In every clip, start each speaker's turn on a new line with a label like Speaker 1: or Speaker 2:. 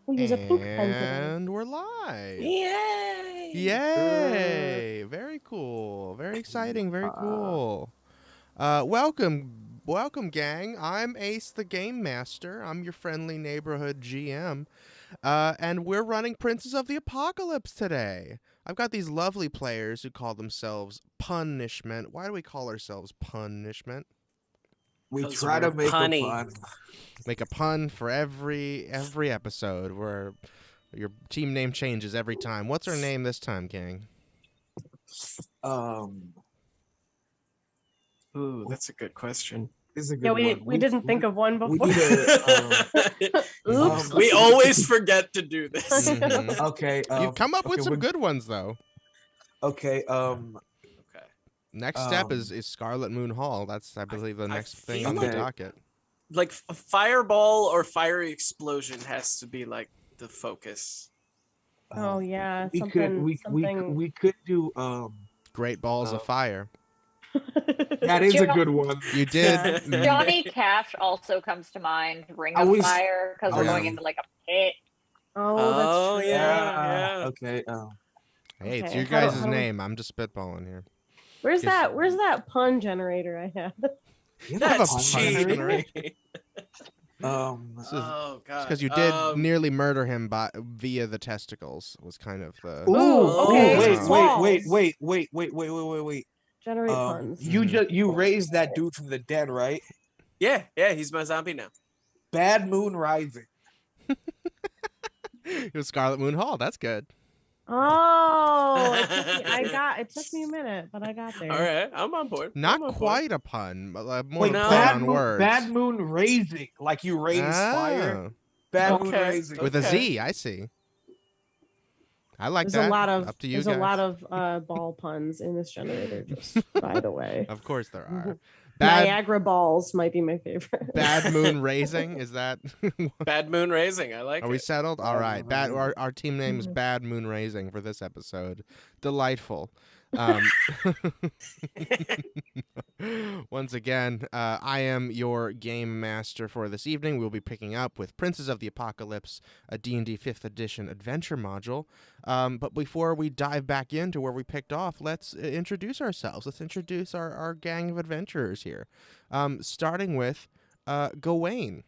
Speaker 1: We'll use a pink pen today.
Speaker 2: And we're live.
Speaker 3: Yay!
Speaker 2: Yay! Very cool. Very exciting. Very cool. Welcome, gang. I'm Ace, the Game Master. I'm your friendly neighborhood GM. And we're running Princes of the Apocalypse today. I've got these lovely players who call themselves Punishment. Why do we call ourselves Punishment?
Speaker 4: We
Speaker 3: 'Cause
Speaker 4: try
Speaker 3: we're
Speaker 4: to make
Speaker 3: punny.
Speaker 4: a pun.
Speaker 2: Make a pun for every episode where your team name changes every time. What's our name this time, gang?
Speaker 3: Ooh, that's a good question.
Speaker 4: Is a good
Speaker 1: Yeah,
Speaker 4: one.
Speaker 1: we didn't think of one
Speaker 4: We
Speaker 1: before.
Speaker 4: need a,
Speaker 1: Oops.
Speaker 3: We always forget to do this.
Speaker 2: Mhm.
Speaker 4: okay.
Speaker 2: You've come up with
Speaker 4: okay,
Speaker 2: some
Speaker 4: we're-
Speaker 2: good ones, though.
Speaker 4: Okay.
Speaker 3: Okay.
Speaker 2: Next step
Speaker 4: Um,
Speaker 2: is Scarlet Moon Hall. That's, I believe, the
Speaker 3: I
Speaker 2: next thing
Speaker 3: feel
Speaker 2: on the
Speaker 4: like-
Speaker 2: docket.
Speaker 3: Like a fireball or fiery explosion has to be like the focus.
Speaker 1: Oh yeah,
Speaker 4: we
Speaker 1: something.
Speaker 4: we could do
Speaker 2: Great Balls of Fire.
Speaker 4: that is a
Speaker 5: Joe-
Speaker 4: good one.
Speaker 2: You did.
Speaker 1: Yeah.
Speaker 2: mm,
Speaker 5: Johnny Cash also comes to mind. Ring
Speaker 4: I
Speaker 5: of
Speaker 4: was-
Speaker 5: Fire, because we're
Speaker 2: Yeah.
Speaker 5: going into like a pit.
Speaker 1: Oh, that's true.
Speaker 3: yeah.
Speaker 4: Okay.
Speaker 2: Hey, it's
Speaker 1: Okay,
Speaker 2: your
Speaker 1: how do-
Speaker 2: guys'
Speaker 1: how do we-
Speaker 2: name. I'm just spitballing here.
Speaker 1: Where's
Speaker 2: Guess-
Speaker 1: that pun generator I had?
Speaker 4: You
Speaker 2: have a
Speaker 3: That's
Speaker 2: pun
Speaker 3: cheating.
Speaker 2: generator? This is
Speaker 3: Oh god.
Speaker 2: because you did nearly murder him via the testicles. Was kind of the.
Speaker 1: Ooh,
Speaker 5: okay.
Speaker 4: Wait.
Speaker 1: Generate puns.
Speaker 4: You raised that dude from the dead, right?
Speaker 3: Yeah, he's my zombie now.
Speaker 4: Bad Moon Rising.
Speaker 2: It was Scarlet Moon Hall. That's good.
Speaker 1: Oh, it took me a minute, but I got there.
Speaker 3: All right, I'm on board.
Speaker 2: Not
Speaker 3: I'm on board.
Speaker 2: quite a pun, but more
Speaker 4: Wait,
Speaker 2: a
Speaker 3: no.
Speaker 2: play
Speaker 4: Bad
Speaker 2: on
Speaker 4: Moon,
Speaker 2: words.
Speaker 4: Bad Moon Raising, like you raise fire.
Speaker 2: Oh,
Speaker 4: Bad Moon
Speaker 3: Okay.
Speaker 4: Raising.
Speaker 2: with a
Speaker 3: Okay.
Speaker 2: Z, I see. I like
Speaker 1: There's
Speaker 2: that.
Speaker 1: a lot of
Speaker 2: Up to you
Speaker 1: there's
Speaker 2: guys.
Speaker 1: a lot of ball puns in this generator. Just by the way,
Speaker 2: Of course there are. Bad
Speaker 1: Niagara balls might be my favorite.
Speaker 2: Bad Moon Raising. Is that?
Speaker 3: Bad Moon Raising. I like
Speaker 2: Are we
Speaker 3: it.
Speaker 2: settled? All
Speaker 4: Bad
Speaker 2: right.
Speaker 4: Moon
Speaker 2: Bad.
Speaker 4: Raising.
Speaker 2: Our team name is
Speaker 1: Mhm.
Speaker 2: Bad Moon Raising for this episode. Delightful. Once again, I am your game master for this evening. We'll be picking up with Princes of the Apocalypse, a D&D 5th edition adventure module. But before we dive back into where we picked off, let's introduce ourselves. Let's introduce our gang of adventurers here. Starting with Gawain.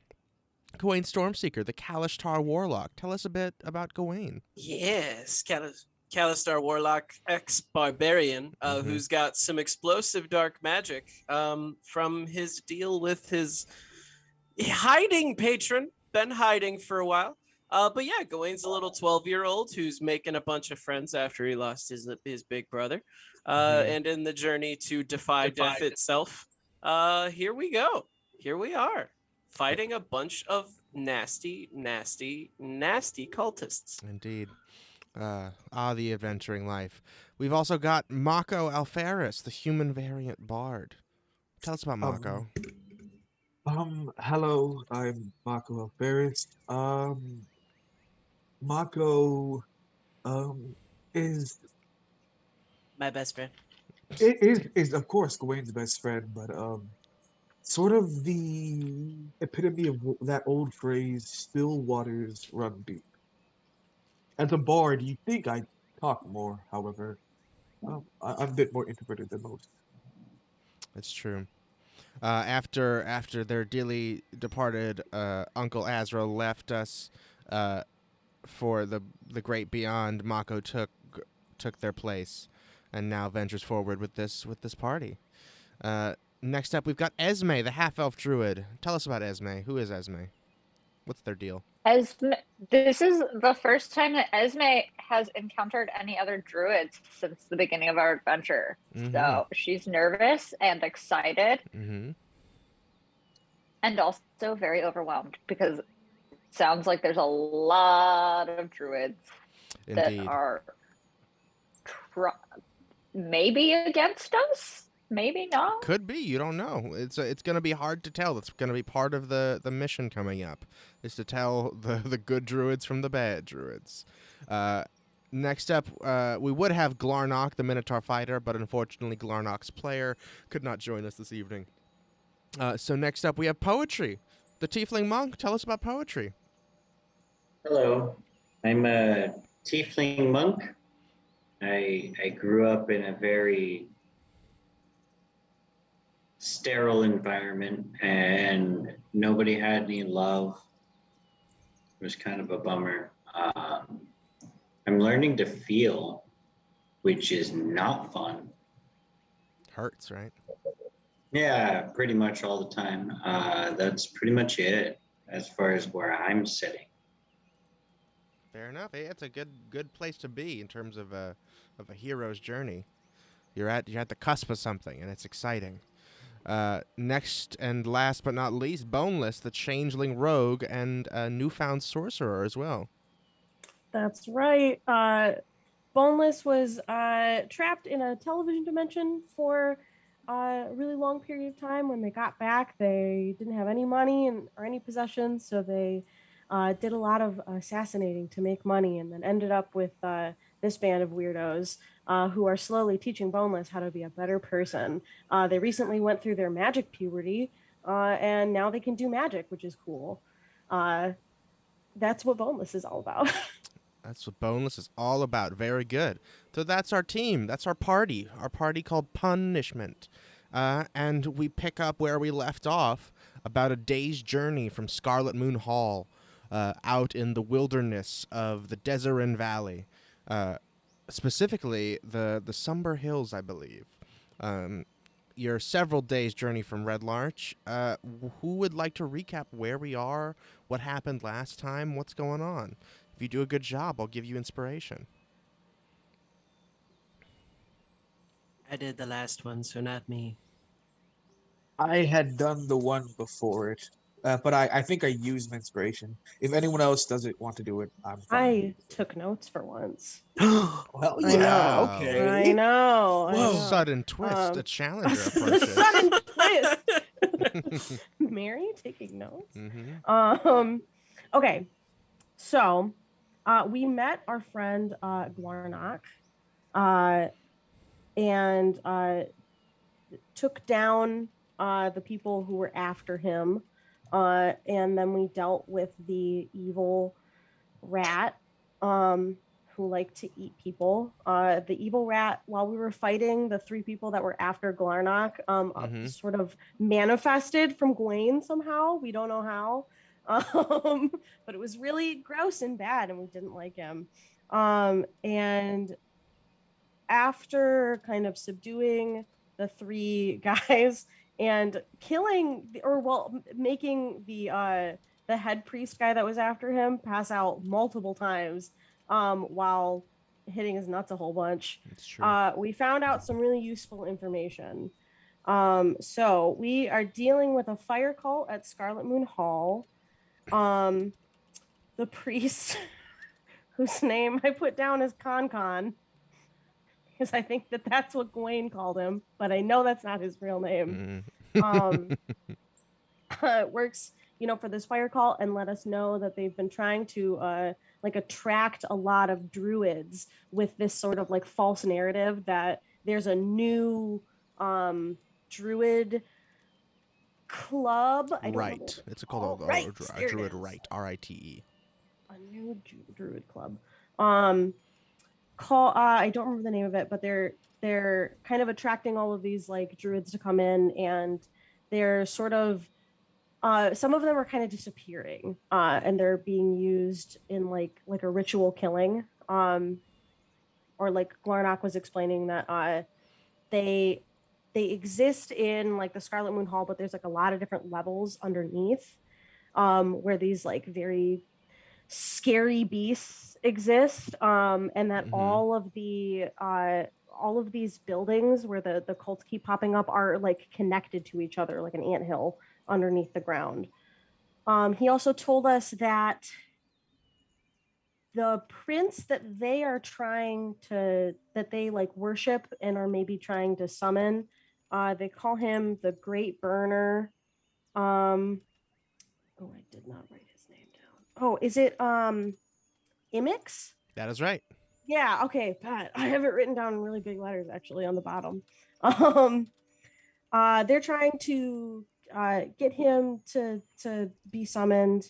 Speaker 2: Gawain Stormseeker, the Kalishtar Warlock. Tell us a bit about Gawain.
Speaker 3: Yes, Kalistar Warlock, ex-barbarian,
Speaker 2: Mhm.
Speaker 3: who's got some explosive dark magic from his deal with his hiding patron. Been hiding for a while. But yeah, Gawain's a little 12-year-old who's making a bunch of friends after he lost his big brother. And in the journey to defy death itself, here we go. Here we are, fighting a bunch of nasty cultists.
Speaker 2: Indeed. The adventuring life. We've also got Mako Alferis, the human variant bard. Tell us about Mako.
Speaker 4: Hello, I'm Mako Ferris. Mako, is
Speaker 3: My best friend.
Speaker 4: is of course Gawain's best friend, but sort of the epitome of that old phrase, "Still waters run deep." As a bard, you think I talk more. However, I'm a bit more introverted than most.
Speaker 2: It's true. After their dearly departed Uncle Azra left us for the great beyond, Mako took their place, and now ventures forward with this party. Next up, we've got Esme, the half-elf druid. Tell us about Esme. Who is Esme? What's their deal?
Speaker 5: This is the first time that Esme has encountered any other druids since the beginning of our adventure.
Speaker 2: Mhm.
Speaker 5: So she's nervous and excited,
Speaker 2: Mm-hmm.
Speaker 5: and also very overwhelmed because it sounds like there's a lot of druids
Speaker 2: Indeed.
Speaker 5: that are maybe against us, maybe not.
Speaker 2: Could be. You don't know. It's going to be hard to tell. It's going to be part of the mission coming up, is to tell the good druids from the bad druids. Next up, we would have Glarnock, the Minotaur fighter, but unfortunately Glarnock's player could not join us this evening. So next up, we have Poetry, the Tiefling monk. Tell us about Poetry.
Speaker 6: Hello, I'm a tiefling monk. I grew up in a very sterile environment and nobody had any love. It was kind of a bummer. I'm learning to feel, which is not fun.
Speaker 2: Hurts, right?
Speaker 6: Yeah, pretty much all the time. That's pretty much it as far as where I'm sitting.
Speaker 2: Fair enough. Hey, it's a good place to be in terms of a hero's journey. You're at the cusp of something, and it's exciting. Next and last but not least, Boneless, the changeling rogue and a newfound sorcerer as well.
Speaker 1: That's right. Boneless was trapped in a television dimension for a really long period of time. When they got back, they didn't have any money or any possessions, so they did a lot of assassinating to make money, and then ended up with this band of weirdos who are slowly teaching Boneless how to be a better person. They recently went through their magic puberty, and now they can do magic, which is cool. That's what Boneless is all about.
Speaker 2: That's what Boneless is all about. Very good. So that's our team. That's our party. Our party called Punishment. And we pick up where we left off, about a day's journey from Scarlet Moon Hall, out in the wilderness of the Deserin Valley. Specifically, the Somber Hills, I believe. You're several days' journey from Red Larch. Who would like to recap where we are, what happened last time, what's going on? If you do a good job, I'll give you inspiration.
Speaker 3: I did the last one, so not me.
Speaker 4: I had done the one before it, but I think I used my inspiration. If anyone else doesn't want to do it, I'm fine.
Speaker 1: I took notes for once.
Speaker 4: Well,
Speaker 1: I know.
Speaker 4: okay.
Speaker 1: I know. I
Speaker 4: Whoa.
Speaker 1: know.
Speaker 2: Sudden twist, a challenger approaches.
Speaker 1: Sudden twist. Mary taking notes. Okay. So, we met our friend Glarnock, and took down the people who were after him, and then we dealt with the evil rat, who liked to eat people. The evil rat, while we were fighting the three people that were after Glarnock, sort of manifested from Gawain somehow. We don't know how. But it was really gross and bad, and we didn't like him. And after kind of subduing the three guys and killing, making the head priest guy that was after him pass out multiple times, while hitting his nuts a whole bunch,
Speaker 2: It's true.
Speaker 1: we found out some really useful information. So we are dealing with a fire cult at Scarlet Moon Hall. The priest, whose name I put down as Con, because I think that's what Gawain called him, but I know that's not his real name. Works, for this fire call, and let us know that they've been trying to attract a lot of druids with this sort of like false narrative that there's a new druid club.
Speaker 2: Right. It's called a druid right. RITE.
Speaker 1: A new druid club. I don't remember the name of it, but they're kind of attracting all of these like druids to come in, and they're sort of some of them are kind of disappearing, and they're being used in like a ritual killing, or like Glarnock was explaining that they exist in like the Scarlet Moon Hall, but there's like a lot of different levels underneath, where these like very scary beasts exist, and that all of these buildings where the cults keep popping up are like connected to each other like an anthill underneath the ground. He also told us that the prince that they like worship and are maybe trying to summon, they call him the Great Burner. I did not write his name down. Oh, is it Imix?
Speaker 2: That is right.
Speaker 1: Yeah, okay, Pat. I have it written down in really big letters actually on the bottom. They're trying to get him to be summoned,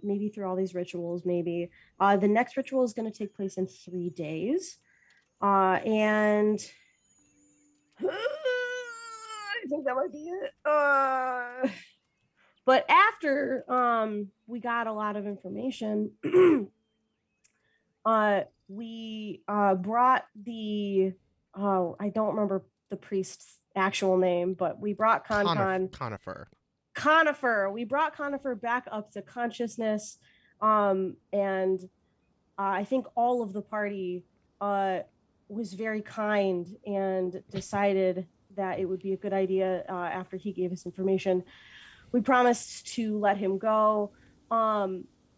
Speaker 1: maybe through all these rituals. Maybe the next ritual is going to take place in 3 days, and I think that might be it. But after we got a lot of information, we brought the I don't remember the priest's actual name, but we brought Conifer. We brought Conifer back up to consciousness, and I think all of the party was very kind and decided that it would be a good idea after he gave us information. We promised to let him go.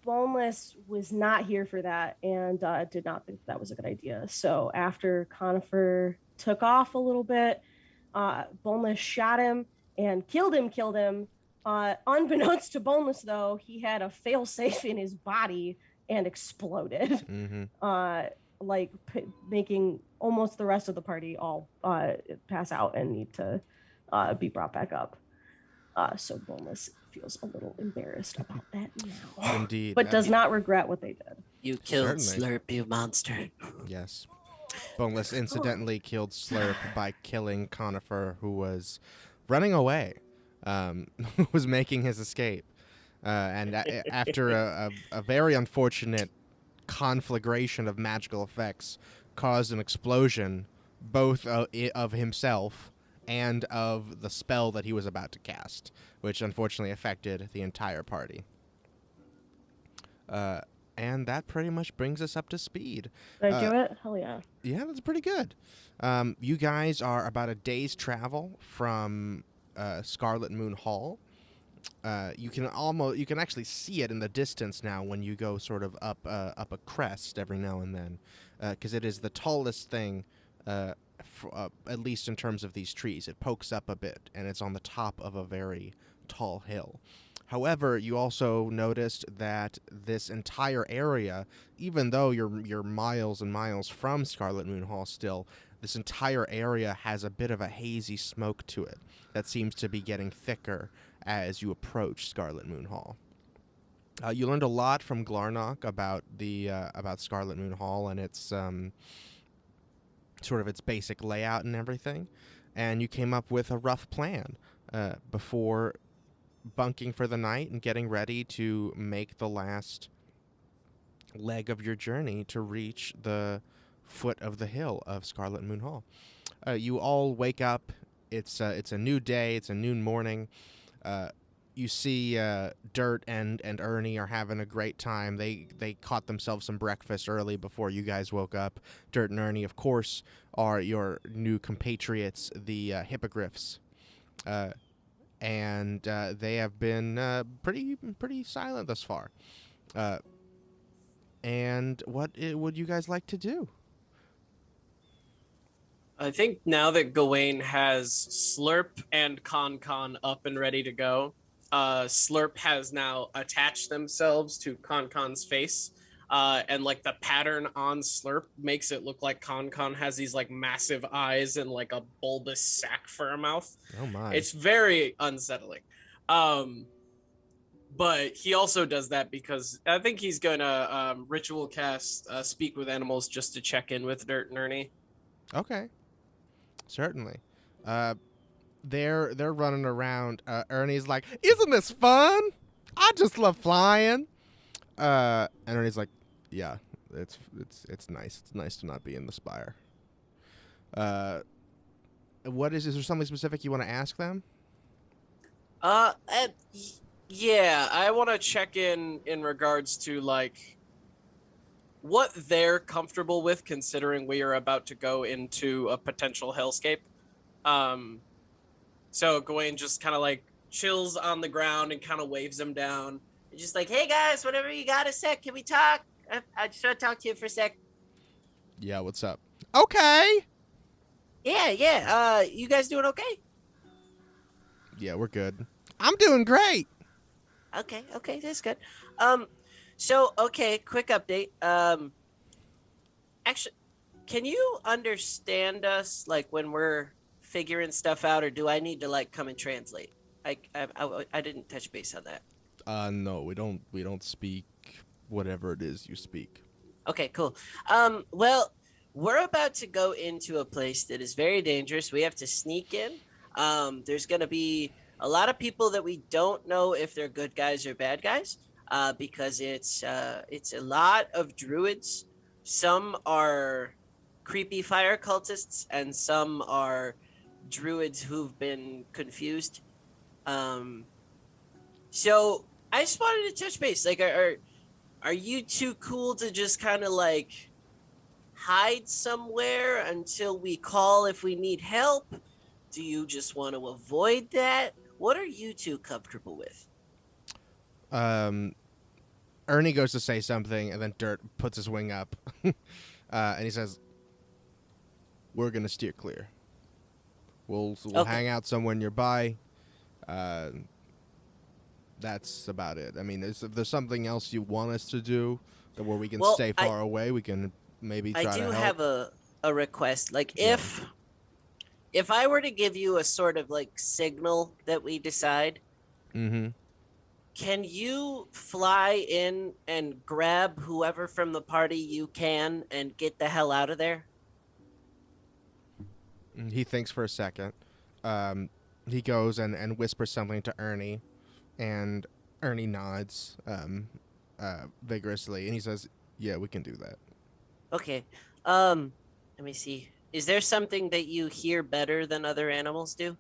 Speaker 1: Boneless was not here for that and did not think that was a good idea. So after Conifer took off a little bit, Boneless shot him and killed him. Unbeknownst to Boneless, though, he had a failsafe in his body and exploded, making almost the rest of the party all pass out and need to be brought back up. So Boneless feels a little embarrassed about that now.
Speaker 2: Indeed.
Speaker 1: But does not regret what they did.
Speaker 3: You killed
Speaker 2: Certainly.
Speaker 3: Slurp, you monster.
Speaker 2: Yes. Boneless incidentally killed Slurp by killing Conifer, who was running away, who was making his escape. And after a very unfortunate conflagration of magical effects caused an explosion, both of himself and of the spell that he was about to cast, which unfortunately affected the entire party. And that pretty much brings us up to speed.
Speaker 1: Did I do it? Hell yeah.
Speaker 2: Yeah, that's pretty good. You guys are about a day's travel from Scarlet Moon Hall. You can actually see it in the distance now when you go sort of up a crest every now and then, because it is the tallest thing, at least in terms of these trees. It pokes up a bit, and it's on the top of a very tall hill. However, you also noticed that this entire area, even though you're miles and miles from Scarlet Moon Hall still, this entire area has a bit of a hazy smoke to it that seems to be getting thicker as you approach Scarlet Moon Hall. You learned a lot from Glarnock about about Scarlet Moon Hall and its sort of its basic layout and everything, and you came up with a rough plan before bunking for the night and getting ready to make the last leg of your journey to reach the foot of the hill of Scarlet Moon Hall. You all wake up. It's a new day. It's a new morning. You see Dirt and Ernie are having a great time. They caught themselves some breakfast early before you guys woke up. Dirt and Ernie, of course, are your new compatriots, the Hippogriffs. And they have been pretty silent thus far. And what would you guys like to do?
Speaker 3: I think now that Gawain has Slurp and Con up and ready to go, Slurp has now attached themselves to Con's face. And like the pattern on Slurp makes it look like Con has these like massive eyes and like a bulbous sack for a mouth.
Speaker 2: Oh my.
Speaker 3: It's very unsettling. But he also does that because I think he's gonna ritual cast Speak with Animals just to check in with Dirt and Ernie.
Speaker 2: Okay. Certainly. They're running around. Ernie's like, "Isn't this fun? I just love flying." And Ernie's like, "Yeah, it's nice. It's nice to not be in the spire." Is there something specific you want to ask them?
Speaker 3: Yeah, I want to check in regards to like what they're comfortable with, considering we are about to go into a potential hellscape. So Gawain just kind of like chills on the ground and kind of waves them down. And just like, "Hey guys, whenever you got a sec, can we talk? I just want to talk to you for a sec."
Speaker 2: Yeah, what's up? Okay.
Speaker 3: Yeah. You guys doing okay?
Speaker 2: Yeah, we're good. I'm doing great.
Speaker 3: Okay, that's good. So okay, quick update. Actually, can you understand us like when we're figuring stuff out, or do I need to like come and translate? I didn't touch base on that.
Speaker 2: No, we don't speak whatever it is you speak.
Speaker 3: Okay, cool. Well, we're about to go into a place that is very dangerous. We have to sneak in. There's gonna be a lot of people that we don't know if they're good guys or bad guys. Because it's a lot of druids. Some are creepy fire cultists, and some are druids who've been confused. Um, so I just wanted to touch base. Like, are you too cool to just kind of like hide somewhere until we call if we need help? Do you just want to avoid that? What are you two comfortable with?
Speaker 2: Ernie goes to say something, and then Dirt puts his wing up, and he says, "We're gonna steer clear. We'll
Speaker 3: Okay.
Speaker 2: hang out somewhere nearby. That's about it. I mean, if there's something else you want us to do, where we can
Speaker 3: Well,
Speaker 2: stay far away, we can maybe
Speaker 3: I
Speaker 2: try to
Speaker 3: do
Speaker 2: help."
Speaker 3: have a request. Like,
Speaker 2: Yeah.
Speaker 3: if I were to give you a sort of like signal that we decide,
Speaker 2: Mm-hmm.
Speaker 3: can you fly in and grab whoever from the party you can and get the hell out of there?
Speaker 2: He thinks for a second. He goes and whispers something to Ernie, and Ernie nods vigorously, and he says, "Yeah, we can do that."
Speaker 3: Okay. Let me see. Is there something that you hear better than other animals do?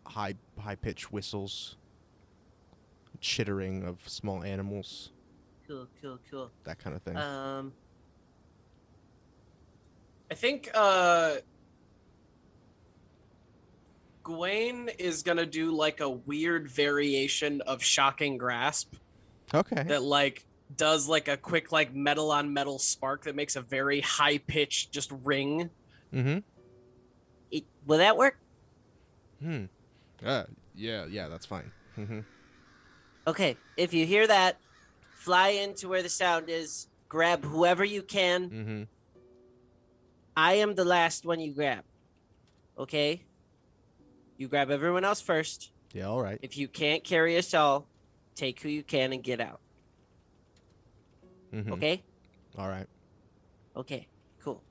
Speaker 2: High pitched whistles, chittering of small animals,
Speaker 3: Cool.
Speaker 2: that kind of thing.
Speaker 7: I think Gawain is gonna do like a weird variation of shocking grasp
Speaker 2: Okay.
Speaker 7: that like does like a quick like metal on metal spark that makes a very high pitched just ring.
Speaker 2: Mm-hmm.
Speaker 3: Will that work?
Speaker 2: Yeah, that's fine. Mm-hmm.
Speaker 3: Okay. If you hear that, fly into where the sound is. Grab whoever you can.
Speaker 2: Mm-hmm.
Speaker 3: I am the last one you grab. Okay? You grab everyone else first.
Speaker 2: Yeah, all right.
Speaker 3: If you can't carry us all, take who you can and get out.
Speaker 2: Mm-hmm.
Speaker 3: Okay?
Speaker 2: All right.
Speaker 3: Okay. Cool.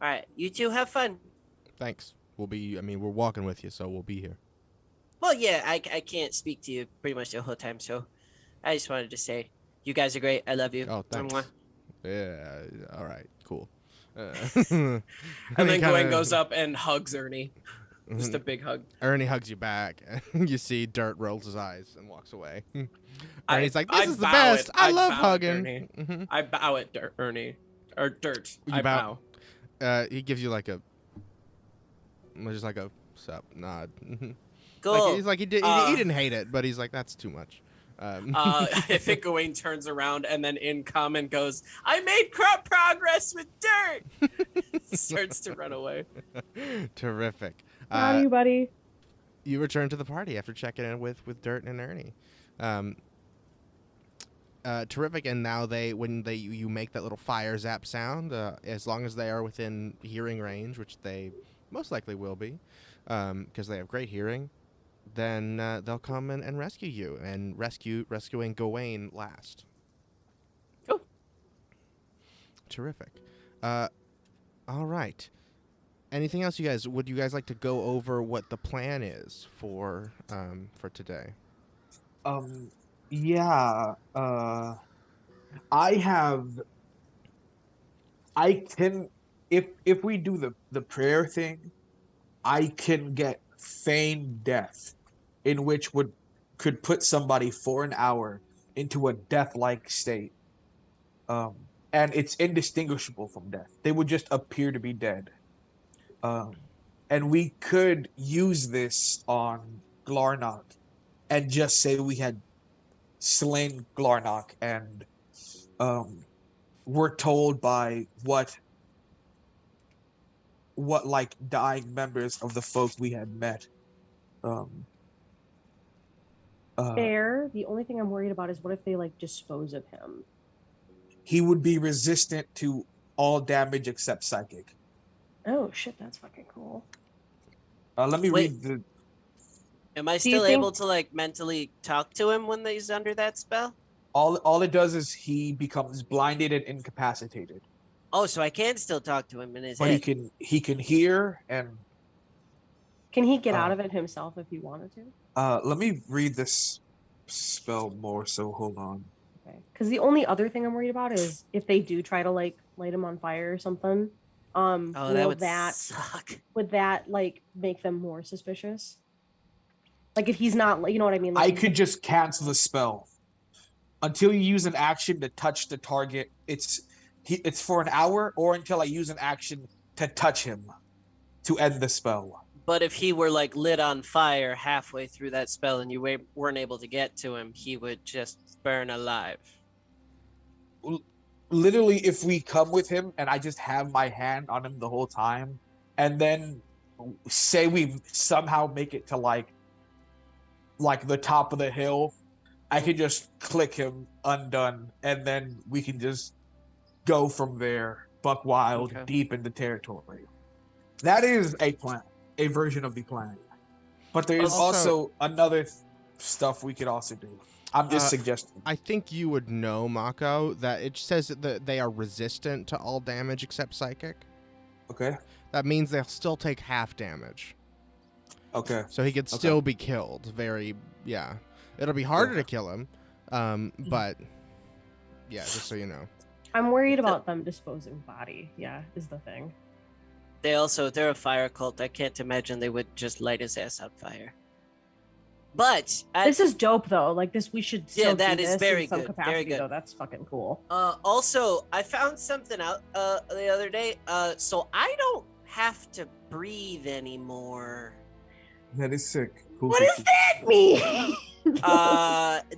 Speaker 3: All right. You two have fun.
Speaker 2: Thanks. We're walking with you, so we'll be here.
Speaker 3: Well, yeah, I can't speak to you pretty much the whole time, so I just wanted to say you guys are great. I love you.
Speaker 2: Oh, thanks.
Speaker 3: Mwah.
Speaker 2: Yeah, all right, cool.
Speaker 7: And then Gawain goes up and hugs Ernie. Just a big hug.
Speaker 2: Ernie hugs you back. You see Dirt rolls his eyes and walks away. Ernie's like, "This is the best. I love hugging." Mm-hmm.
Speaker 7: I bow at Ernie. Or Dirt.
Speaker 2: You
Speaker 7: I
Speaker 2: bow?
Speaker 7: bow.
Speaker 2: He gives you like a sup nod.
Speaker 3: Cool.
Speaker 2: He's like he didn't hate it, but he's like, that's too much.
Speaker 7: I think Gawain turns around and then in comment goes, "I made progress with Dirt." Starts to run away.
Speaker 2: Terrific.
Speaker 1: Proud of you, buddy.
Speaker 2: You return to the party after checking in with Dirt and Ernie. Terrific. And now you make that little fire zap sound, as long as they are within hearing range, which they most likely will be, because they have great hearing, then they'll come and rescue you, and rescuing Gawain last.
Speaker 3: Cool.
Speaker 2: Terrific. All right. Anything else, you guys? Would you guys like to go over what the plan is for today?
Speaker 4: Yeah. I can, if we do the prayer thing, I can get feign death, in which could put somebody for an hour into a death-like state. And it's indistinguishable from death. They would just appear to be dead. And we could use this on Glarnock and just say we had slain Glarnock, and we're told by what like dying members of the folk we had met.
Speaker 1: Fair. The only thing I'm worried about is what if they like dispose of him?
Speaker 4: He would be resistant to all damage except psychic.
Speaker 1: Oh shit, that's fucking cool.
Speaker 4: Let me
Speaker 3: Wait.
Speaker 4: read the.
Speaker 3: Am I
Speaker 1: you
Speaker 3: still
Speaker 1: think-
Speaker 3: able to like mentally talk to him when he's under that spell?
Speaker 4: All it does is he becomes blinded and incapacitated.
Speaker 3: Oh, so I can still talk to him in his
Speaker 4: But
Speaker 3: head.
Speaker 4: he can hear and
Speaker 1: Can he get
Speaker 4: Uh,
Speaker 1: out of it himself if he wanted to?
Speaker 4: let me read this spell more, so hold on.
Speaker 1: Okay. Because the only other thing I'm worried about is if they do try to like light him on fire or something.
Speaker 3: Oh, that
Speaker 1: Will
Speaker 3: would suck.
Speaker 1: would that like make them more suspicious? Like if he's not, you know what I mean? Like
Speaker 4: I
Speaker 1: he's
Speaker 4: could
Speaker 1: like-
Speaker 4: just cancel the spell. Until you use an action to touch the target, it's for an hour, or until I use an action to touch him to end the spell.
Speaker 3: But if he were like lit on fire halfway through that spell and you weren't able to get to him, he would just burn alive.
Speaker 4: Literally, if we come with him and I just have my hand on him the whole time, and then say we somehow make it to like the top of the hill, I can just click him undone, and then we can just go from there, buck wild,
Speaker 3: Okay.
Speaker 4: deep into territory. That is a plan, a version of the plan. But there is also another stuff we could also do. I'm just suggesting.
Speaker 2: I think you would know, Mako, that it says that they are resistant to all damage except psychic.
Speaker 4: Okay.
Speaker 2: That means they'll still take half damage.
Speaker 4: Okay.
Speaker 2: So he could still be killed. It'll be harder to kill him, but yeah, just so you know.
Speaker 1: I'm worried about them disposing body. Yeah, is the thing.
Speaker 3: They're a fire cult. I can't imagine they would just light his ass on fire. But
Speaker 1: This is dope though. Like this, we should. Still
Speaker 3: that
Speaker 1: do
Speaker 3: is
Speaker 1: this
Speaker 3: very
Speaker 1: in some
Speaker 3: good,
Speaker 1: capacity,
Speaker 3: very good.
Speaker 1: Though. That's fucking cool.
Speaker 3: Also, I found something out the other day. So I don't have to breathe anymore.
Speaker 4: That is sick. Cool,
Speaker 1: What
Speaker 4: cool,
Speaker 1: does that mean?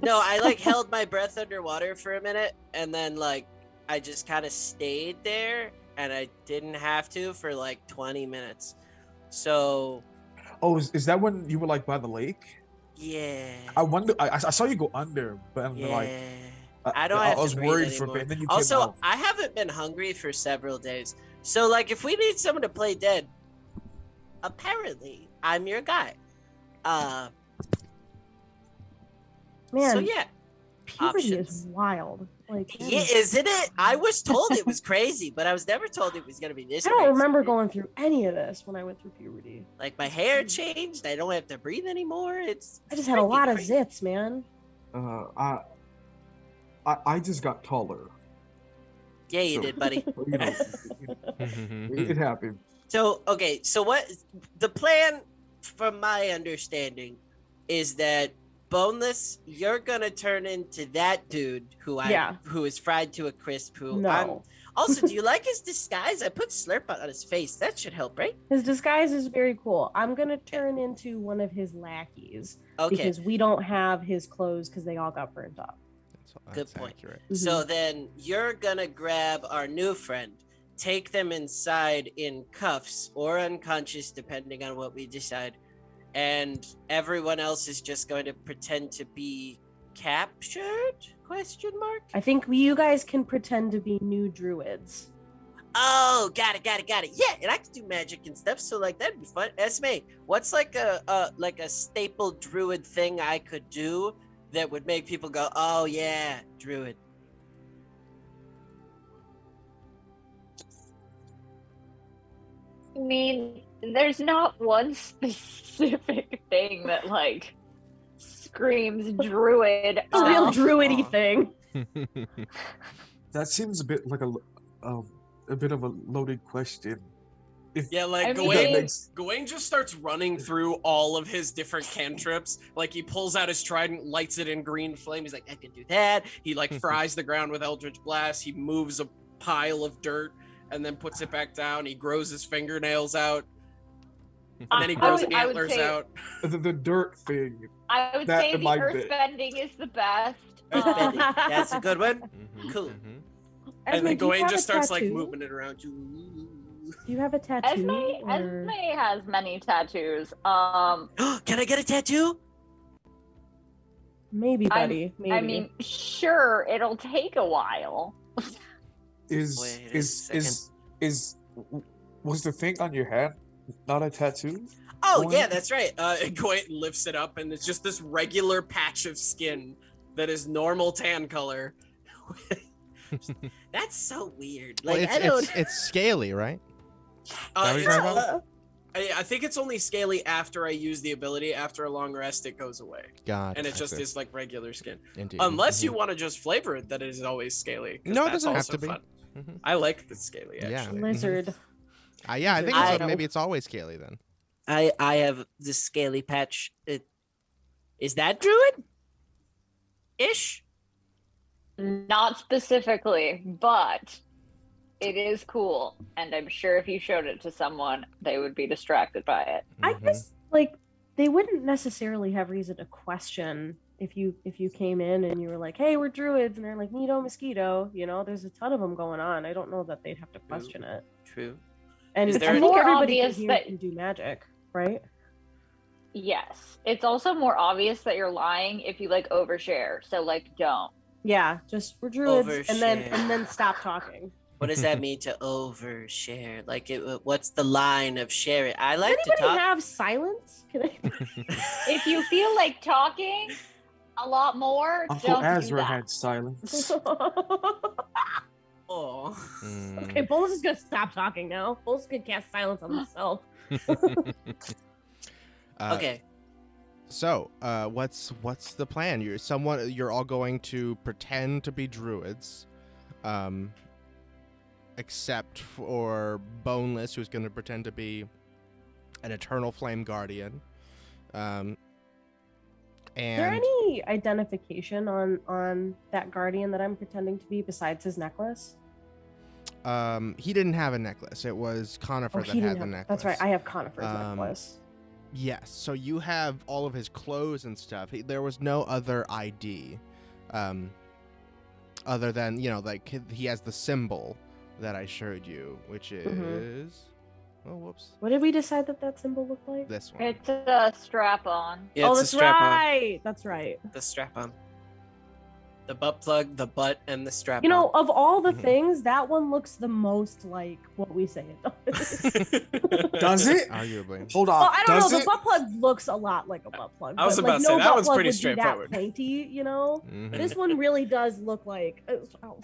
Speaker 3: No, I like held my breath underwater for a minute, and then like I just kind of stayed there, and I didn't have to for like 20 minutes. So.
Speaker 4: Oh, is that when you were like by the lake?
Speaker 3: Yeah.
Speaker 4: I wonder. I saw you go under, but I'm like,
Speaker 3: I don't have
Speaker 4: I was
Speaker 3: to breathe
Speaker 4: worried
Speaker 3: anymore.
Speaker 4: for a bit, and then you
Speaker 3: Also,
Speaker 4: came out.
Speaker 3: I haven't been hungry for several days. So, like, if we need someone to play dead, apparently I'm your guy.
Speaker 1: Man,
Speaker 3: So yeah,
Speaker 1: puberty
Speaker 3: options.
Speaker 1: is wild. Like, that
Speaker 3: Yeah,
Speaker 1: is-
Speaker 3: isn't it? I was told it was crazy, but I was never told it was gonna be this.
Speaker 1: I don't
Speaker 3: crazy.
Speaker 1: remember going through any of this when I went through puberty.
Speaker 3: Like my hair changed. I don't have to breathe anymore. It's.
Speaker 1: I just had a
Speaker 3: freaking
Speaker 1: lot of
Speaker 3: crazy.
Speaker 1: zits, man.
Speaker 4: I just got taller.
Speaker 3: Yeah, you
Speaker 4: So-
Speaker 3: did, buddy.
Speaker 4: You know, it happened.
Speaker 3: So okay, so what the plan, from my understanding, is that Boneless, you're gonna turn into that dude who who is fried to a crisp.
Speaker 1: No.
Speaker 3: Also, do you like his disguise? I put Slurp on his face. That should help, right?
Speaker 1: His disguise is very cool. I'm gonna turn into one of his lackeys
Speaker 3: Okay.
Speaker 1: because we don't have his clothes because they all got burnt up.
Speaker 3: Good point.
Speaker 2: Accurate.
Speaker 3: So then you're gonna grab our new friend, take them inside in cuffs or unconscious, depending on what we decide, and everyone else is just going to pretend to be captured? Question mark.
Speaker 1: I think you guys can pretend to be new druids.
Speaker 3: Oh, got it. Yeah, and I can do magic and stuff, so like that'd be fun. Esme, what's like a staple druid thing I could do that would make people go, "Oh yeah, druid"?
Speaker 5: I mean, there's not one specific thing that like screams druid.
Speaker 1: It's a real
Speaker 5: Um,
Speaker 1: druidy thing.
Speaker 4: That seems a bit like a bit of a loaded question.
Speaker 7: Yeah, like
Speaker 5: I mean-
Speaker 7: Gawain just starts running through all of his different cantrips. Like he pulls out his trident, lights it in green flame. He's like, I can do that. He like fries the ground with Eldritch Blast. He moves a pile of dirt and then puts it back down. He grows his fingernails out. And then he
Speaker 5: I
Speaker 7: grows
Speaker 5: would
Speaker 7: antlers
Speaker 5: say-
Speaker 7: out.
Speaker 4: The dirt thing.
Speaker 5: I would
Speaker 4: That
Speaker 5: say the
Speaker 4: might be-
Speaker 5: earthbending is the best.
Speaker 3: Earthbending. That's a good one.
Speaker 2: Mhm,
Speaker 3: Cool.
Speaker 2: mhm.
Speaker 7: And
Speaker 1: Esme,
Speaker 7: then
Speaker 1: do you
Speaker 7: Gawain
Speaker 1: have
Speaker 7: just
Speaker 1: a
Speaker 7: starts like
Speaker 1: tattoo?
Speaker 7: moving it around.
Speaker 1: Do you have a tattoo?
Speaker 5: Esme has many tattoos.
Speaker 3: Can I get a tattoo?
Speaker 1: Maybe, buddy. Maybe.
Speaker 5: I mean, sure, it'll take a while.
Speaker 3: Wait a second.
Speaker 4: Was the thing on your hand not a tattoo?
Speaker 7: Oh
Speaker 4: Or-
Speaker 7: yeah, that's right. Goit lifts it up, and it's just this regular patch of skin that is normal tan color. That's so weird.
Speaker 2: Well,
Speaker 7: Like I don't.
Speaker 2: it's scaly, right? what
Speaker 7: It's
Speaker 2: you're talking about?
Speaker 7: all- I think it's only scaly after I use the ability. After a long rest, it goes away,
Speaker 2: God.
Speaker 7: and it just is like regular skin.
Speaker 2: Indeed.
Speaker 7: Unless you
Speaker 2: Mhm.
Speaker 7: want to just flavor it that it is always scaly. 'cause
Speaker 2: No, it
Speaker 7: that's
Speaker 2: doesn't have
Speaker 7: also
Speaker 2: to be.
Speaker 7: fun.
Speaker 2: Mhm.
Speaker 7: I like the scaly
Speaker 2: Yeah.
Speaker 7: actually.
Speaker 1: Lizard.
Speaker 2: Yeah, I think
Speaker 1: I
Speaker 2: it's,
Speaker 1: know.
Speaker 2: maybe it's always scaly then.
Speaker 8: I have this scaly patch. Is that druid? Ish.
Speaker 5: Not specifically, but it is cool, and I'm sure if you showed it to someone, they would be distracted by it.
Speaker 1: I
Speaker 2: Mhm.
Speaker 1: guess like they wouldn't necessarily have reason to question if you came in and you were like, "Hey, we're druids," and they're like, "Neato mosquito." You know, there's a ton of them going on. I don't know that they'd have to question it.
Speaker 8: True.
Speaker 1: And
Speaker 7: Is
Speaker 1: I
Speaker 7: there
Speaker 1: think
Speaker 5: more
Speaker 1: everybody
Speaker 5: obvious
Speaker 1: here
Speaker 5: that-
Speaker 1: can do magic, right?
Speaker 5: Yes. It's also more obvious that you're lying if you like overshare. So like don't.
Speaker 1: Yeah, just we're druids, and
Speaker 8: Overshare.
Speaker 1: then stop talking.
Speaker 8: What does that mean to overshare? Like, what's the line of share it? I
Speaker 1: Does
Speaker 8: like to
Speaker 1: anybody
Speaker 8: talk.
Speaker 1: have silence? Can I?
Speaker 5: If you feel like talking a lot more,
Speaker 4: Uncle
Speaker 5: don't do
Speaker 4: Azra
Speaker 5: that.
Speaker 4: had silence.
Speaker 8: Oh.
Speaker 2: Mm.
Speaker 1: Okay, Bolus is gonna stop talking now. Bolus is gonna cast silence on himself.
Speaker 8: Okay.
Speaker 2: So, what's the plan? You're all going to pretend to be druids, except for Boneless, who's going to pretend to be an eternal flame guardian.
Speaker 1: Is
Speaker 2: And
Speaker 1: there any identification on that guardian that I'm pretending to be besides his necklace?
Speaker 2: he didn't have a necklace. It was Conifer that
Speaker 1: he
Speaker 2: had
Speaker 1: didn't
Speaker 2: the
Speaker 1: have.
Speaker 2: necklace.
Speaker 1: That's right. I have Conifer's
Speaker 2: Um,
Speaker 1: necklace.
Speaker 2: Yes, so you have all of his clothes and stuff. There was no other ID, other than, like he has the symbol that I showed you, which is,
Speaker 1: Mhm.
Speaker 2: oh, whoops,
Speaker 1: What did we decide that symbol looked like?
Speaker 2: this one.
Speaker 5: It's a strap on.
Speaker 7: Yeah,
Speaker 1: Oh,
Speaker 7: it's a
Speaker 1: that's
Speaker 7: strap
Speaker 1: right. That's right.
Speaker 7: on. The strap on. The butt plug, the butt, and the strap
Speaker 1: You know,
Speaker 7: on.
Speaker 1: of all the
Speaker 2: Mhm.
Speaker 1: things, that one looks the most like what we say it does.
Speaker 4: Does it?
Speaker 2: Arguably.
Speaker 4: Hold on.
Speaker 1: Well, I don't
Speaker 4: Does
Speaker 1: know. The
Speaker 4: it?
Speaker 1: butt plug looks a lot like a butt plug.
Speaker 7: I was
Speaker 1: but,
Speaker 7: about
Speaker 1: like,
Speaker 7: to say,
Speaker 1: no
Speaker 7: that
Speaker 1: butt
Speaker 7: one's
Speaker 1: plug
Speaker 7: pretty
Speaker 1: would be
Speaker 7: straightforward.
Speaker 1: That pointy, you know.
Speaker 2: Mhm.
Speaker 1: This one really does look like. Oh.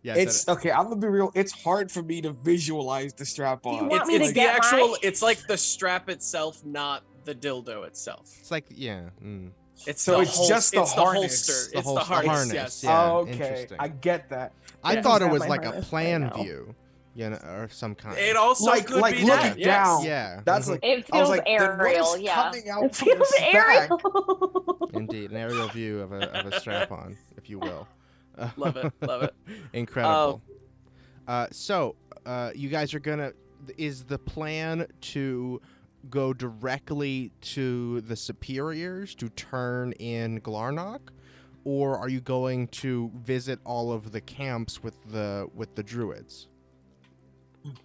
Speaker 2: Yes,
Speaker 4: It's okay. I'm gonna be real. It's hard for me to visualize the strap
Speaker 1: you
Speaker 4: on.
Speaker 1: want
Speaker 7: It's,
Speaker 1: me to
Speaker 7: it's the
Speaker 1: get
Speaker 7: actual.
Speaker 1: mine?
Speaker 7: It's like the strap itself, not the dildo itself.
Speaker 2: it's like, yeah. Mm.
Speaker 7: It's
Speaker 4: So
Speaker 7: the
Speaker 4: it's just the
Speaker 7: it's
Speaker 4: harness.
Speaker 7: The holster.
Speaker 2: The
Speaker 7: It's
Speaker 2: holster-
Speaker 7: the harness.
Speaker 2: harness,
Speaker 7: Yes.
Speaker 2: yeah.
Speaker 4: Oh, okay,
Speaker 2: interesting.
Speaker 4: I get that.
Speaker 2: I
Speaker 1: Yeah.
Speaker 2: thought it
Speaker 1: Grab
Speaker 2: was
Speaker 1: my
Speaker 2: like a
Speaker 1: harness right
Speaker 2: plan
Speaker 1: now.
Speaker 2: view, or some kind.
Speaker 7: It also
Speaker 4: Like-
Speaker 7: could
Speaker 4: like
Speaker 7: be
Speaker 4: looking
Speaker 7: that. Yes.
Speaker 4: down.
Speaker 2: Yeah.
Speaker 4: That's
Speaker 2: mhm.
Speaker 4: like
Speaker 5: It
Speaker 4: I was
Speaker 5: feels
Speaker 4: like, then what
Speaker 5: aerial,
Speaker 4: is
Speaker 5: yeah.
Speaker 4: coming out
Speaker 1: It
Speaker 4: from
Speaker 1: feels
Speaker 4: this bag?
Speaker 1: aerial.
Speaker 2: Indeed, an aerial view of a strap-on, if you will.
Speaker 7: Love it. Love it.
Speaker 2: Incredible. So, you guys are gonna. Is the plan to go directly to the superiors to turn in Glarnock, or are you going to visit all of the camps with the druids?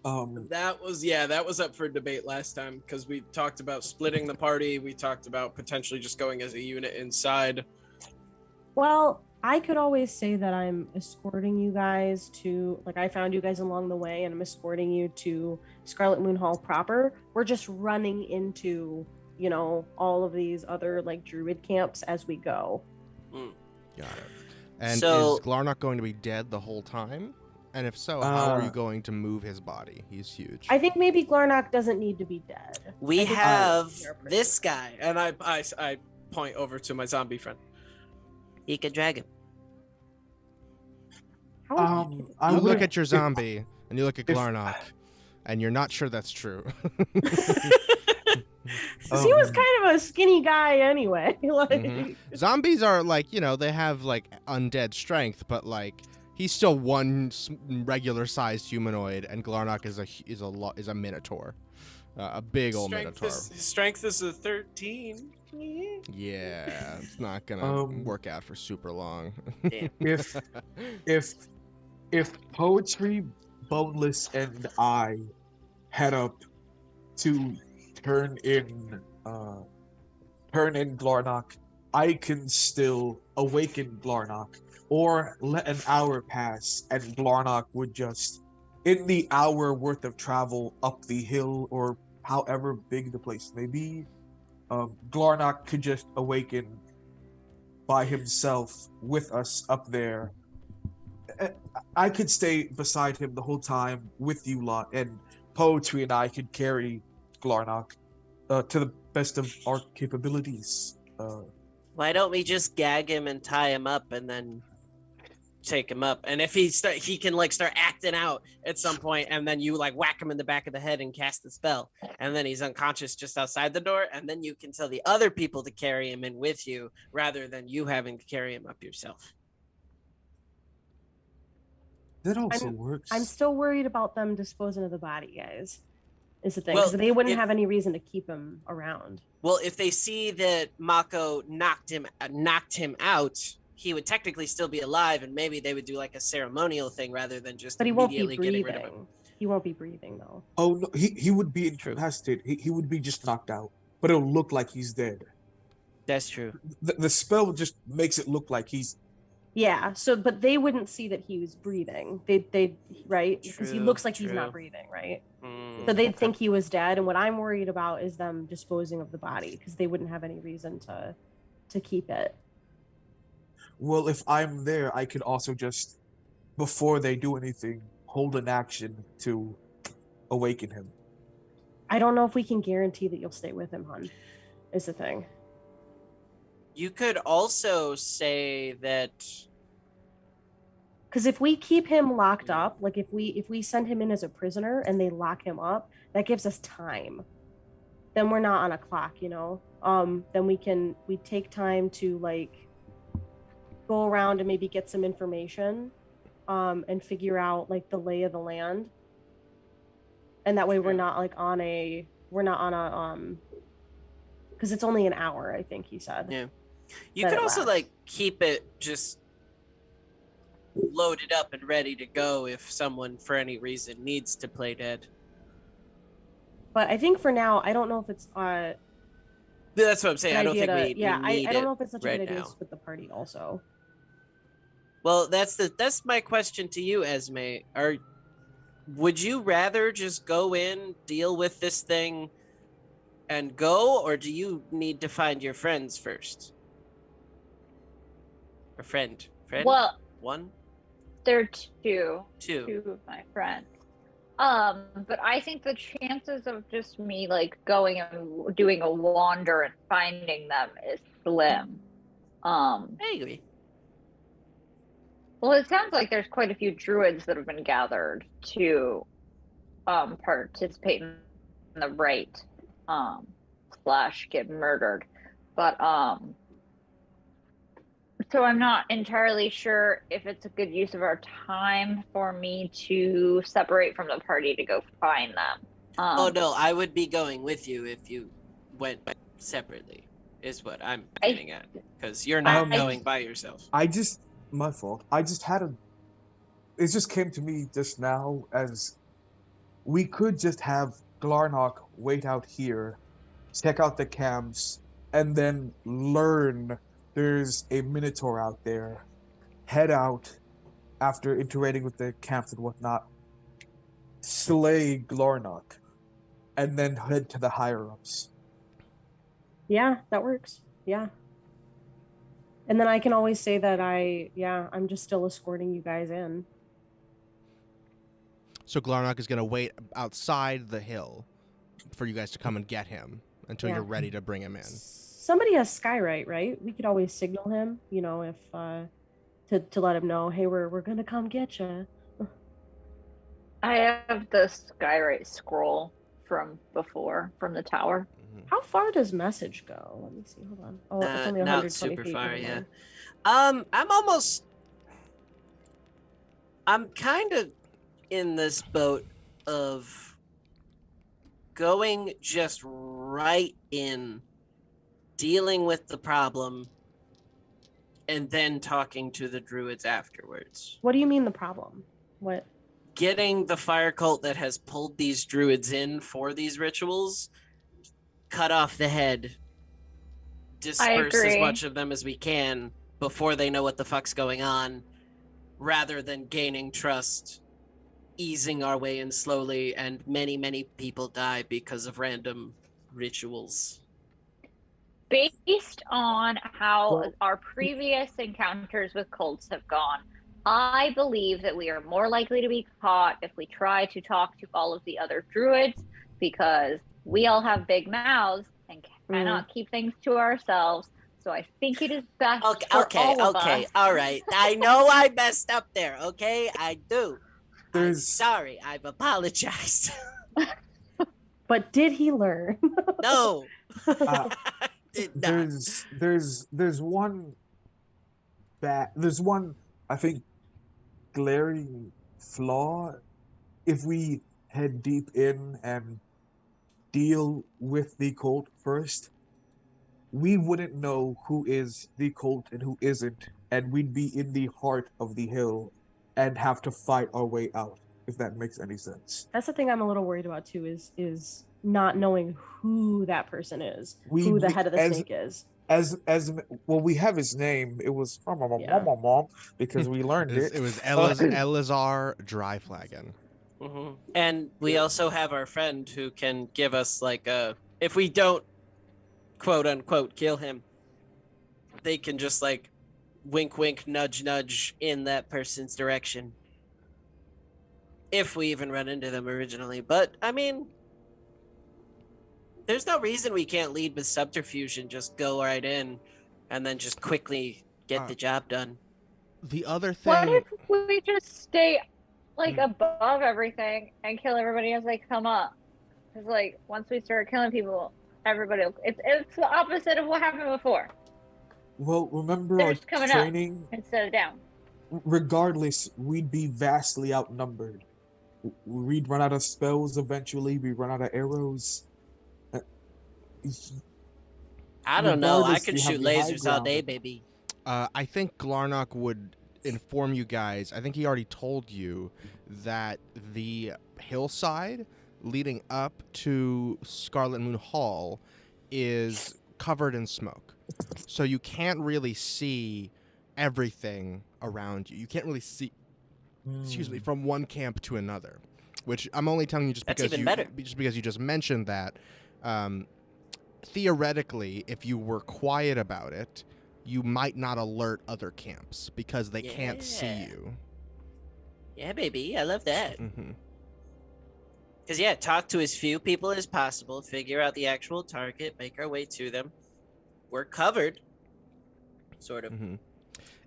Speaker 7: That was up for debate last time because we talked about splitting the party. We talked about potentially just going as a unit inside.
Speaker 1: Well, I could always say that I'm escorting you guys to, like, I found you guys along the way and I'm escorting you to Scarlet Moon Hall proper. We're just running into, all of these other, like, druid camps as we go.
Speaker 2: Got it. And
Speaker 8: So-
Speaker 2: is Glarnock going to be dead the whole time? And if so, how are you
Speaker 4: Uh,
Speaker 2: going to move his body? He's huge.
Speaker 1: I think maybe Glarnock doesn't need to be dead.
Speaker 8: We
Speaker 1: I think
Speaker 8: have
Speaker 1: we are pretty
Speaker 8: this guy.
Speaker 7: And I point over to my zombie friend.
Speaker 8: He can drag him.
Speaker 1: How
Speaker 4: I
Speaker 2: You
Speaker 4: would-
Speaker 2: look at your zombie and you look at
Speaker 4: if-
Speaker 2: Glarnock, and you're not sure that's true.
Speaker 1: he was kind of a skinny guy anyway. Like,
Speaker 2: Mhm. Zombies are like, they have like undead strength, but like he's still one regular sized humanoid, and Glarnock is a minotaur, a big old minotaur.
Speaker 7: His strength is a 13.
Speaker 2: Yeah, it's not gonna work out for super long.
Speaker 4: If Poetry, Boneless, and I head up to turn in Glarnock, I can still awaken Glarnock, or let an hour pass and Glarnock would just, in the hour worth of travel up the hill, or however big the place may be, Glarnock could just awaken by himself with us up there. I could stay beside him the whole time with you lot, and Poetry and I could carry Glarnock to the best of our capabilities.
Speaker 8: Why don't we just gag him and tie him up and then take him up? And if he can like start acting out at some point, and then you like whack him in the back of the head and cast the spell, and then he's unconscious just outside the door, and then you can tell the other people to carry him in with you rather than you having to carry him up yourself.
Speaker 4: That also works.
Speaker 1: I'm still worried about them disposing of the body, guys. Is the thing,
Speaker 8: Well,
Speaker 1: because they wouldn't have any reason to keep him around.
Speaker 8: Well, if they see that Mako knocked him out, he would technically still be alive, and maybe they would do like a ceremonial thing rather than just
Speaker 1: But he won't be
Speaker 8: immediately getting rid of him.
Speaker 1: breathing. He won't be breathing though.
Speaker 4: Oh no, he would be incapacitated. He would be just knocked out, but it'll look like he's dead.
Speaker 8: That's true.
Speaker 4: The spell just makes it look like he's.
Speaker 1: Yeah. So, but they wouldn't see that he was breathing. They right, because he looks like he's not breathing, right? So they'd think he was dead. And what I'm worried about is them disposing of the body, because they wouldn't have any reason to keep it.
Speaker 4: Well, if I'm there, I could also just, before they do anything, hold an action to awaken him.
Speaker 1: I don't know if we can guarantee that you'll stay with him, hon. Is the thing.
Speaker 8: You could also say that,
Speaker 1: because if we keep him locked up, like if we send him in as a prisoner and they lock him up, that gives us time. Then we're not on a clock, you know. Then we take time to like go around and maybe get some information, and figure out like the lay of the land. And that way we're not on a because it's only an hour, I think he said.
Speaker 8: Yeah. You could also like keep it just loaded up and ready to go if someone for any reason needs to play dead.
Speaker 1: But I think for now, I don't know if it's
Speaker 8: that's what I'm saying. I don't think we
Speaker 1: I don't know if it's such a
Speaker 8: right
Speaker 1: good idea
Speaker 8: now.
Speaker 1: to split the party also.
Speaker 8: Well, that's my question to you, Esme. Would you rather just go in, deal with this thing, and go, or do you need to find your friends first? A friend?
Speaker 5: Well,
Speaker 8: one?
Speaker 5: There are two.
Speaker 8: Two
Speaker 5: of my friends. But I think the chances of just me like going and doing a wander and finding them is slim.
Speaker 8: I agree.
Speaker 5: Well, it sounds like there's quite a few druids that have been gathered to participate in the rite / get murdered. But so I'm not entirely sure if it's a good use of our time for me to separate from the party to go find them.
Speaker 8: Oh no, I would be going with you if you went separately, is what I'm getting at. Because you're not going by yourself.
Speaker 4: My fault. It just came to me just now as we could just have Glarnock wait out here, check out the camps, and then learn there's a Minotaur out there, head out after interacting with the camps and whatnot, slay Glarnock, and then head to the higher-ups.
Speaker 1: Yeah, that works. Yeah. And then I can always say that I'm just still escorting you guys in.
Speaker 2: So Glarnock is going to wait outside the hill for you guys to come and get him until you're ready to bring him in.
Speaker 1: Somebody has Skyrite, right? We could always signal him, you know, if to let him know, hey, we're gonna come get you.
Speaker 5: I have the Skyrite scroll from before, from the tower.
Speaker 1: How far does message go? Let me see. Hold on. Oh, it's only 120
Speaker 8: not super
Speaker 1: feet.
Speaker 8: far, yeah. I'm kind of in this boat of going just right in, dealing with the problem, and then talking to the druids afterwards.
Speaker 1: What do you mean the problem? What?
Speaker 8: Getting the fire cult that has pulled these druids in for these rituals, cut off the head, disperse as much of them as we can before they know what the fuck's going on, rather than gaining trust easing our way in slowly, and many people die because of random rituals.
Speaker 5: Based on how
Speaker 4: Well-
Speaker 5: our previous encounters with cults have gone, I believe that we are more likely to be caught if we try to talk to all of the other druids, because we all have big mouths and cannot keep things to ourselves. So I think it is best for all of us.
Speaker 8: All right. I know I messed up there. Okay, I do. I'm
Speaker 4: There's
Speaker 8: sorry. I've apologized.
Speaker 1: But did he learn?
Speaker 8: No.
Speaker 4: uh,
Speaker 8: Did not.
Speaker 4: there's one there's one, I think, glaring flaw. If we head deep in and deal with the cult first, we wouldn't know who is the cult and who isn't, and we'd be in the heart of the hill and have to fight our way out, if that makes any sense.
Speaker 1: That's the thing I'm a little worried about too, is not knowing who that person is,
Speaker 4: We-
Speaker 1: who the
Speaker 4: we-
Speaker 1: head of the
Speaker 4: as-
Speaker 1: snake is.
Speaker 4: As well, we have his name. It was
Speaker 1: Yeah.
Speaker 4: because we learned it.
Speaker 2: It was Elazar Dryflagon.
Speaker 8: And we also have our friend who can give us like if we don't quote unquote kill him, they can just like wink wink nudge nudge in that person's direction. If we even run into them originally. But I mean, there's no reason we can't lead with subterfuge and just go right in and then just quickly get the job done.
Speaker 2: The other
Speaker 5: What
Speaker 2: thing,
Speaker 5: if we just stay like above everything and kill everybody as they come up? Because like once we start killing people, everybody it's the opposite of what happened before.
Speaker 4: Well, remember
Speaker 5: They're
Speaker 4: our
Speaker 5: just coming
Speaker 4: training.
Speaker 5: up instead of down.
Speaker 4: Regardless, we'd be vastly outnumbered. We'd run out of spells eventually. We'd run out of arrows.
Speaker 8: I don't know. I
Speaker 4: Regardless,
Speaker 8: can
Speaker 4: we have
Speaker 8: shoot
Speaker 4: the high
Speaker 8: lasers all
Speaker 4: ground.
Speaker 8: day, baby.
Speaker 2: I think Glarnock would inform you guys. I think he already told you that the hillside leading up to Scarlet Moon Hall is covered in smoke. So you can't really see everything around you. You can't really see, excuse me, from one camp to another. Which I'm only telling you just
Speaker 8: That's
Speaker 2: because
Speaker 8: even better.
Speaker 2: just because you just mentioned that. Theoretically, if you were quiet about it, you might not alert other camps because they can't see
Speaker 8: Yeah.
Speaker 2: you.
Speaker 8: Yeah, baby. I love that.
Speaker 2: Mm-hmm.
Speaker 8: Because, yeah, talk to as few people as possible, figure out the actual target, make our way to them. We're covered. Sort of.
Speaker 2: Mm-hmm.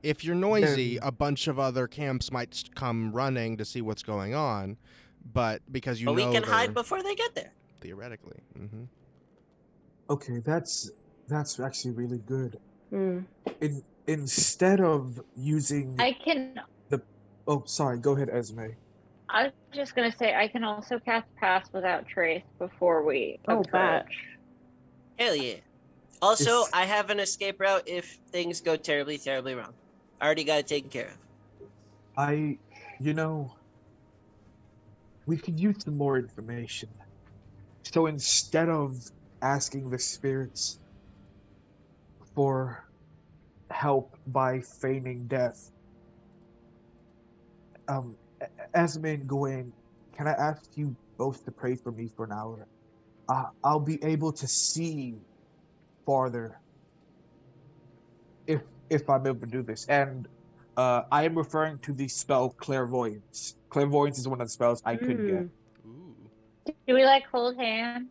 Speaker 2: If you're noisy, a bunch of other camps might come running to see what's going on, but because you
Speaker 8: But
Speaker 2: know
Speaker 8: we can hide
Speaker 2: they're-
Speaker 8: before they get there.
Speaker 2: theoretically. Mm-hmm.
Speaker 4: Okay, that's actually really good.
Speaker 1: Hmm.
Speaker 4: Instead of using
Speaker 5: I can.
Speaker 4: oh, sorry, go ahead, Esme.
Speaker 5: I was just gonna say I can also cast Pass Without Trace before we
Speaker 1: Oh, bet.
Speaker 5: approach.
Speaker 8: Hell yeah. Also,
Speaker 4: If-
Speaker 8: I have an escape route if things go terribly, terribly wrong. I already got it taken care of.
Speaker 4: We could use some more information. So instead of asking the spirits for help by feigning death, Esme and Gawain, can I ask you both to pray for me for an hour? I'll be able to see farther if I'm able to do this. And I am referring to the spell Clairvoyance. Clairvoyance is one of the spells I could get.
Speaker 2: Ooh.
Speaker 5: Do we like hold hands?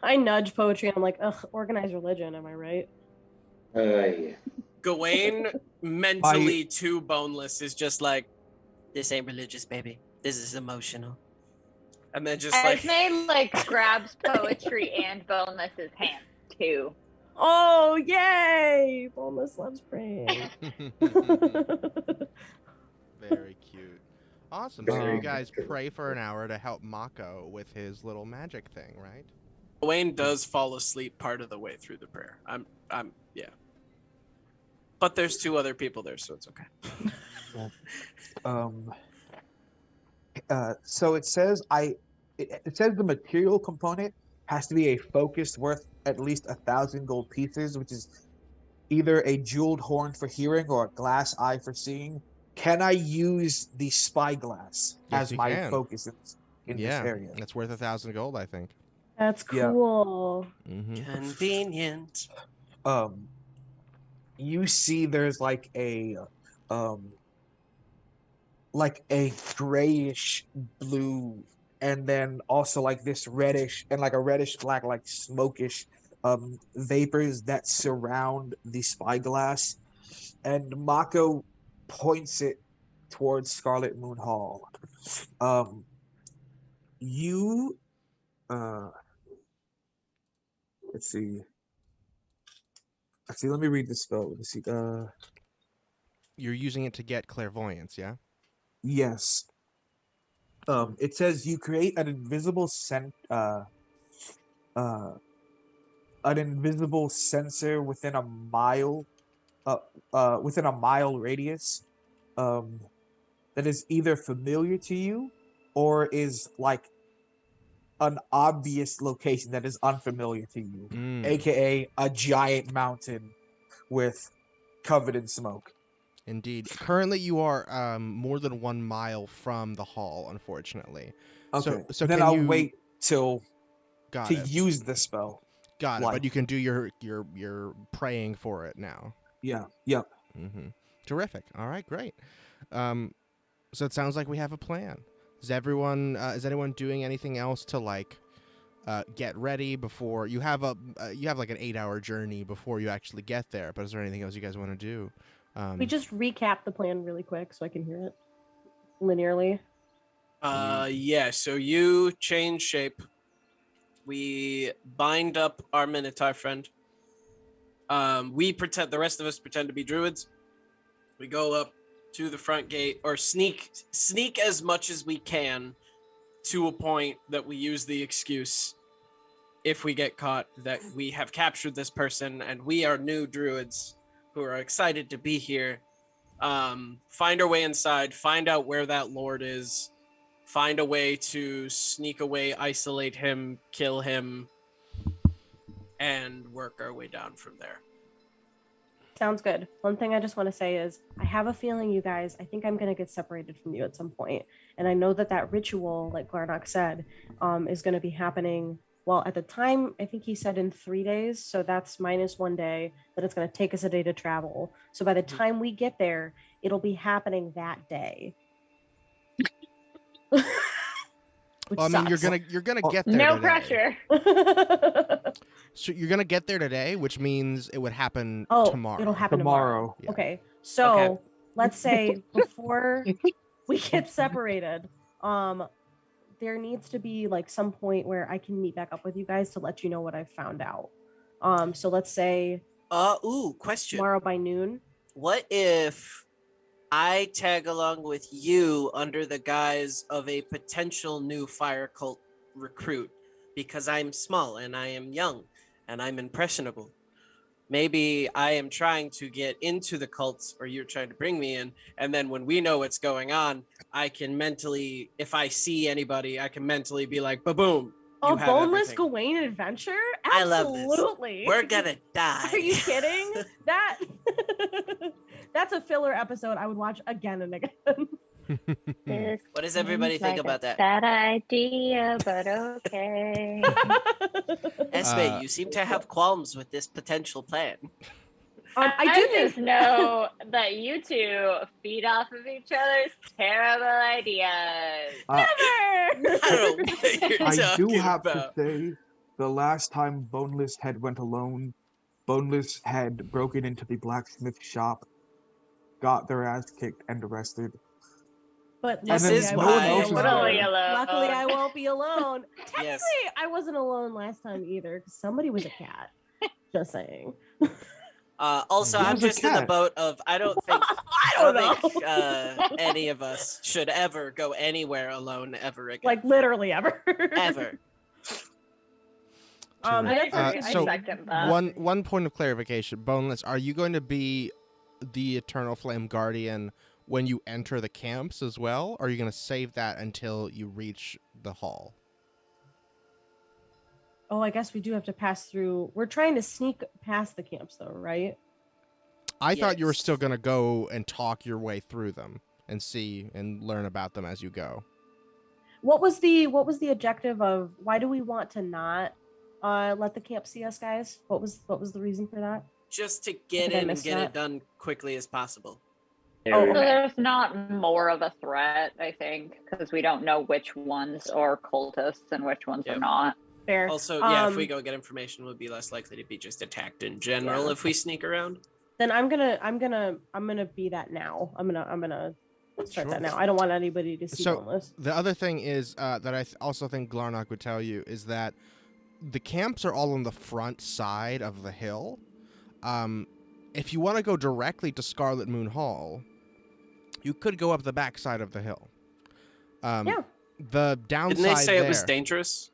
Speaker 1: I nudge poetry and I'm like, ugh, organized religion, am I right?
Speaker 6: Yeah.
Speaker 7: Gawain, mentally too boneless, is just like,
Speaker 8: This ain't religious, baby. This is emotional.
Speaker 7: and then just like,
Speaker 5: Esme like grabs poetry and Boneless's hand too.
Speaker 1: Oh, yay! Boneless loves praying.
Speaker 2: Very cute. Awesome. So you
Speaker 6: Very
Speaker 2: guys
Speaker 6: good.
Speaker 2: pray for an hour to help Mako with his little magic thing, right?
Speaker 7: Gawain does fall asleep part of the way through the prayer. Yeah. But there's two other people there, so it's okay.
Speaker 4: So it says it says the material component has to be a focus worth at least 1,000 gold pieces, which is either a jeweled horn for hearing or a glass eye for seeing. can I use the spyglass
Speaker 2: Yes,
Speaker 4: as
Speaker 2: you
Speaker 4: my
Speaker 2: can.
Speaker 4: focus in this
Speaker 2: Yeah,
Speaker 4: area?
Speaker 2: that's worth 1,000 gold, I think.
Speaker 1: That's
Speaker 4: Yeah.
Speaker 1: cool.
Speaker 3: Convenient.
Speaker 4: Um, you see, there's like a grayish blue, and then also like this reddish and like a reddish black, like smokish vapors that surround the spyglass, and Mako points it towards Scarlet Moon Hall. Um, you uh, let's see. Let me read the spell. Let me see.
Speaker 2: You're using it to get clairvoyance, yeah?
Speaker 4: Yes. It says you create uh an invisible sensor within a mile radius, um, that is either familiar to you or is like an obvious location that is unfamiliar to you,
Speaker 2: Mm,
Speaker 4: aka a giant mountain with covered in smoke.
Speaker 2: indeed. Currently, you are more than 1 mile from the hall, unfortunately.
Speaker 4: Okay,
Speaker 2: So
Speaker 4: then
Speaker 2: can
Speaker 4: I'll
Speaker 2: you...
Speaker 4: wait till
Speaker 2: Got
Speaker 4: to
Speaker 2: it.
Speaker 4: use the spell.
Speaker 2: Got it. But
Speaker 4: Like,
Speaker 2: you can do your praying for it now.
Speaker 4: yeah, yep.
Speaker 2: Mm-hmm. Terrific. All right, great. Um, so it sounds like we have a plan. Is anyone doing anything else to like get ready before you have like an 8-hour journey before you actually get there? But is there anything else you guys want to do?
Speaker 1: We just recap the plan really quick so I can hear it linearly.
Speaker 3: Yeah, so you change shape. We bind up our Minotaur friend. The rest of us pretend to be druids. We go up to the front gate or sneak as much as we can to a point that we use the excuse if we get caught that we have captured this person and we are new druids who are excited to be here. Find our way inside, find out where that lord is, find a way to sneak away, isolate him, kill him, and work our way down from there.
Speaker 1: Sounds good. One thing I just want to say is I have a feeling, you guys, I think I'm going to get separated from you at some point. And I know that ritual, like Glarnock said, is going to be happening. Well, at the time, I think he said in 3 days. So that's minus 1 day, that it's going to take us a day to travel. So by the time we get there, it'll be happening that day. Which
Speaker 2: Well, I mean,
Speaker 1: sucks.
Speaker 2: you're gonna get there.
Speaker 5: No
Speaker 2: today.
Speaker 5: pressure.
Speaker 2: So you're gonna get there today, which means it would happen
Speaker 1: Oh,
Speaker 2: tomorrow.
Speaker 1: it'll happen tomorrow.
Speaker 2: Yeah.
Speaker 1: Okay. So
Speaker 3: Okay.
Speaker 1: let's say before we get separated, there needs to be like some point where I can meet back up with you guys to let you know what I've found out. So let's say
Speaker 3: Question.
Speaker 1: tomorrow by noon.
Speaker 3: What if I tag along with you under the guise of a potential new fire cult recruit because I'm small and I am young and I'm impressionable? Maybe I am trying to get into the cults or you're trying to bring me in. And then when we know what's going on, I can mentally, if I see anybody, I can mentally be like, ba-boom.
Speaker 1: Oh, boneless Gawain adventure?
Speaker 3: I love this.
Speaker 1: Absolutely.
Speaker 3: We're gonna die.
Speaker 1: Are you kidding? That's a filler episode I would watch again and again.
Speaker 3: What does everybody think about that?
Speaker 5: Bad idea, but okay.
Speaker 3: Esme, you seem to have qualms with this potential plan.
Speaker 1: I do
Speaker 5: just know that you two feed off of each other's terrible ideas.
Speaker 1: Never.
Speaker 3: I don't know what you're
Speaker 4: I do
Speaker 3: talking
Speaker 4: have
Speaker 3: about.
Speaker 4: to say, the last time Boneless Head went alone, Boneless had broken into the blacksmith shop, got their ass kicked and arrested.
Speaker 1: But
Speaker 3: This
Speaker 1: luckily
Speaker 3: is
Speaker 1: I
Speaker 3: why-
Speaker 1: won't be
Speaker 5: Totally
Speaker 1: alone.
Speaker 5: alone.
Speaker 1: Luckily I won't be alone. Technically,
Speaker 3: Yes.
Speaker 1: I wasn't alone last time either because somebody was a cat. Just saying.
Speaker 3: Also,
Speaker 4: Who
Speaker 3: I'm
Speaker 4: was a
Speaker 3: just in the
Speaker 4: cat?
Speaker 3: boat of I don't think any of us should ever go anywhere alone ever again.
Speaker 1: Like literally ever.
Speaker 3: ever.
Speaker 1: That's okay.
Speaker 2: So
Speaker 5: second that.
Speaker 2: one point of clarification, Boneless, are you going to be the Eternal Flame Guardian when you enter the camps as well? Or are you going to save that until you reach the hall?
Speaker 1: Oh, I guess we do have to pass through. We're trying to sneak past the camps though, right?
Speaker 2: I thought you were
Speaker 3: Yes.
Speaker 2: still going to go and talk your way through them and see and learn about them as you go.
Speaker 1: What was the objective of why do we want to not let the camp see us, guys? What was the reason for that?
Speaker 3: Just to
Speaker 1: think
Speaker 3: get
Speaker 1: I
Speaker 3: in and
Speaker 1: missed
Speaker 3: get
Speaker 1: that.
Speaker 3: it done quickly as possible.
Speaker 1: Oh,
Speaker 5: So
Speaker 1: okay.
Speaker 5: there's not more of a threat, I think, because we don't know which ones are cultists and which ones
Speaker 3: Yep.
Speaker 5: are not.
Speaker 1: Fair.
Speaker 3: Also, yeah, if we go get information, we'll be less likely to be just attacked in general
Speaker 1: Yeah.
Speaker 3: if we sneak around.
Speaker 1: Then I'm gonna be that now. I'm gonna start
Speaker 2: Sure.
Speaker 1: that now. I don't want anybody to see
Speaker 2: So-
Speaker 1: boneless.
Speaker 2: The other thing is that I also think Glarnock would tell you is that the camps are all on the front side of the hill. If you want to go directly to Scarlet Moon Hall, you could go up the back side of the hill.
Speaker 1: Yeah.
Speaker 2: The downside
Speaker 3: Didn't they say
Speaker 2: there,
Speaker 3: it was dangerous?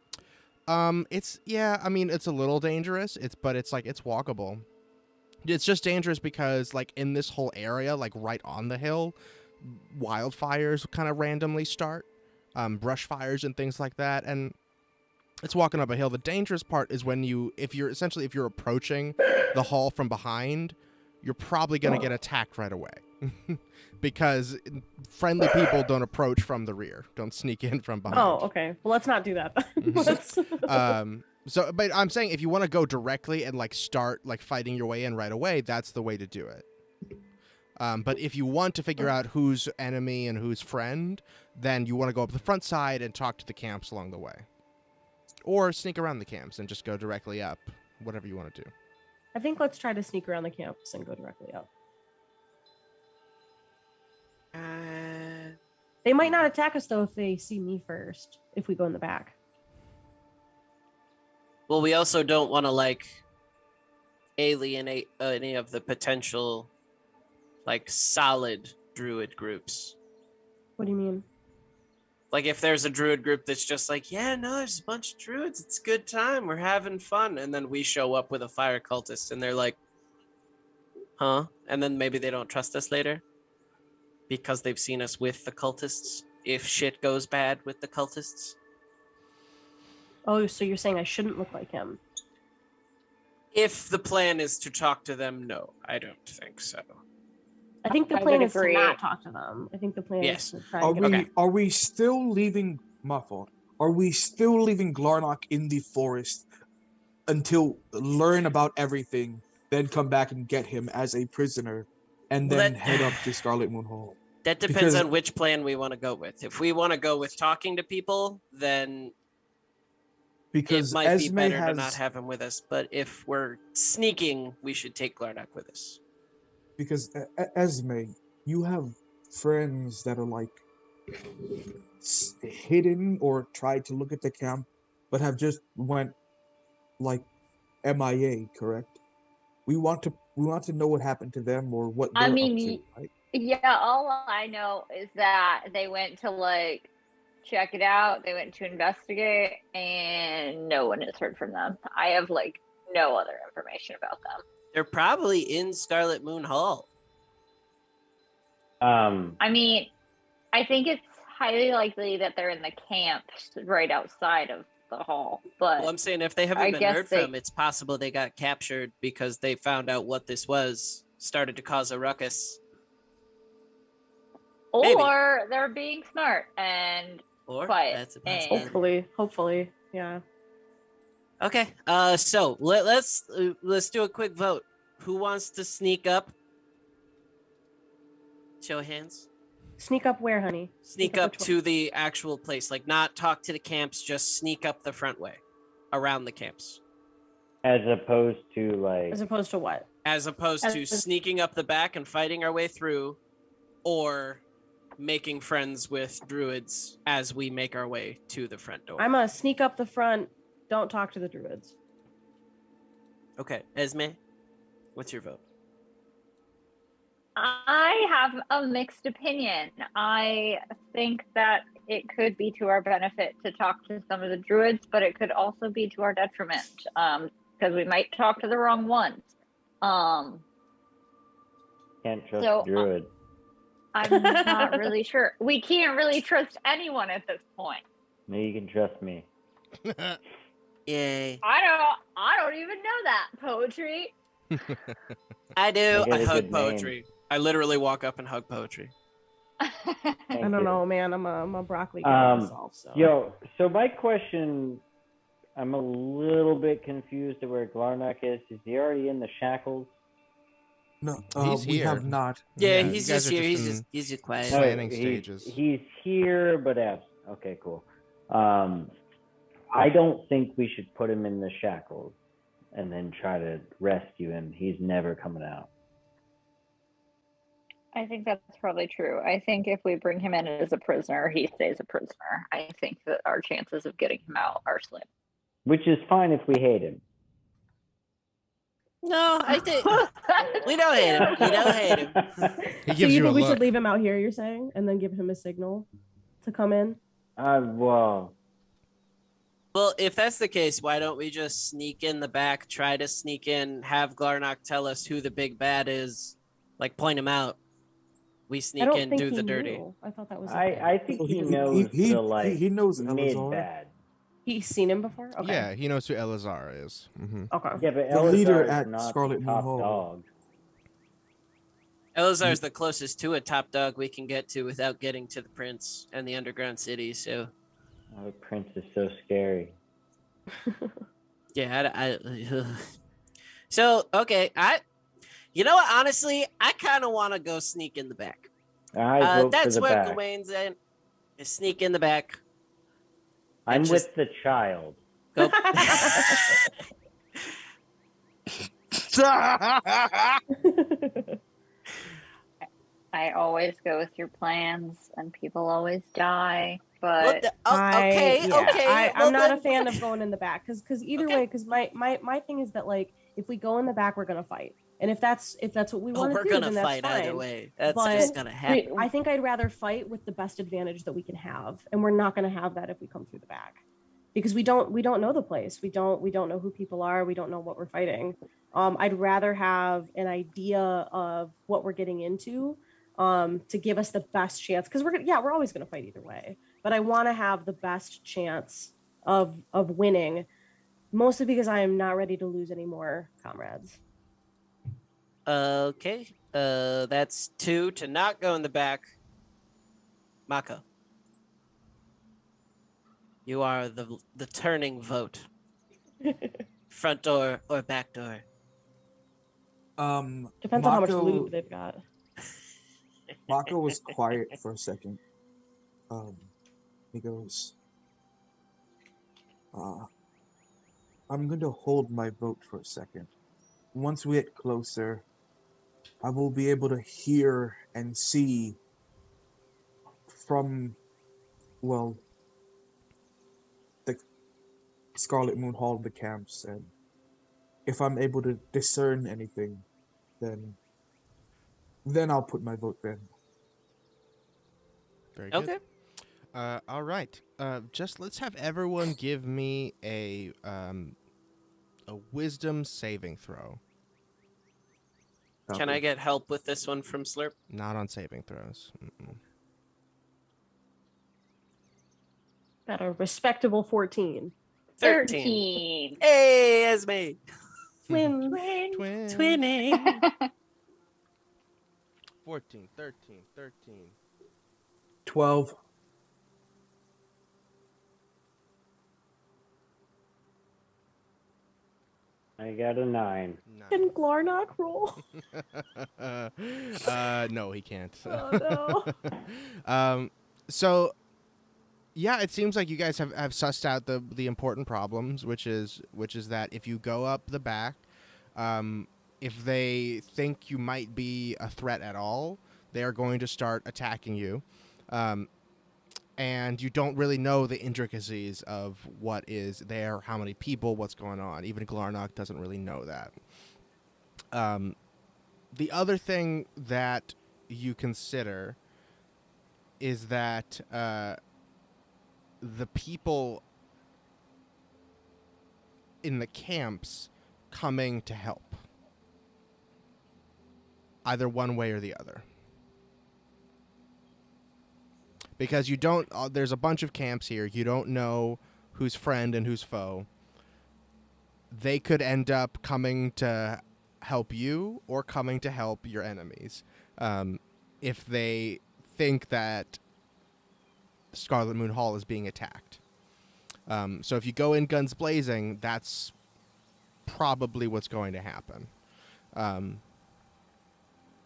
Speaker 2: it's it's a little dangerous. But it's walkable. It's just dangerous because like in this whole area, like right on the hill, wildfires kind of randomly start, brush fires and things like that, and it's walking up a hill. The dangerous part is when if you're approaching the hall from behind, you're probably going to get attacked right away. Because friendly people don't approach from the rear, don't sneak in from behind.
Speaker 1: Oh, okay. Well, let's not do that. Let's...
Speaker 2: But I'm saying if you want to go directly and like start like fighting your way in right away, that's the way to do it. But if you want to figure out who's enemy and who's friend, then you want to go up the front side and talk to the camps along the way. Or sneak around the camps and just go directly up, whatever you want to do.
Speaker 1: I think let's try to sneak around the camps and go directly up. They might not attack us though if they see me first. If we go in the back.
Speaker 3: Well, we also don't want to like alienate any of the potential like solid druid groups.
Speaker 1: What do you mean?
Speaker 3: Like if there's a druid group that's just like, yeah, no, there's a bunch of druids. It's a good time. We're having fun. And then we show up with a fire cultist and they're like, huh? And then maybe they don't trust us later because they've seen us with the cultists. If shit goes bad with the cultists.
Speaker 1: Oh, so you're saying I shouldn't look like him?
Speaker 3: If the plan is to talk to them, no, I don't think so.
Speaker 1: I think the
Speaker 5: I
Speaker 1: plan
Speaker 5: would
Speaker 1: is to
Speaker 5: agree.
Speaker 1: not talk to them. I think the plan
Speaker 3: Yes.
Speaker 1: is to try
Speaker 4: Are
Speaker 1: and get
Speaker 4: we are we still leaving my fault? Are we still leaving Glarnock in the forest until learn about everything, then come back and get him as a prisoner, and
Speaker 3: Well,
Speaker 4: then
Speaker 3: that-
Speaker 4: head up to Scarlet Moon Hall?
Speaker 3: That depends
Speaker 4: Because-
Speaker 3: on which plan we want to go with. If we want to go with talking to people, then
Speaker 4: Because
Speaker 3: it might be
Speaker 4: Esme
Speaker 3: better
Speaker 4: has
Speaker 3: to not have him with us. But if we're sneaking, we should take Glarnock with us.
Speaker 4: because Esme, you have friends that are like hidden or tried to look at the camp, but have just went like MIA. Correct? We want to know what happened to them or what
Speaker 5: I
Speaker 4: they're
Speaker 5: mean,
Speaker 4: up to. Right?
Speaker 5: Yeah, all I know is that they went to like check it out. They went to investigate, and no one has heard from them. I have like no other information about them.
Speaker 3: They're probably in Scarlet Moon Hall.
Speaker 5: I mean, I think it's highly likely that they're in the camps right outside of the hall. But
Speaker 3: Well, I'm saying if they haven't
Speaker 5: I
Speaker 3: been
Speaker 5: guess
Speaker 3: heard
Speaker 5: they-
Speaker 3: from, it's possible they got captured because they found out what this was, started to cause a ruckus. maybe.
Speaker 5: or they're being smart and
Speaker 3: Or
Speaker 5: Quiet.
Speaker 3: that's a
Speaker 5: And-
Speaker 3: possibility.
Speaker 1: Hopefully, yeah.
Speaker 3: Okay. So let's do a quick vote. Who wants to sneak up? Show of hands.
Speaker 1: Sneak up where, honey?
Speaker 3: Sneak up
Speaker 1: which way?
Speaker 3: to the actual place, like not talk to the camps, just sneak up the front way, around the camps,
Speaker 9: As opposed to like
Speaker 1: As opposed to what?
Speaker 3: as opposed to
Speaker 1: As-
Speaker 3: sneaking up the back and fighting our way through, or making friends with druids as we make our way to the front door.
Speaker 1: I'm gonna sneak up the front. Don't talk to the druids.
Speaker 3: Okay, Esme, what's your vote?
Speaker 5: I have a mixed opinion. I think that it could be to our benefit to talk to some of the druids, but it could also be to our detriment because we might talk to the wrong ones.
Speaker 9: can't trust
Speaker 5: So,
Speaker 9: druid.
Speaker 5: I'm not really sure. We can't really trust anyone at this point.
Speaker 9: No, you can trust me.
Speaker 3: Yay.
Speaker 5: I don't even know that poetry.
Speaker 8: I do.
Speaker 9: I
Speaker 8: I
Speaker 9: get a
Speaker 8: hug
Speaker 9: good name.
Speaker 8: poetry. I literally walk up and hug poetry.
Speaker 1: I
Speaker 9: Thank
Speaker 1: don't
Speaker 9: you.
Speaker 1: know, man. I'm a broccoli girl myself. So.
Speaker 9: Yo, so my question, I'm a little bit confused at where Glarnock is. Is he already in the shackles?
Speaker 4: No,
Speaker 2: He's
Speaker 4: we
Speaker 2: here.
Speaker 4: have not.
Speaker 8: Yeah,
Speaker 2: you
Speaker 8: he's
Speaker 2: guys
Speaker 8: just
Speaker 2: are
Speaker 8: here.
Speaker 2: just
Speaker 8: He's
Speaker 2: in
Speaker 8: just quiet.
Speaker 2: planning
Speaker 9: he's,
Speaker 2: stages.
Speaker 9: He's here, but absent. Okay, cool. I don't think we should put him in the shackles and then try to rescue him. He's never coming out.
Speaker 5: I think that's probably true. I think if we bring him in as a prisoner, he stays a prisoner. I think that our chances of getting him out are slim.
Speaker 9: Which is fine if we hate him.
Speaker 8: No, I think we don't hate him. We don't hate him.
Speaker 2: He
Speaker 1: So
Speaker 2: gives
Speaker 1: you
Speaker 2: you a
Speaker 1: think we
Speaker 2: look.
Speaker 1: should leave him out here? You're saying, and then give him a signal to come in?
Speaker 9: Well,
Speaker 8: Well, if that's the case, why don't we just sneak in the back, try to sneak in, have Glarnock tell us who the big bad is, like point him out. We
Speaker 1: I
Speaker 8: sneak
Speaker 1: don't
Speaker 8: in,
Speaker 1: think
Speaker 8: do
Speaker 1: he
Speaker 8: the dirty.
Speaker 1: knew. I thought that was.
Speaker 9: I think
Speaker 4: Oh,
Speaker 9: he knows the like
Speaker 4: he knows
Speaker 9: mid
Speaker 4: Elazar.
Speaker 9: bad.
Speaker 1: He's seen him before. Okay.
Speaker 2: Yeah, he knows who Elazar is. Mm-hmm.
Speaker 1: Okay.
Speaker 9: Yeah, but
Speaker 4: The leader
Speaker 9: Elazar is
Speaker 4: at
Speaker 9: not
Speaker 4: Scarlet
Speaker 9: the
Speaker 4: Moon
Speaker 9: top
Speaker 4: Hall.
Speaker 9: dog.
Speaker 8: Elazar is the closest to a top dog we can get to without getting to the prince and the underground city. So,
Speaker 9: Oh, the prince is so scary.
Speaker 8: yeah, so okay, you know what? Honestly, I kind of want to go sneak in the back.
Speaker 9: I vote for
Speaker 8: That's
Speaker 9: the
Speaker 8: what
Speaker 9: back.
Speaker 8: Gawain's in. Is sneak in the back.
Speaker 9: I'm
Speaker 8: just-
Speaker 9: with the child.
Speaker 8: Go.
Speaker 5: I always go with your plans, and people always die.
Speaker 8: What
Speaker 5: But
Speaker 8: the- oh, okay, okay.
Speaker 1: I'm not a
Speaker 8: then-
Speaker 1: fan of going in the back because either
Speaker 8: Okay.
Speaker 1: way, because my thing is that like if we go in the back, we're gonna fight, and if that's what we
Speaker 8: Oh,
Speaker 1: want to
Speaker 8: we're
Speaker 1: do,
Speaker 8: gonna
Speaker 1: then that's
Speaker 8: fight
Speaker 1: fine.
Speaker 8: either way. That's
Speaker 1: But
Speaker 8: just gonna happen.
Speaker 1: I think I'd rather fight with the best advantage that we can have, and we're not gonna have that if we come through the back, because we don't know the place. We don't know who people are. We don't know what we're fighting. I'd rather have an idea of what we're getting into, to give us the best chance, because we're always gonna fight either way. But I want to have the best chance of winning, mostly because I am not ready to lose any more comrades.
Speaker 8: Okay. That's 2 to not go in the back. Mako. You are the turning vote. Front door or back door.
Speaker 1: Depends on how much lube they've got.
Speaker 4: Mako was quiet for a second. He goes, I'm going to hold my vote for a second. Once we get closer, I will be able to hear and see from, well, the Scarlet Moon Hall, the camps, and if I'm able to discern anything, then I'll put my vote in.
Speaker 2: Very good.
Speaker 8: Okay.
Speaker 2: All right. Just let's have everyone give me a wisdom saving throw.
Speaker 8: Can I get help with this one from Slurp?
Speaker 2: Not on saving throws. Mm-mm.
Speaker 1: Got a respectable 14.
Speaker 8: 13. Hey, that's me.
Speaker 1: Twins.
Speaker 2: Twin.
Speaker 8: Twinning.
Speaker 2: 14, 13, 13.
Speaker 4: 12.
Speaker 9: I got a 9.
Speaker 1: Can Glarnock roll?
Speaker 2: No, he can't.
Speaker 1: Oh,
Speaker 2: So, yeah, it seems like you guys have sussed out the important problems, which is that if you go up the back, if they think you might be a threat at all, they are going to start attacking you. And you don't really know the intricacies of what is there, how many people, what's going on. Even Glarnock doesn't really know that. The other thing that you consider is that the people in the camps coming to help, either one way or the other. Because you don't, there's a bunch of camps here. You don't know who's friend and who's foe. They could end up coming to help you or coming to help your enemies. If they think that Scarlet Moon Hall is being attacked. So if you go in guns blazing, that's probably what's going to happen. And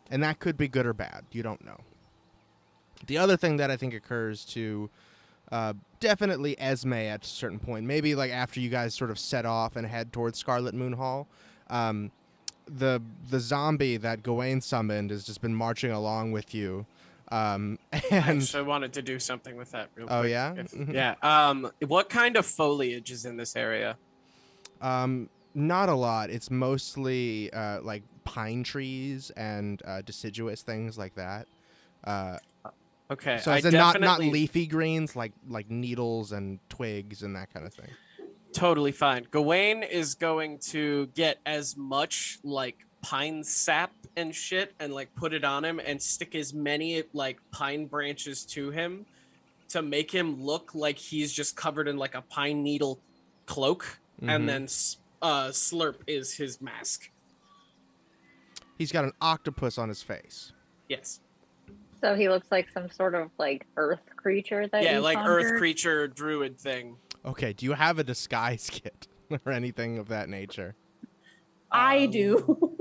Speaker 2: that could be good or bad. You don't know. The other thing that I think occurs to definitely Esme at a certain point, maybe like after you guys sort of set off and head towards Scarlet Moon Hall, the zombie that Gawain summoned has just been marching along with you. And
Speaker 7: I actually wanted to do something with that real quick.
Speaker 2: Oh, yeah?
Speaker 7: Yeah. What kind of foliage is in this area?
Speaker 2: Not a lot. It's mostly like pine trees and deciduous things like that.
Speaker 7: Okay.
Speaker 2: So it's not leafy greens like needles and twigs and that kind of thing.
Speaker 7: Totally fine. Gawain is going to get as much like pine sap and shit and like put it on him and stick as many like pine branches to him to make him look like he's just covered in like a pine needle cloak. And then Slurp is his mask.
Speaker 2: He's got an octopus on his face.
Speaker 7: Yes.
Speaker 5: So he looks like some sort of like earth creature that
Speaker 7: Yeah,
Speaker 5: you
Speaker 7: like
Speaker 5: conjured?
Speaker 7: earth creature druid thing.
Speaker 2: Okay, do you have a disguise kit or anything of that nature?
Speaker 1: I do.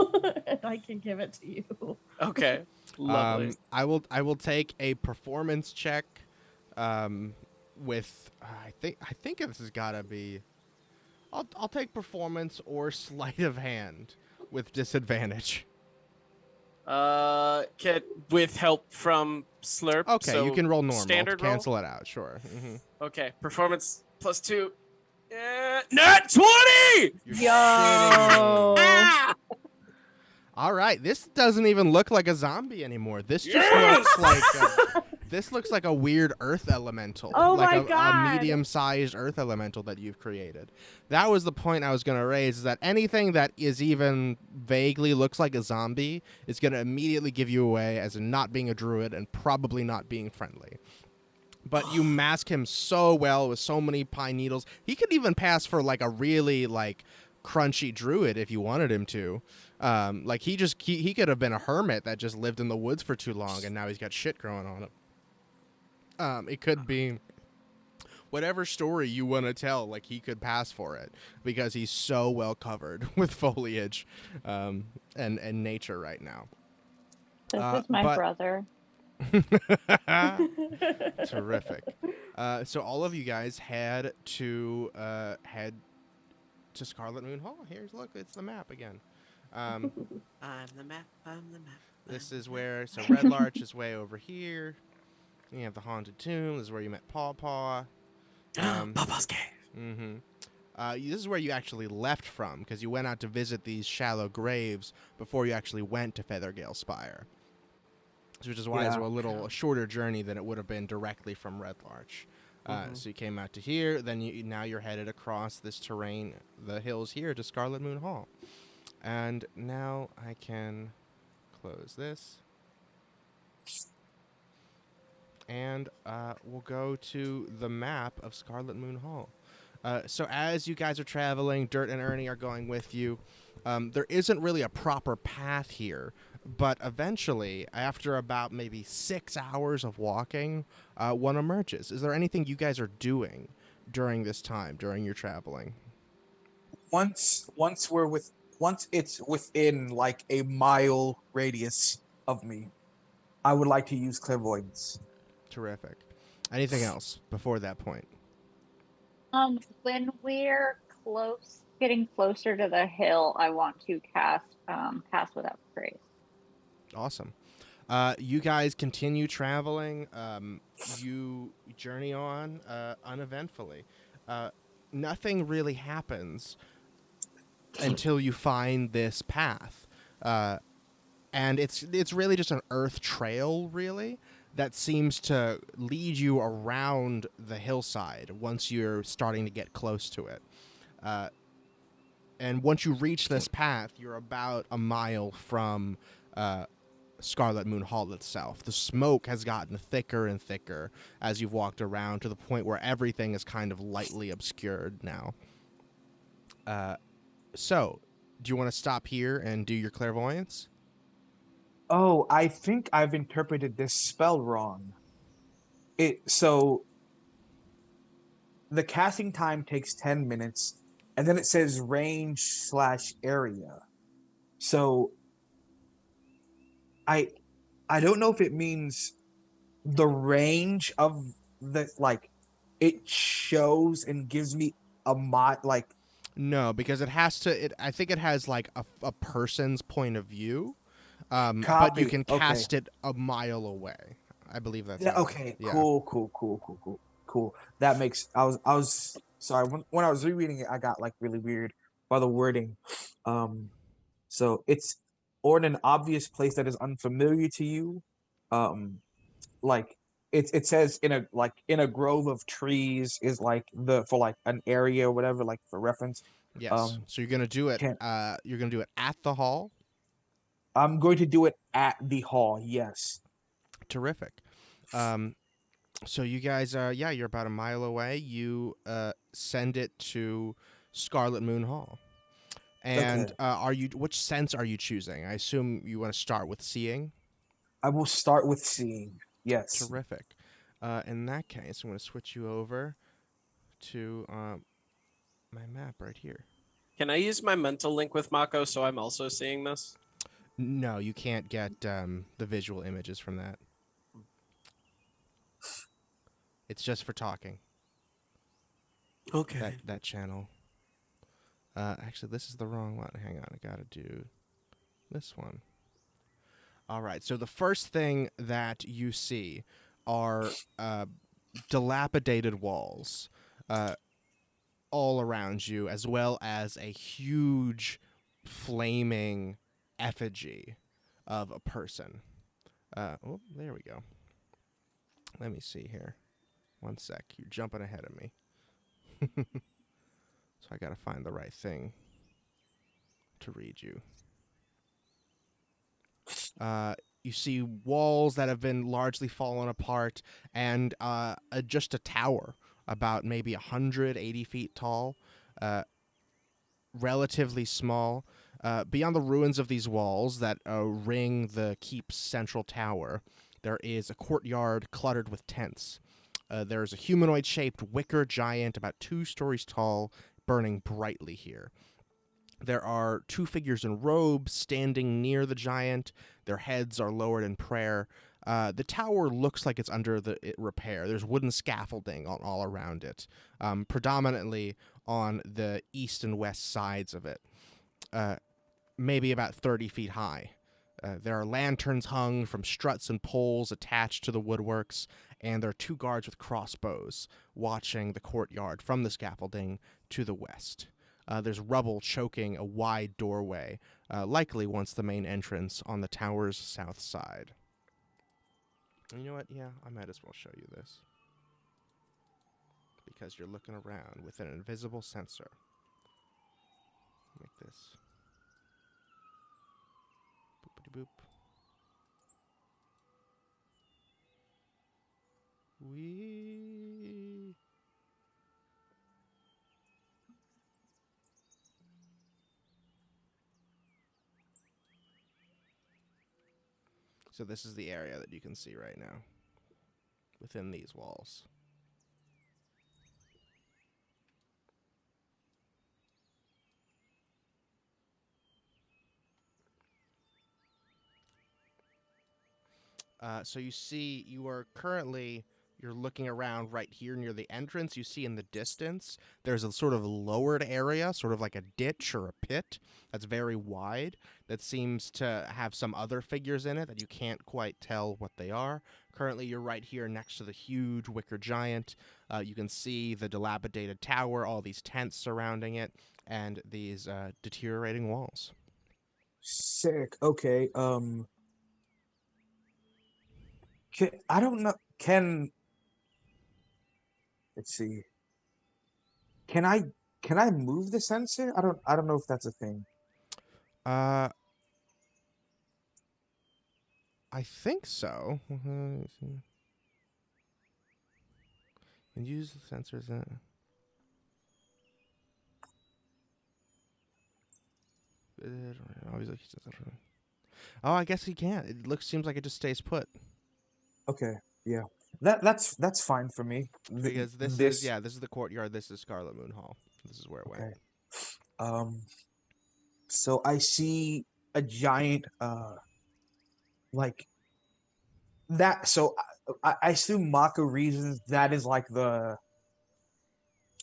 Speaker 1: And I can give it to you.
Speaker 7: Okay. Lovely.
Speaker 2: I will take a performance check with I think this has got to be I'll take performance or sleight of hand with disadvantage.
Speaker 7: With help from Slurp.
Speaker 2: Okay,
Speaker 7: so
Speaker 2: you can roll normal.
Speaker 7: Standard
Speaker 2: Cancel it out, sure.
Speaker 7: Okay, performance +2. Nat 20!
Speaker 1: Yo.
Speaker 7: Ah!
Speaker 2: All right, this doesn't even look like a zombie anymore. This just looks like this looks like a weird earth elemental.
Speaker 1: Oh
Speaker 2: like
Speaker 1: my God.
Speaker 2: a medium-sized earth elemental that you've created. That was the point I was going to raise, is that anything that is even vaguely looks like a zombie is going to immediately give you away as not being a druid and probably not being friendly. But you mask him so well with so many pine needles. He could even pass for like a really like crunchy druid if you wanted him to. Like he could have been a hermit that just lived in the woods for too long and now he's got shit growing on him. It could be whatever story you want to tell, like he could pass for it because he's so well covered with foliage and nature right now.
Speaker 5: This is my brother.
Speaker 2: Terrific. So all of you guys head to Scarlet Moon Hall. Here's look, it's the map again.
Speaker 8: I'm the map.
Speaker 2: This is where Red Larch is way over here. You have the haunted tomb. This is where you met Paw Paw.
Speaker 8: Papa's cave.
Speaker 2: This is where you actually left from because you went out to visit these shallow graves before you actually went to Feathergale Spire. Which is why it's a shorter journey than it would have been directly from Red Larch. So you came out to here, then now you're headed across this terrain, the hills here, to Scarlet Moon Hall. And now I can close this. And we'll go to the map of Scarlet Moon Hall. So as you guys are traveling, Dirt and Ernie are going with you. There isn't really a proper path here, but eventually, after about maybe 6 hours of walking, one emerges. Is there anything you guys are doing during this time, during your traveling?
Speaker 4: Once it's within like a mile radius of me, I would like to use clairvoyance.
Speaker 2: Terrific. Anything else before that point?
Speaker 5: When we're getting closer to the hill, I want to cast Pass Without Trace.
Speaker 2: Awesome. You guys continue traveling. You journey on uneventfully. Nothing really happens until you find this path. And it's really just an earth trail, really, that seems to lead you around the hillside once you're starting to get close to it. And once you reach this path, you're about a mile from Scarlet Moon Hall itself. The smoke has gotten thicker and thicker as you've walked around to the point where everything is kind of lightly obscured now. So, do you want to stop here and do your clairvoyance?
Speaker 4: Oh, I think I've interpreted this spell wrong. So the casting time takes 10 minutes, and then it says range/area. So I I don't know if it means the range of the like it shows and gives me a mod like
Speaker 2: No, because it has to. I think it has like a person's point of view, but you
Speaker 4: copy.
Speaker 2: can
Speaker 4: Okay.
Speaker 2: cast it a mile away. I believe that's
Speaker 4: Yeah,
Speaker 2: how.
Speaker 4: okay.
Speaker 2: Yeah.
Speaker 4: Cool. That makes I was sorry when I was rereading it I got like really weird by the wording. Um so it's or in an obvious place that is unfamiliar to you. Um like it says in a grove of trees is like the for like an area or whatever like for reference.
Speaker 2: Yes.
Speaker 4: Um
Speaker 2: So you're gonna do it.
Speaker 4: can
Speaker 2: You're gonna do it at the hall.
Speaker 4: I'm going to do it at the hall. Yes.
Speaker 2: Terrific. Um, so you guys, yeah, you're about a mile away. You send it to Scarlet Moon Hall.
Speaker 4: Okay.
Speaker 2: And are you? Which sense are you choosing? I assume you want to start with seeing.
Speaker 4: I will start with seeing. Yes.
Speaker 2: Terrific. In that case, I'm going to switch you over to my map right here.
Speaker 7: Can I use my mental link with Mako so I'm also seeing this?
Speaker 2: No, you can't get the visual images from that. It's just for talking.
Speaker 7: Okay.
Speaker 2: That channel. Actually, this is the wrong one. Hang on, I gotta do this one. All right. So the first thing that you see are dilapidated walls all around you, as well as a huge flaming effigy of a person. Oh, there we go. Let me see here. One sec. You're jumping ahead of me. So I gotta find the right thing to read you. You see walls that have been largely fallen apart, and just a tower about maybe 180 feet tall, relatively small. Beyond the ruins of these walls that ring the keep's central tower, there is a courtyard cluttered with tents. There's a humanoid-shaped wicker giant about 2 stories tall, burning brightly here. There are 2 figures in robes standing near the giant. Their heads are lowered in prayer. The tower looks like it's under repair. There's wooden scaffolding all around it, predominantly on the east and west sides of it, maybe about 30 feet high. There are lanterns hung from struts and poles attached to the woodworks, and there are 2 guards with crossbows watching the courtyard from the scaffolding to the west. There's rubble choking a wide doorway, likely once the main entrance on the tower's south side. You know what? Yeah, I might as well show you this. Because you're looking around with an invisible sensor. Make this. Boopity boop. Wee. So this is the area that you can see right now within these walls. So you see, you're looking around right here near the entrance. You see in the distance, there's a sort of lowered area, sort of like a ditch or a pit that's very wide that seems to have some other figures in it that you can't quite tell what they are. Currently, you're right here next to the huge wicker giant. You can see the dilapidated tower, all these tents surrounding it, and these deteriorating walls.
Speaker 4: Sick. Okay. I don't know. Let's see. Can I can I move the sensor? I don't know if that's a thing.
Speaker 2: Uh, I think so. And use the sensors. Oh, I guess he can't. Seems like it just stays put.
Speaker 4: Okay, yeah, that's fine for me.
Speaker 2: Because this is the courtyard. This is Scarlet Moon Hall. This is where it went.
Speaker 4: Okay. So I see a giant like that. So I assume Mako reasons that is like the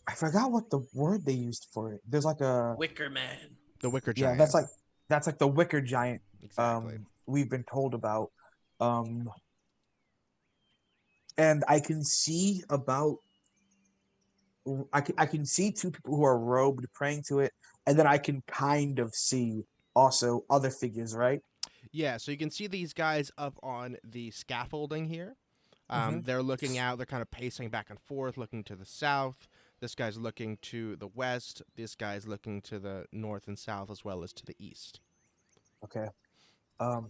Speaker 4: I forgot what the word they used for it. There's like a
Speaker 7: Wicker Man.
Speaker 2: The Wicker
Speaker 4: yeah,
Speaker 2: Giant.
Speaker 4: that's like the wicker giant
Speaker 2: Exactly.
Speaker 4: we've been told about. Um and I can see about I can see two people who are robed praying to it, and then I can kind of see also other figures, right?
Speaker 2: Yeah, so you can see these guys up on the scaffolding here.
Speaker 4: Mhm.
Speaker 2: They're looking out. They're kind of pacing back and forth, looking to the south. This guy's looking to the west. This guy's looking to the north and south, as well as to the east.
Speaker 4: Okay. Um,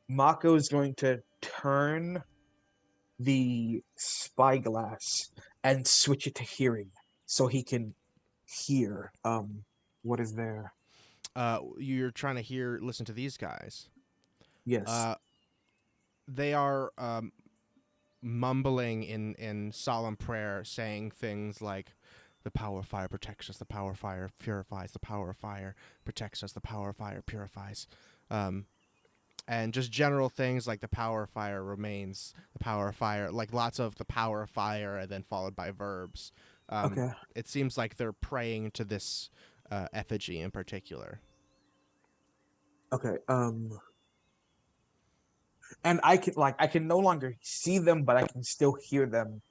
Speaker 4: Mako is going to turn the spyglass and switch it to hearing, so he can hear what is there.
Speaker 2: You're trying to listen to these guys.
Speaker 4: Yes.
Speaker 2: They are mumbling in solemn prayer, saying things like, "The power of fire protects us. The power of fire purifies. The power of fire protects us. The power of fire purifies." And just general things like the power of fire remains, the power of fire, like lots of the power of fire, and then followed by verbs.
Speaker 4: Okay.
Speaker 2: It seems like they're praying to this effigy in particular.
Speaker 4: Okay. And I can no longer see them, but I can still hear them.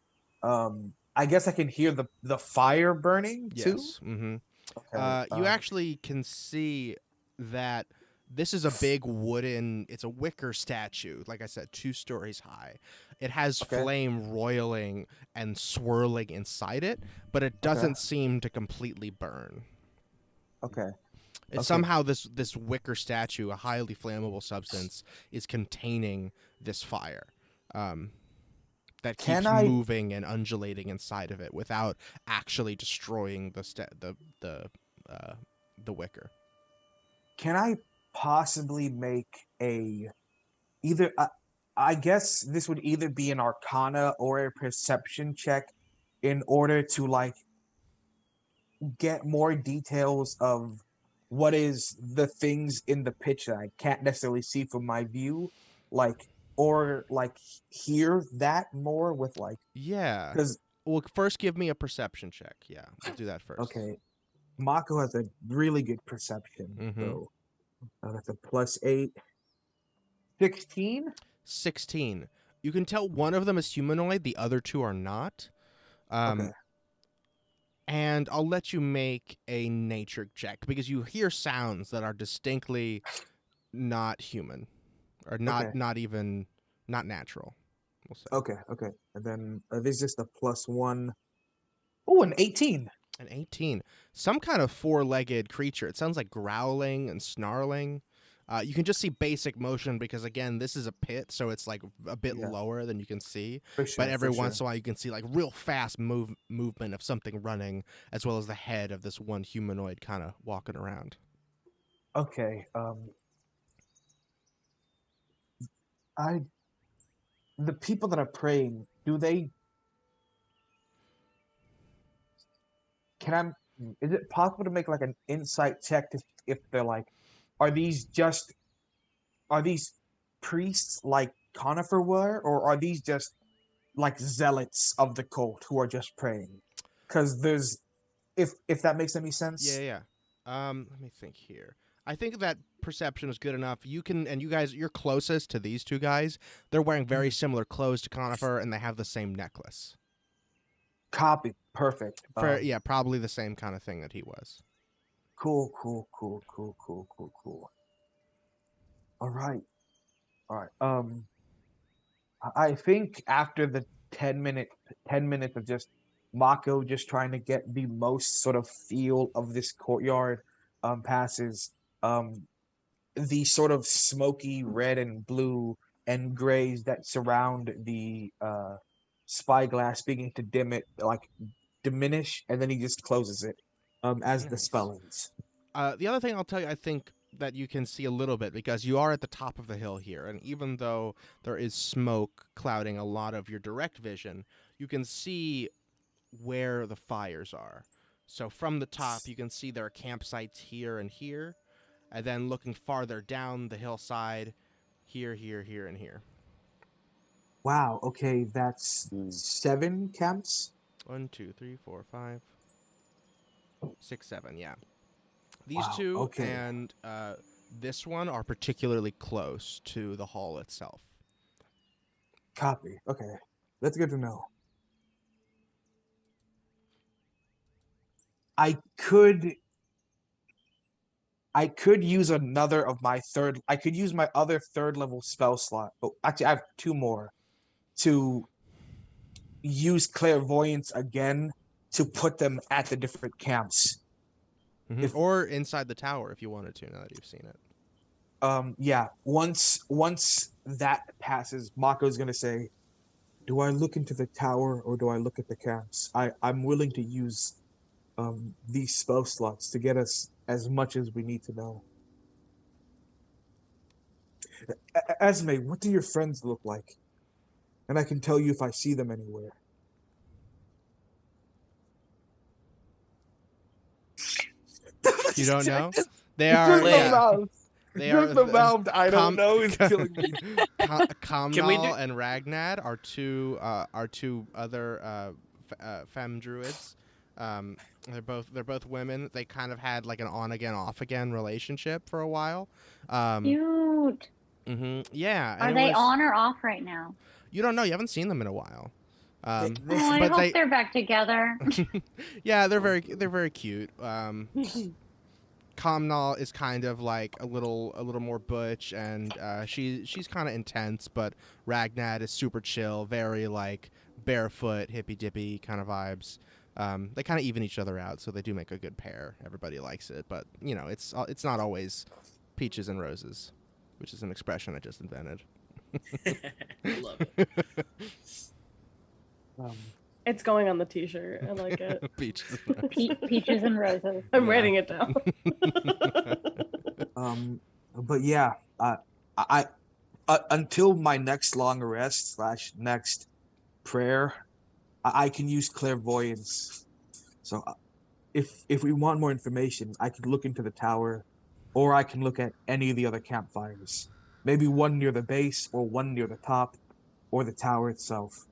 Speaker 4: I guess I can hear the fire burning too.
Speaker 2: Yes. Mm-hmm.
Speaker 4: Okay.
Speaker 2: You actually can see that this is a big wooden, it's a wicker statue, like I said, 2 stories high. It has
Speaker 4: Okay.
Speaker 2: flame roiling and swirling inside it, but it doesn't seem to completely burn.
Speaker 4: Okay.
Speaker 2: It's somehow this wicker statue, a highly flammable substance, is containing this fire. That keeps moving and undulating inside of it without actually destroying the wicker.
Speaker 4: Can I possibly make a either? I guess this would either be an Arcana or a Perception check in order to like get more details of what is the things in the pitch that I can't necessarily see from my view, like or like hear that more with like because
Speaker 2: well, first give me a perception check. Yeah, we'll do that first.
Speaker 4: Okay, Mako has a really good perception, so that's a +8. 16?
Speaker 2: 16. You can tell one of them is humanoid, the other 2 are not.
Speaker 4: Okay.
Speaker 2: And I'll let you make a nature check because you hear sounds that are distinctly not human, or not natural. We'll say.
Speaker 4: Okay. And then this is just a +1. Oh, an 18.
Speaker 2: An 18. Some kind of 4-legged creature. It sounds like growling and snarling. You can just see basic motion because, again, this is a pit, so it's like a bit lower than you can see. But every once in a while, you can see like real fast movement of something running, as well as the head of this one humanoid kind of walking around.
Speaker 4: Okay. The people that are praying, is it possible to make like an insight check to if they're like, are these priests like Conifer were, or are these just like zealots of the cult who are just praying? Because there's, if that makes any sense.
Speaker 2: Yeah. Let me think here. I think that perception is good enough. You guys, you're closest to these 2 guys. They're wearing very similar clothes to Conifer, and they have the same necklace.
Speaker 4: Copy. Perfect.
Speaker 2: Probably the same kind of thing that he was.
Speaker 4: Cool. All right. I think after the 10 minutes of just Mako just trying to get the most sort of feel of this courtyard passes, the sort of smoky red and blue and grays that surround the spyglass beginning to diminish, and then he just closes it as the spell ends.
Speaker 2: The other thing I'll tell you, I think that you can see a little bit because you are at the top of the hill here, and even though there is smoke clouding a lot of your direct vision, you can see where the fires are. So from the top, you can see there are campsites here and here, and then looking farther down the hillside, here, and here.
Speaker 4: Wow. Okay, that's
Speaker 9: Hmm.
Speaker 4: 7 camps.
Speaker 2: 1, 2, 3, 4, 5, 6, 7. Yeah, these
Speaker 4: Wow.
Speaker 2: two
Speaker 4: Okay.
Speaker 2: and this one are particularly close to the hall itself.
Speaker 4: Copy. Okay, that's good to know. I could use another of my third. I could use my other third level spell slot. Oh, actually, I have 2 more to use clairvoyance again to put them at the different camps. If
Speaker 2: Or inside the tower if you wanted to. Now that you've seen it.
Speaker 4: yeah, once that passes, Mako's gonna say, "Do I look into the tower or do I look at the camps?" I'm willing to use these spell slots to get us as much as we need to know. Esme, what do your friends look like? And I can tell you if I see them anywhere.
Speaker 2: You don't know? They
Speaker 4: Just
Speaker 2: are.
Speaker 4: the
Speaker 2: Yeah.
Speaker 4: mouth.
Speaker 2: They
Speaker 4: Just
Speaker 2: are
Speaker 4: the mouth. I don't know is killing me.
Speaker 2: Kamnal and Ragnad are two other femme druids. They're both women. They kind of had like an on again off again relationship for a while.
Speaker 5: Cute.
Speaker 2: Yeah.
Speaker 5: Are
Speaker 2: and
Speaker 5: they on or off right now?
Speaker 2: You don't know. You haven't seen them in a while.
Speaker 5: Oh, I hope they're back together.
Speaker 2: Yeah, they're very cute. Kamnal is kind of like a little more butch, and she's kind of intense, but Ragnad is super chill, very like barefoot, hippy dippy kind of vibes. They kind of even each other out, so they do make a good pair. Everybody likes it, but you know, it's not always peaches and roses, which is an expression I just invented.
Speaker 3: Love it.
Speaker 1: It's going on the t-shirt. I like it.
Speaker 2: Peaches.
Speaker 5: Peaches and roses.
Speaker 1: I'm writing it down.
Speaker 4: But yeah, I until my next long rest / next prayer, I can use clairvoyance. So if we want more information, I could look into the tower, or I can look at any of the other campfires. Maybe one near the base, or one near the top, or the tower itself.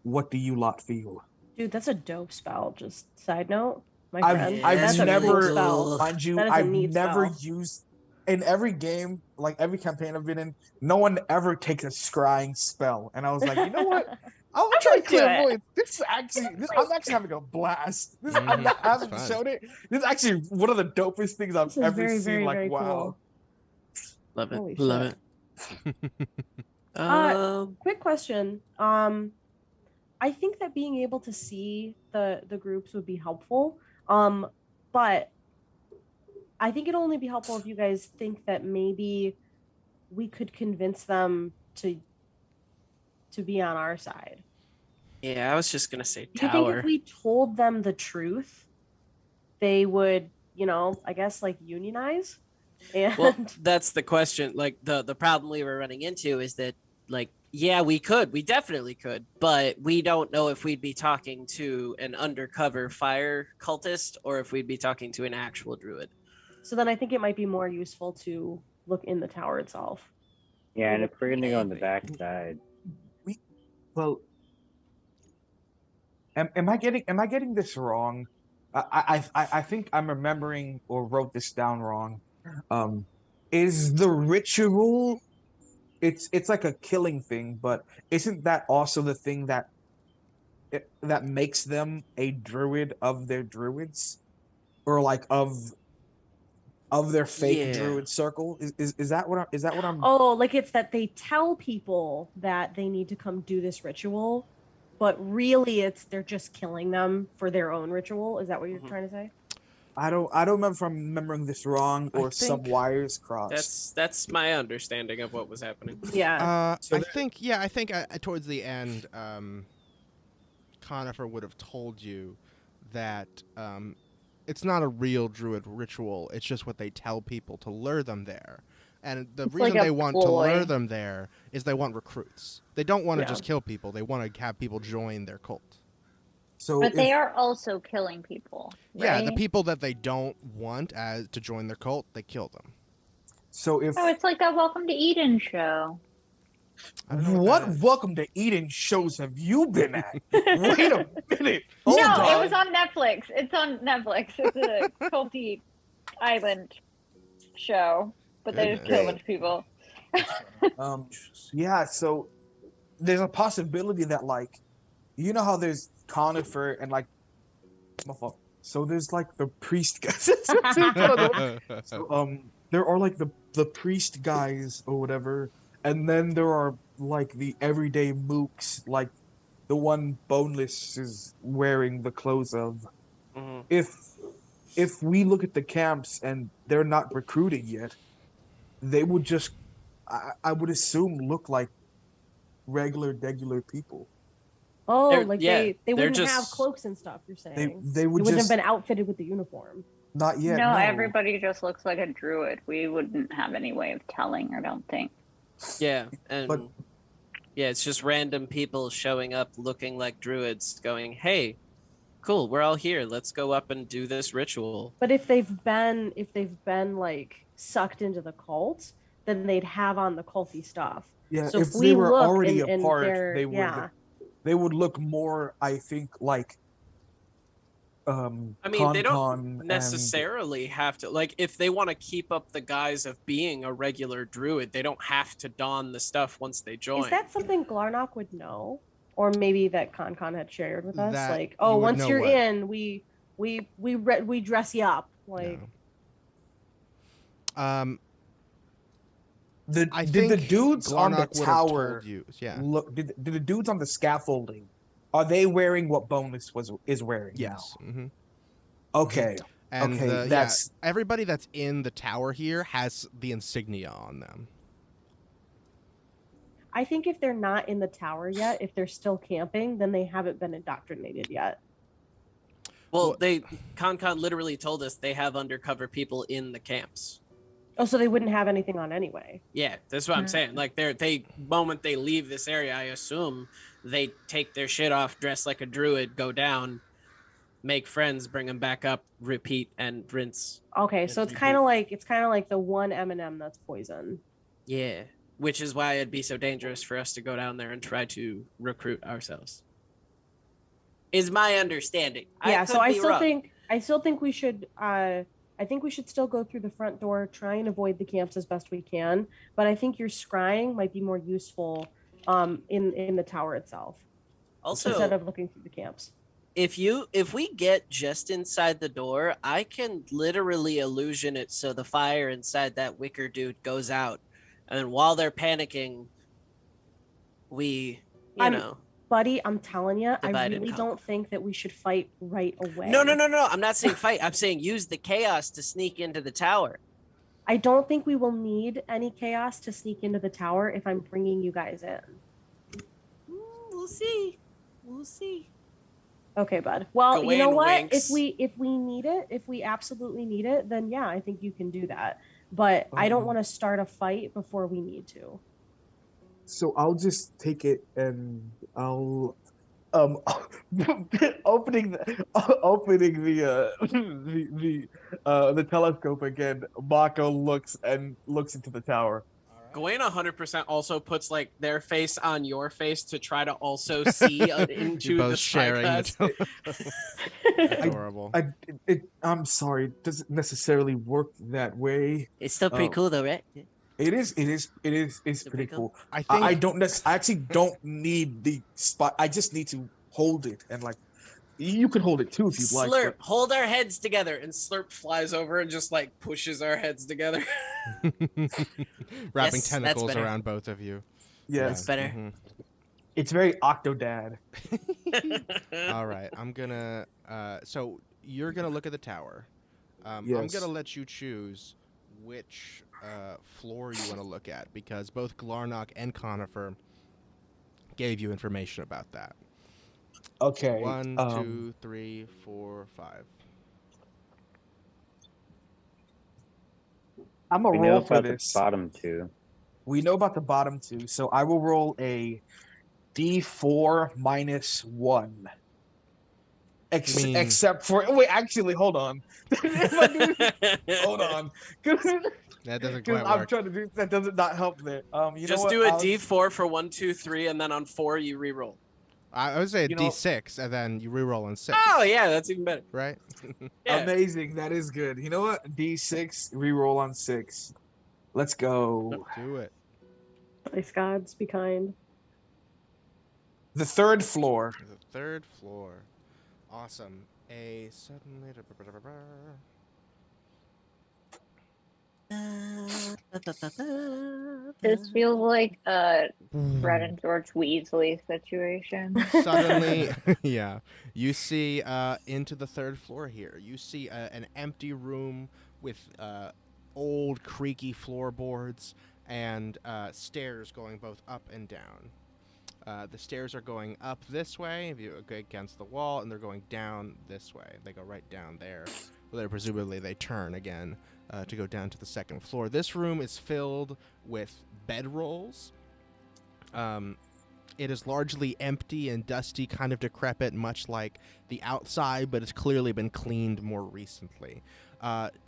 Speaker 4: What do you lot feel?
Speaker 1: Dude, that's a dope spell. Just side note, my
Speaker 4: I've
Speaker 1: friend.
Speaker 4: I've
Speaker 1: That's a
Speaker 4: never,
Speaker 1: cool spell.
Speaker 4: mind you,
Speaker 1: That is a
Speaker 4: I've
Speaker 1: neat
Speaker 4: never
Speaker 1: spell.
Speaker 4: used in every game, like every campaign I've been in. No one ever takes a scrying spell, and I was like, you know what? I'm gonna try
Speaker 1: gonna do it.
Speaker 4: clairvoyance. I'm actually having a blast. I haven't shown it. This is actually one of the dopest things I've
Speaker 1: This is
Speaker 4: ever
Speaker 1: very,
Speaker 4: seen.
Speaker 1: very,
Speaker 4: Like,
Speaker 1: very
Speaker 4: wow.
Speaker 1: cool.
Speaker 3: Love it.
Speaker 1: Holy
Speaker 3: Love
Speaker 1: shit.
Speaker 3: it.
Speaker 1: Quick question. I think that being able to see the groups would be helpful. But I think it'll only be helpful if you guys think that maybe we could convince them to be on our side.
Speaker 3: Yeah, I was just gonna say
Speaker 1: Do you think
Speaker 3: tower.
Speaker 1: if we told them the truth, they would, I guess like unionize? And
Speaker 3: Well, that's the question. Like the problem we were running into is that, like, yeah, we definitely could, but we don't know if we'd be talking to an undercover fire cultist or if we'd be talking to an actual druid.
Speaker 1: so then I think it might be more useful to look in the tower itself.
Speaker 9: Yeah, and if we're gonna go on the
Speaker 3: Maybe.
Speaker 9: backside,
Speaker 4: Well, am I getting this wrong? I think I'm remembering or wrote this down wrong. Is the ritual? It's like a killing thing, but isn't that also the thing that makes them a druid of their druids, or like of their fake
Speaker 3: Yeah.
Speaker 4: druid circle? Is that what I'm?
Speaker 1: Oh, like it's that they tell people that they need to come do this ritual, but really they're just killing them for their own ritual. Is that what you're trying to say?
Speaker 4: I don't remember if I'm remembering this wrong or some
Speaker 2: think
Speaker 4: wires crossed.
Speaker 3: That's my understanding of what was happening.
Speaker 1: Yeah.
Speaker 4: So
Speaker 2: I think towards the end, Conifer would have told you that it's not a real druid ritual. It's just what they tell people to lure them there. And the
Speaker 5: It's
Speaker 2: reason
Speaker 5: like a
Speaker 2: they want to lure
Speaker 5: ploy.
Speaker 2: them there is they want recruits. They don't want to
Speaker 1: Yeah.
Speaker 2: just kill people. They want to have people join their cult.
Speaker 4: So
Speaker 5: But
Speaker 4: if
Speaker 5: they are also killing people,
Speaker 2: Yeah,
Speaker 5: right?
Speaker 2: the people that they don't want to join their cult, they kill them.
Speaker 4: so if
Speaker 5: Oh, it's like that Welcome to Eden show.
Speaker 2: I don't know
Speaker 4: what
Speaker 2: that is.
Speaker 4: Welcome to Eden shows have you been at? Wait a minute. Hold
Speaker 5: No,
Speaker 4: on.
Speaker 5: it was on Netflix. It's on Netflix. It's a culty island show, but they just kill a bunch of people.
Speaker 4: Yeah, so there's a possibility that like you know how there's conifer and like so there's like the priest guys. So there are like the priest guys or whatever, and then there are like the everyday mooks, like the one Boneless is wearing the clothes of.
Speaker 3: Mhm.
Speaker 4: If we look at the camps and they're not recruiting yet, they would just I would assume look like regular people.
Speaker 1: Oh,
Speaker 3: They're-
Speaker 1: like
Speaker 3: yeah,
Speaker 1: they
Speaker 3: they're
Speaker 1: wouldn't have
Speaker 3: just-
Speaker 1: cloaks and stuff. You're saying
Speaker 4: They would
Speaker 1: wouldn't
Speaker 4: just
Speaker 1: have been outfitted with the uniform.
Speaker 4: not yet.
Speaker 5: no,
Speaker 4: No,
Speaker 5: everybody just looks like a druid. We wouldn't have any way of telling, I don't think.
Speaker 3: Yeah, and
Speaker 4: But-
Speaker 3: yeah, it's just random people showing up looking like druids, going, "Hey, cool, we're all here. Let's go up and do this ritual."
Speaker 1: But if they've been like sucked into the cult, then they'd have on the culty stuff.
Speaker 4: Yeah,
Speaker 1: So
Speaker 4: if
Speaker 1: if
Speaker 4: they
Speaker 1: we
Speaker 4: were
Speaker 1: look
Speaker 4: already
Speaker 1: and
Speaker 4: apart,
Speaker 1: they're-
Speaker 4: they would
Speaker 1: yeah.
Speaker 4: they would look more, I think, like
Speaker 3: I mean, they don't
Speaker 4: Con and
Speaker 3: necessarily have to, like, if they want to keep up the guise of being a regular druid, they don't have to don the stuff once they join.
Speaker 1: Is that something Glarnock would know, or maybe that Con had shared with us?
Speaker 2: That
Speaker 1: Like,
Speaker 2: you
Speaker 1: oh,
Speaker 2: would
Speaker 1: once
Speaker 2: know
Speaker 1: you're
Speaker 2: what?
Speaker 1: in, we dress you up. Like,
Speaker 2: No. I
Speaker 4: did the
Speaker 2: think
Speaker 4: dudes on the
Speaker 2: Glarnock would have
Speaker 4: tower
Speaker 2: told you. Yeah.
Speaker 4: look? Did the dudes on the scaffolding? Are they wearing what Bonus is wearing?
Speaker 2: Yes. Mm-hmm.
Speaker 4: Now? Okay.
Speaker 2: And
Speaker 4: Okay, that's-
Speaker 2: everybody that's in the tower here has the insignia on them.
Speaker 1: I think if they're not in the tower yet, if they're still camping, then they haven't been indoctrinated yet.
Speaker 3: Well, Con literally told us they have undercover people in the camps.
Speaker 1: Oh, so they wouldn't have anything on anyway.
Speaker 3: Yeah, that's what I'm saying. Like moment they leave this area, I assume they take their shit off, dress like a druid, go down, make friends, bring them back up, repeat and rinse.
Speaker 1: Okay, so it's kind of like the one M&M that's poison.
Speaker 3: Yeah, which is why it'd be so dangerous for us to go down there and try to recruit ourselves. Is my understanding.
Speaker 1: Yeah, so
Speaker 3: I
Speaker 1: still think we should I think we should still go through the front door, try and avoid the camps as best we can. But I think your scrying might be more useful in the tower itself
Speaker 3: Also,
Speaker 1: instead of looking through the camps.
Speaker 3: if we get just inside the door, I can literally illusion it so the fire inside that wicker dude goes out, and then while they're panicking, we know.
Speaker 1: Buddy, I'm telling you, I
Speaker 3: Divide and
Speaker 1: really
Speaker 3: conquer.
Speaker 1: don't think that we should fight right away.
Speaker 3: No. I'm not saying fight. I'm saying use the chaos to sneak into the tower.
Speaker 1: I don't think we will need any chaos to sneak into the tower if I'm bringing you guys in.
Speaker 3: We'll see. We'll see.
Speaker 1: Okay, bud. Well, you know
Speaker 3: Gawain
Speaker 1: what?
Speaker 3: winks.
Speaker 1: If we need it, if we absolutely need it, then yeah, I think you can do that. But I don't want to start a fight before we need to.
Speaker 4: So I'll just take it and I'll opening the telescope again. Mako looks into the tower.
Speaker 7: Gawain 100% also puts like their face on your face to try to also see into
Speaker 2: You're
Speaker 7: the
Speaker 2: both sharing the
Speaker 7: spyglass.
Speaker 2: Adorable.
Speaker 4: I'm sorry, it doesn't necessarily work that way.
Speaker 3: It's still pretty cool though, right?
Speaker 4: It's pretty
Speaker 3: pretty cool.
Speaker 4: cool.
Speaker 2: I think
Speaker 4: I actually don't need the spot. I just need to hold it and like you can hold it too if you'd like.
Speaker 3: Slurp,
Speaker 4: but-
Speaker 3: hold our heads together, and Slurp flies over and just like pushes our heads together.
Speaker 2: wrapping
Speaker 3: Yes, that's
Speaker 2: tentacles
Speaker 3: better.
Speaker 2: around both of you.
Speaker 4: Yes,
Speaker 3: better.
Speaker 2: Mhm.
Speaker 4: it's very Octodad.
Speaker 2: All right, I'm gonna. So you're gonna look at the tower. I'm
Speaker 4: Yes.
Speaker 2: gonna let you choose which floor you want to look at because both Glarnock and Conifer gave you information about that.
Speaker 4: Okay.
Speaker 2: 1, 2, 3, 4, 5.
Speaker 4: I'm a
Speaker 9: We know
Speaker 4: roll for
Speaker 9: about the
Speaker 4: this.
Speaker 9: bottom two.
Speaker 4: We know about the bottom two, so I will roll a D4 minus 1.
Speaker 2: You mean-
Speaker 4: Except for wait, actually, hold on. If I do this- hold on, because
Speaker 2: That doesn't quite
Speaker 4: I'm
Speaker 2: work.
Speaker 4: trying to do that doesn't not help there. You know
Speaker 7: Just
Speaker 4: what?
Speaker 7: do a
Speaker 4: Alex?
Speaker 7: D4 for 1, 2, 3, and then on 4 you re-roll.
Speaker 2: I would say a
Speaker 4: You know-
Speaker 2: D6, and then you reroll on 6.
Speaker 7: Oh yeah, that's even better.
Speaker 2: Right?
Speaker 7: Yeah.
Speaker 4: Amazing. That is good. You know what? D6 reroll on 6. Let's go.
Speaker 2: Do it.
Speaker 1: Ice gods, be kind.
Speaker 4: The third floor.
Speaker 2: The 3rd floor. Awesome. A suddenly.
Speaker 5: This feels like a Fred and George Weasley situation.
Speaker 2: Suddenly, yeah, you see into the 3rd floor here. You see an empty room with old creaky floorboards and stairs going both up and down. The stairs are going up this way, if you go against the wall, and they're going down this way. They go right down there. Well, presumably they turn again to go down to the 2nd floor. This room is filled with bedrolls. It is largely empty and dusty, kind of decrepit, much like the outside, but it's clearly been cleaned more recently.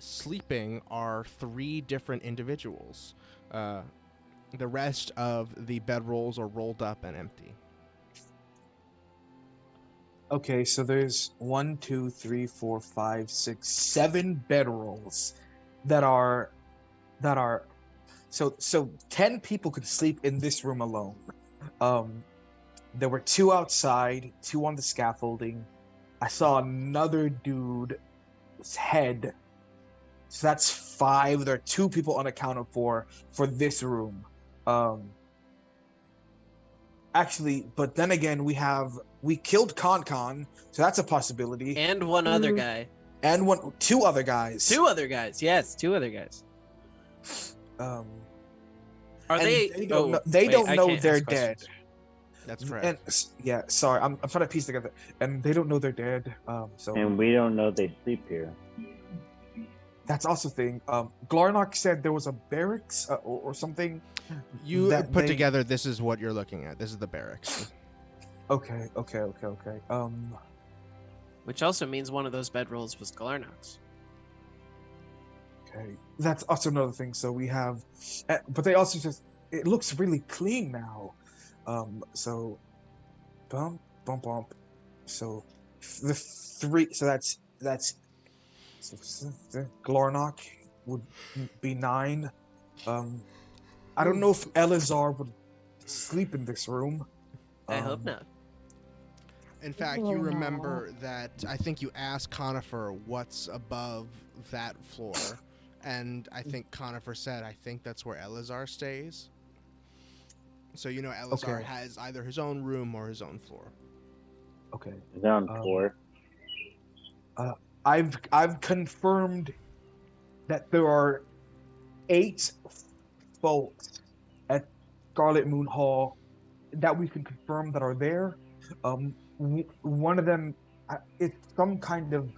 Speaker 2: Sleeping are 3 different individuals. The rest of the bedrolls are rolled up and empty.
Speaker 4: Okay, so there's 1, 2, 3, 4, 5, 6, 7 bedrolls that are so 10 people could sleep in this room alone. There were 2 outside, 2 on the scaffolding. I saw another dude's head. So that's 5. There are 2 people unaccounted for this room. Actually, but then again, we killed Con, so that's a possibility.
Speaker 8: And one other guy.
Speaker 4: And 2 other guys.
Speaker 8: 2 other guys. Yes, 2 other guys.
Speaker 4: Are
Speaker 8: Are they?
Speaker 4: They don't know they're dead.
Speaker 2: That's correct.
Speaker 4: And yeah, sorry, I'm trying to piece together. And they don't know they're dead. So
Speaker 9: And we don't know they sleep here.
Speaker 4: that's also a thing. Glarnock said there was a barracks or something.
Speaker 2: You
Speaker 4: that
Speaker 2: put
Speaker 4: they-
Speaker 2: together, this is what you're looking at. This is the barracks.
Speaker 4: Okay.
Speaker 7: Which also means one of those bedrolls was Glarnock's.
Speaker 4: Okay, that's also another thing. So we have, but they also just it looks really clean now. So bump. So the 3. So that's Glarnock would be 9. I don't know if Elazar would sleep in this room.
Speaker 8: I hope not.
Speaker 2: In fact, you remember that I think you asked Conifer what's above that floor, and I think Conifer said, I think that's where Elazar stays. So you know Elazar
Speaker 4: Okay.
Speaker 2: has either his own room or his own floor.
Speaker 4: Okay.
Speaker 9: Is that on floor?
Speaker 4: I've confirmed that there are 8 folks at Scarlet Moon Hall that we can confirm that are there. One of them is some kind of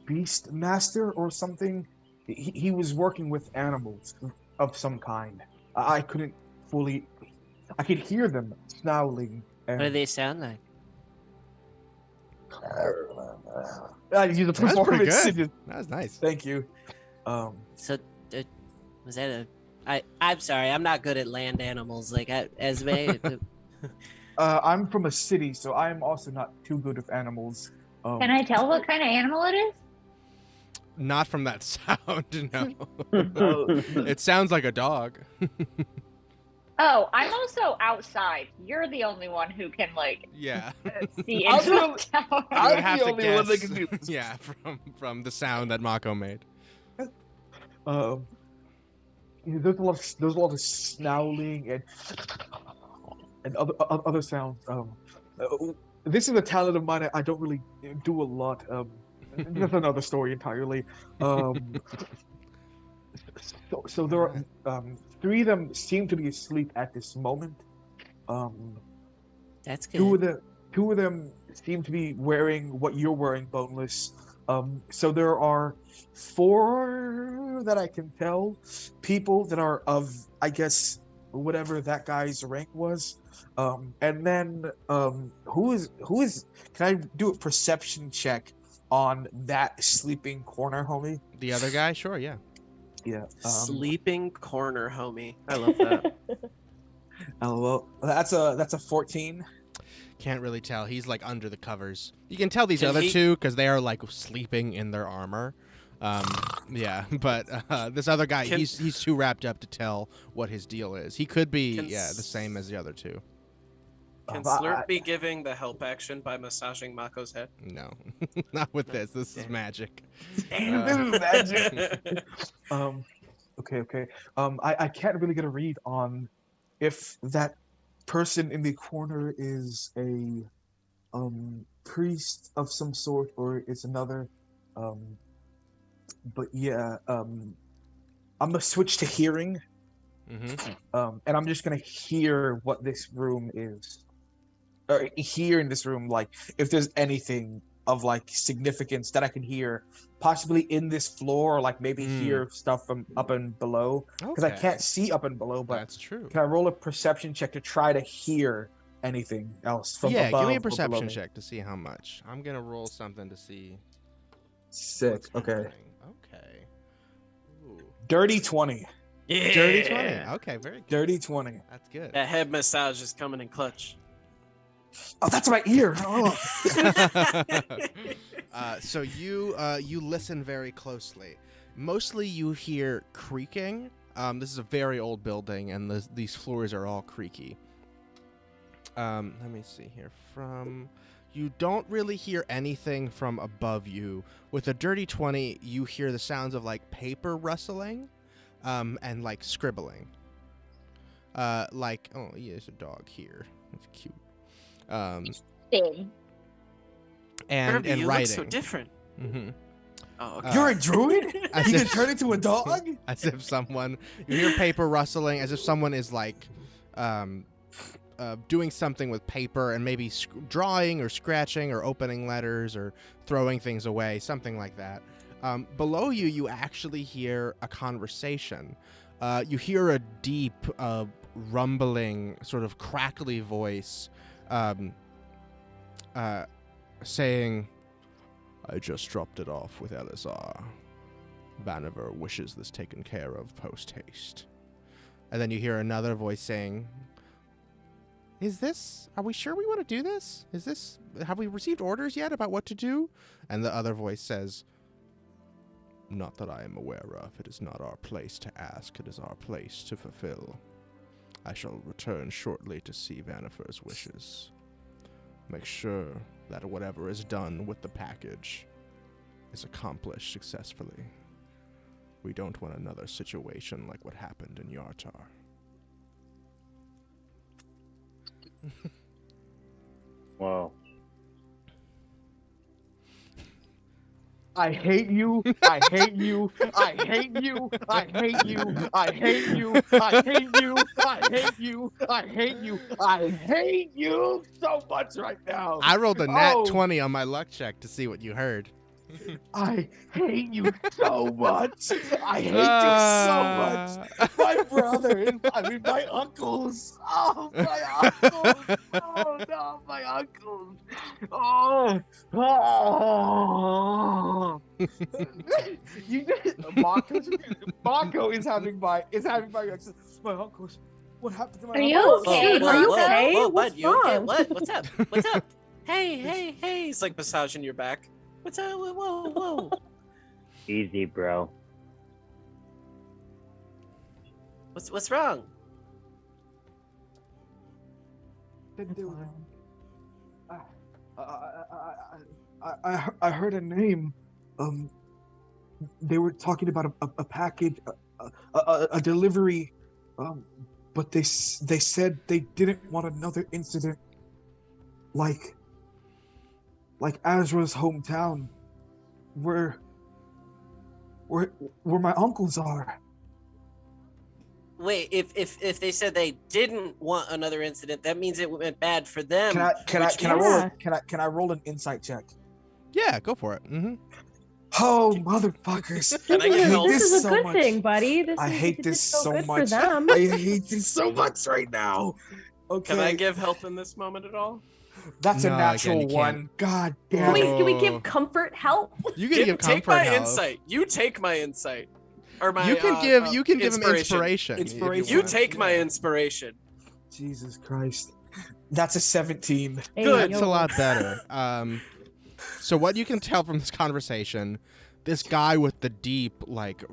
Speaker 4: beast master or something. He was working with animals of some kind. I couldn't fully. I could hear them snarling.
Speaker 8: What do they sound like?
Speaker 4: I use a
Speaker 2: That's pretty
Speaker 4: performance.
Speaker 2: good. That was nice.
Speaker 4: Thank you.
Speaker 8: So, was that I'm sorry, I'm not good at land animals. Like, Esme.
Speaker 4: I'm from a city, so I am also not too good with animals.
Speaker 5: Can I tell what kind of animal it is?
Speaker 2: Not from that sound, no.
Speaker 4: Oh.
Speaker 2: It sounds like a dog.
Speaker 5: Oh, I'm also outside. You're the only one who can
Speaker 2: Yeah.
Speaker 5: see
Speaker 4: I'm
Speaker 5: into
Speaker 4: the
Speaker 5: the
Speaker 4: only-
Speaker 5: tower.
Speaker 2: You would
Speaker 4: I'm
Speaker 2: have
Speaker 4: the
Speaker 2: to
Speaker 4: only one that
Speaker 2: guess-
Speaker 4: can do this.
Speaker 2: Yeah, from the sound that Mako made.
Speaker 4: There's a lot of snarling and other sounds. This is a talent of mine. I don't really do a lot. That's another story entirely. So there are 3 of them seem to be asleep at this moment.
Speaker 8: That's
Speaker 4: Two
Speaker 8: good.
Speaker 4: of them seem to be wearing what you're wearing, Boneless. So there are 4 that I can tell, people that are of, I guess, whatever that guy's rank was. And then who is can I do a perception check on that sleeping corner homie?
Speaker 2: The other guy, sure, yeah.
Speaker 4: Yeah.
Speaker 3: Sleeping corner homie. I love that.
Speaker 4: LOL. That's a 14.
Speaker 2: Can't really tell. He's like under the covers. You can tell these
Speaker 3: Can
Speaker 2: other
Speaker 3: he-
Speaker 2: two because they are like sleeping in their armor. Yeah, but this other guy,
Speaker 3: Can-
Speaker 2: he's too wrapped up to tell what his deal is. He could be,
Speaker 3: Can
Speaker 2: yeah, the same as the other two.
Speaker 3: Can
Speaker 4: I-
Speaker 3: Slurp be giving the help action by massaging Mako's head?
Speaker 2: No, not with this. This is magic.
Speaker 4: Damn, this is magic. Okay. I can't really get a read on if that person in the corner is a priest of some sort or it's another. But yeah, I'm gonna switch to hearing.
Speaker 2: Mm-hmm.
Speaker 4: And I'm just gonna hear what this room is, or hear in this room, like if there's anything of like significance that I can hear, possibly in this floor, or like maybe hear stuff from up and below, because I can't see up and below. But
Speaker 2: That's true.
Speaker 4: can I roll a perception check to try to hear anything else from
Speaker 2: Yeah,
Speaker 4: above?
Speaker 2: give me a
Speaker 4: or below
Speaker 2: perception
Speaker 4: me?
Speaker 2: check to see how much. I'm gonna roll something to see.
Speaker 4: Sick.
Speaker 2: what's
Speaker 4: Okay.
Speaker 2: happening. Okay. Ooh.
Speaker 4: Dirty 20.
Speaker 3: Yeah.
Speaker 2: Dirty 20. Okay, very good.
Speaker 4: Dirty 20.
Speaker 2: That's good.
Speaker 3: That head massage is coming in clutch.
Speaker 4: Oh, that's my ear. Oh.
Speaker 2: So you listen very closely. Mostly you hear creaking. This is a very old building, and these floors are all creaky. Let me see here. You don't really hear anything from above you. With a dirty 20, you hear the sounds of like paper rustling, and like scribbling. Like, oh, yeah, there's a dog here. It's cute.
Speaker 5: Big.
Speaker 2: And
Speaker 3: Kirby, you
Speaker 2: writing.
Speaker 3: look so different.
Speaker 2: Mm-hmm.
Speaker 3: Oh, okay.
Speaker 4: You're a druid?
Speaker 2: As
Speaker 4: You can
Speaker 2: if-
Speaker 4: turn into a dog?
Speaker 2: As if someone, you hear paper rustling, as if someone is like, doing something with paper and maybe drawing or scratching or opening letters or throwing things away, something like that. Below you, you actually hear a conversation. You hear a deep, rumbling, sort of crackly voice, saying, "I just dropped it off with Elazar. Vaniver wishes this taken care of post haste." And then you hear another voice saying, are we sure we want to do this? Have we received orders yet about what to do? And the other voice says, "Not that I am aware of. It is not our place to ask. It is our place to fulfill. I shall return shortly to see Vanifer's wishes. Make sure that whatever is done with the package is accomplished successfully. We don't want another situation like what happened in Yartar."
Speaker 9: Whoa.
Speaker 4: I hate you. I hate you. I hate you. I hate you. I hate you. I hate you. I hate you. I hate you. I hate you so much right now.
Speaker 2: I rolled a nat
Speaker 4: Oh.
Speaker 2: 20 on my luck check to see what you heard.
Speaker 4: I hate you so much. I hate you so much. My brother, my uncles. Oh, my uncles. Oh, no, my uncles. Oh, you just, Mako is having my uncles. What happened to my
Speaker 5: Are you
Speaker 4: uncles?
Speaker 5: okay,
Speaker 1: Dude, are you
Speaker 5: Marco?
Speaker 1: okay?
Speaker 3: Whoa,
Speaker 1: What's
Speaker 3: bud, you okay?
Speaker 1: wrong?
Speaker 3: What? What's up? What's up? Hey. He's like massaging your back. What's up? Whoa.
Speaker 9: Easy, bro.
Speaker 3: What's wrong?
Speaker 4: I heard a name. They were talking about a package, a delivery, but they said they didn't want another incident like Azra's hometown, where my uncles are.
Speaker 3: Wait, if they said they didn't want another incident, that means it went bad for them.
Speaker 4: Can I
Speaker 3: which
Speaker 4: can I
Speaker 3: means-
Speaker 4: roll can I roll an insight check?
Speaker 2: Yeah, go for it. Mm-hmm.
Speaker 4: Oh, motherfuckers.
Speaker 3: Can I
Speaker 1: This
Speaker 3: get
Speaker 1: is,
Speaker 3: help?
Speaker 1: this is a
Speaker 4: so
Speaker 1: good
Speaker 4: much.
Speaker 1: thing, buddy. This
Speaker 4: I
Speaker 1: is,
Speaker 4: hate
Speaker 1: it
Speaker 4: this
Speaker 1: didn't go
Speaker 4: so
Speaker 1: good
Speaker 4: much.
Speaker 1: for them.
Speaker 4: I hate this so much right now. Okay.
Speaker 3: Can I give help in this moment at all?
Speaker 4: That's
Speaker 2: No,
Speaker 4: a
Speaker 2: again,
Speaker 4: natural
Speaker 2: you can't.
Speaker 4: one. God
Speaker 1: Can
Speaker 4: damn
Speaker 1: we,
Speaker 4: it.
Speaker 1: can we give comfort help?
Speaker 2: You can give
Speaker 3: Take
Speaker 2: comfort
Speaker 3: my
Speaker 2: help.
Speaker 3: insight. You take my insight. Or my
Speaker 2: You can give him inspiration. if
Speaker 4: Inspiration.
Speaker 3: You
Speaker 2: want.
Speaker 3: take my inspiration.
Speaker 4: Jesus Christ. That's a 17.
Speaker 1: Hey,
Speaker 3: Good.
Speaker 2: That's
Speaker 1: yo.
Speaker 2: a lot better. So what you can tell from this conversation, this guy with the deep, like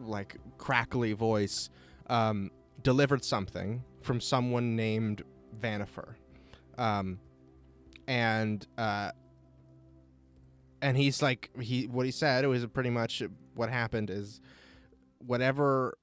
Speaker 2: crackly voice, delivered something from someone named Vanifer, and he's like what he said. It was pretty much what happened is whatever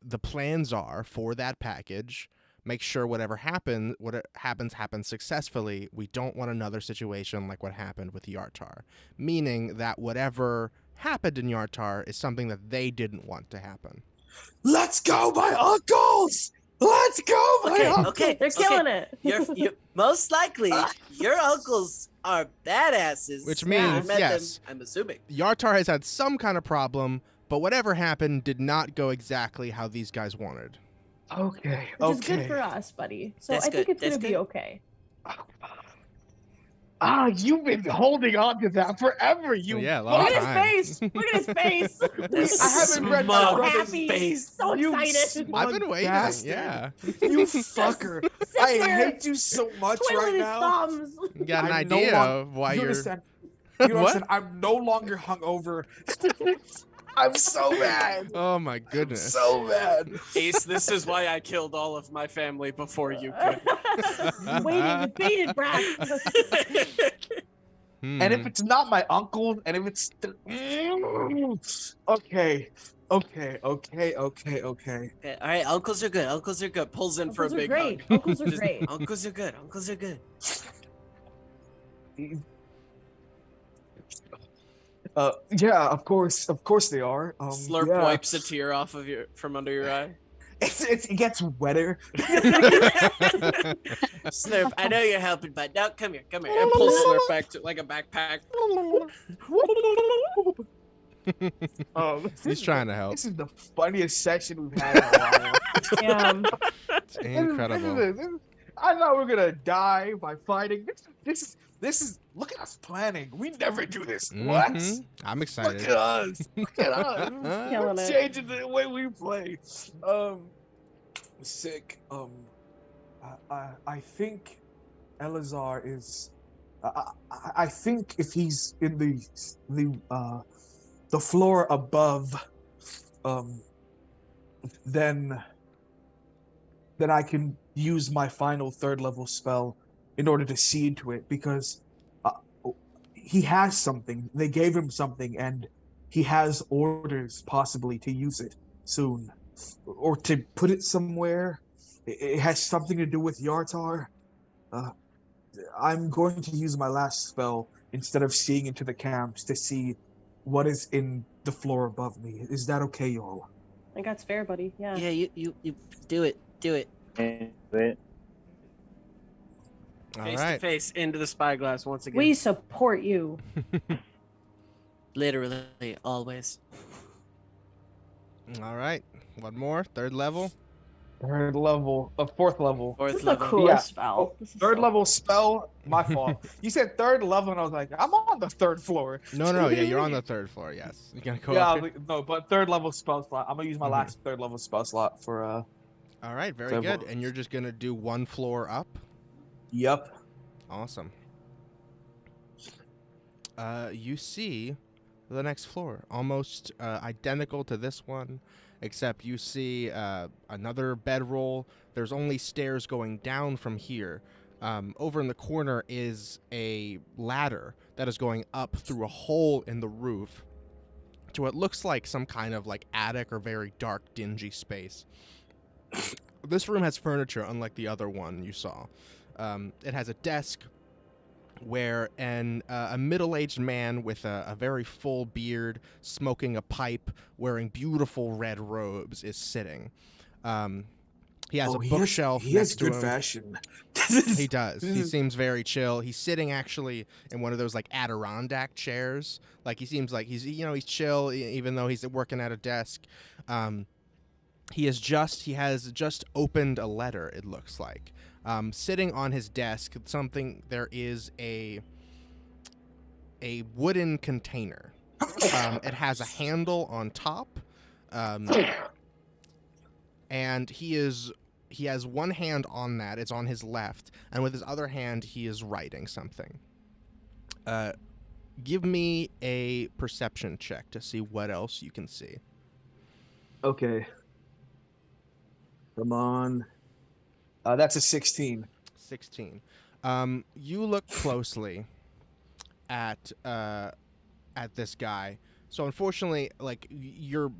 Speaker 2: the plans are for that package. Make sure what happens successfully. We don't want another situation like what happened with Yartar. Meaning that whatever happened in Yartar is something that they didn't want to happen.
Speaker 4: Let's go, my uncles! Let's go, my uncles!
Speaker 8: Okay,
Speaker 1: They're killing it.
Speaker 8: You're most likely your uncles are badasses.
Speaker 2: Which
Speaker 8: You
Speaker 2: means,
Speaker 8: met
Speaker 2: yes.
Speaker 8: them, I'm assuming.
Speaker 2: Yartar has had some kind of problem, but whatever happened did not go exactly how these guys wanted.
Speaker 4: Okay,
Speaker 1: Which
Speaker 4: okay.
Speaker 1: is good for us, buddy. So
Speaker 8: That's
Speaker 1: I think
Speaker 8: good,
Speaker 1: it's going to
Speaker 8: that's
Speaker 1: be
Speaker 8: good.
Speaker 1: okay.
Speaker 4: Ah, you've been holding on to that forever, you.
Speaker 2: Yeah, a long
Speaker 1: Look at
Speaker 2: time.
Speaker 1: his face. Look at his face.
Speaker 4: I haven't read my
Speaker 3: Smug
Speaker 4: brother's
Speaker 1: happy.
Speaker 3: face.
Speaker 1: So
Speaker 4: You
Speaker 1: excited.
Speaker 2: I've been waiting.
Speaker 4: bastard.
Speaker 2: Yeah.
Speaker 4: You fucker.
Speaker 1: Sit
Speaker 4: I
Speaker 1: there,
Speaker 4: hate you so much
Speaker 1: twiddling
Speaker 4: right
Speaker 1: his
Speaker 4: now.
Speaker 1: thumbs.
Speaker 2: You got an
Speaker 4: I'm no
Speaker 2: idea
Speaker 4: longer-
Speaker 2: of why
Speaker 4: you
Speaker 2: you're.
Speaker 4: understand? You
Speaker 2: What?
Speaker 4: understand? I'm no longer hungover. I'm so mad.
Speaker 2: Oh my goodness.
Speaker 4: So mad.
Speaker 3: Ace, this is why I killed all of my family before you could.
Speaker 1: Waited, baited breath.
Speaker 2: Hmm.
Speaker 4: And if it's not my uncle, and if it's okay, okay.
Speaker 8: Okay, all right, uncles are good. Uncles are good.
Speaker 3: Pulls in for a
Speaker 1: Uncles are
Speaker 3: big
Speaker 1: great.
Speaker 3: hug.
Speaker 1: Uncles are
Speaker 3: Just-
Speaker 1: great.
Speaker 8: Uncles are good. Uncles are good.
Speaker 4: Yeah, of course they are.
Speaker 3: Slurp
Speaker 4: yeah.
Speaker 3: wipes a tear off of from under your eye.
Speaker 4: It gets wetter.
Speaker 8: Slurp, I know you're helping, but now come here.
Speaker 3: And pulls Slurp back to like a backpack.
Speaker 2: He's trying to help.
Speaker 4: This is the funniest session we've had in a while.
Speaker 1: Yeah.
Speaker 2: It's incredible.
Speaker 4: I thought we were gonna die by fighting. This is. Look at us planning. We never do this. What?
Speaker 2: Mhm. I'm
Speaker 4: Look
Speaker 2: excited.
Speaker 4: at us. Look at us.
Speaker 1: Killing
Speaker 4: We're
Speaker 1: it.
Speaker 4: changing the way we play. Sick. I think Elazar is. I think if he's in the floor above, then I can use my final 3rd level spell in order to see into it, because he has something. They gave him something, and he has orders possibly to use it soon, or to put it somewhere. It has something to do with Yartar. I'm going to use my last spell instead of seeing into the camps to see what is in the floor above me. Is that okay, y'all?
Speaker 1: I think that's fair, buddy. Yeah.
Speaker 8: Yeah, you do it. Do it.
Speaker 2: All
Speaker 3: Face to
Speaker 2: right.
Speaker 3: face into the spyglass once again.
Speaker 1: We support you.
Speaker 8: Literally, always.
Speaker 2: All right. One more. 3rd level.
Speaker 4: 3rd level, 4th level.
Speaker 1: This
Speaker 3: Fourth
Speaker 1: is the
Speaker 3: level.
Speaker 1: coolest
Speaker 4: Yeah.
Speaker 1: spell. This is
Speaker 4: 3rd
Speaker 1: so-
Speaker 4: level spell, my fault. You said 3rd level, and I was like, I'm on the 3rd floor.
Speaker 2: No. Yeah, you're on the 3rd floor. Yes. You gonna go
Speaker 4: Yeah,
Speaker 2: up here?
Speaker 4: no, but 3rd level spell slot. I'm gonna use my
Speaker 2: Mhm.
Speaker 4: last 3rd level spell slot for
Speaker 2: All right. Very
Speaker 4: So-
Speaker 2: good. And you're just gonna do 1 floor up.
Speaker 4: Yep.
Speaker 2: Awesome. You see the next floor, almost identical to this one, except you see another bedroll. There's only stairs going down from here. Over in the corner is a ladder that is going up through a hole in the roof to what looks like some kind of like attic or very dark, dingy space. This room has furniture, unlike the other one you saw. It has a desk where a middle-aged man with a very full beard, smoking a pipe, wearing beautiful red robes, is sitting. He has a
Speaker 4: he
Speaker 2: bookshelf
Speaker 4: He has
Speaker 2: next to
Speaker 4: good
Speaker 2: him.
Speaker 4: fashion.
Speaker 2: He does. He seems very chill. He's sitting actually in one of those like Adirondack chairs. Like he seems like he's chill even though he's working at a desk. He has just opened a letter. It looks like sitting on his desk. There is a wooden container. It has a handle on top, and he has one hand on that. It's on his left, and with his other hand, he is writing something. Give me a perception check to see what else you can see.
Speaker 4: Okay. Come on. That's a 16.
Speaker 2: 16. You look closely at this guy. So unfortunately, like your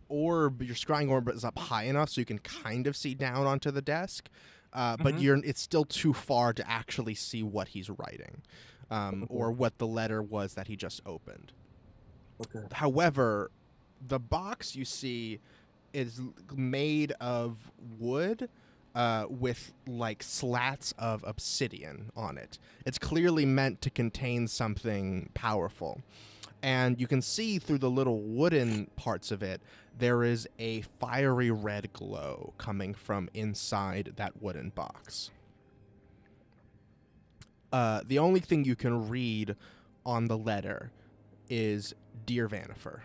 Speaker 2: scrying orb is up high enough so you can kind of see down onto the desk, but it's still too far to actually see what he's writing, or what the letter was that he just opened.
Speaker 4: Okay.
Speaker 2: However, the box you see is made of wood, with like slats of obsidian on it. It's clearly meant to contain something powerful. And you can see through the little wooden parts of it, there is a fiery red glow coming from inside that wooden box. The only thing you can read on the letter is Dear Vanifer.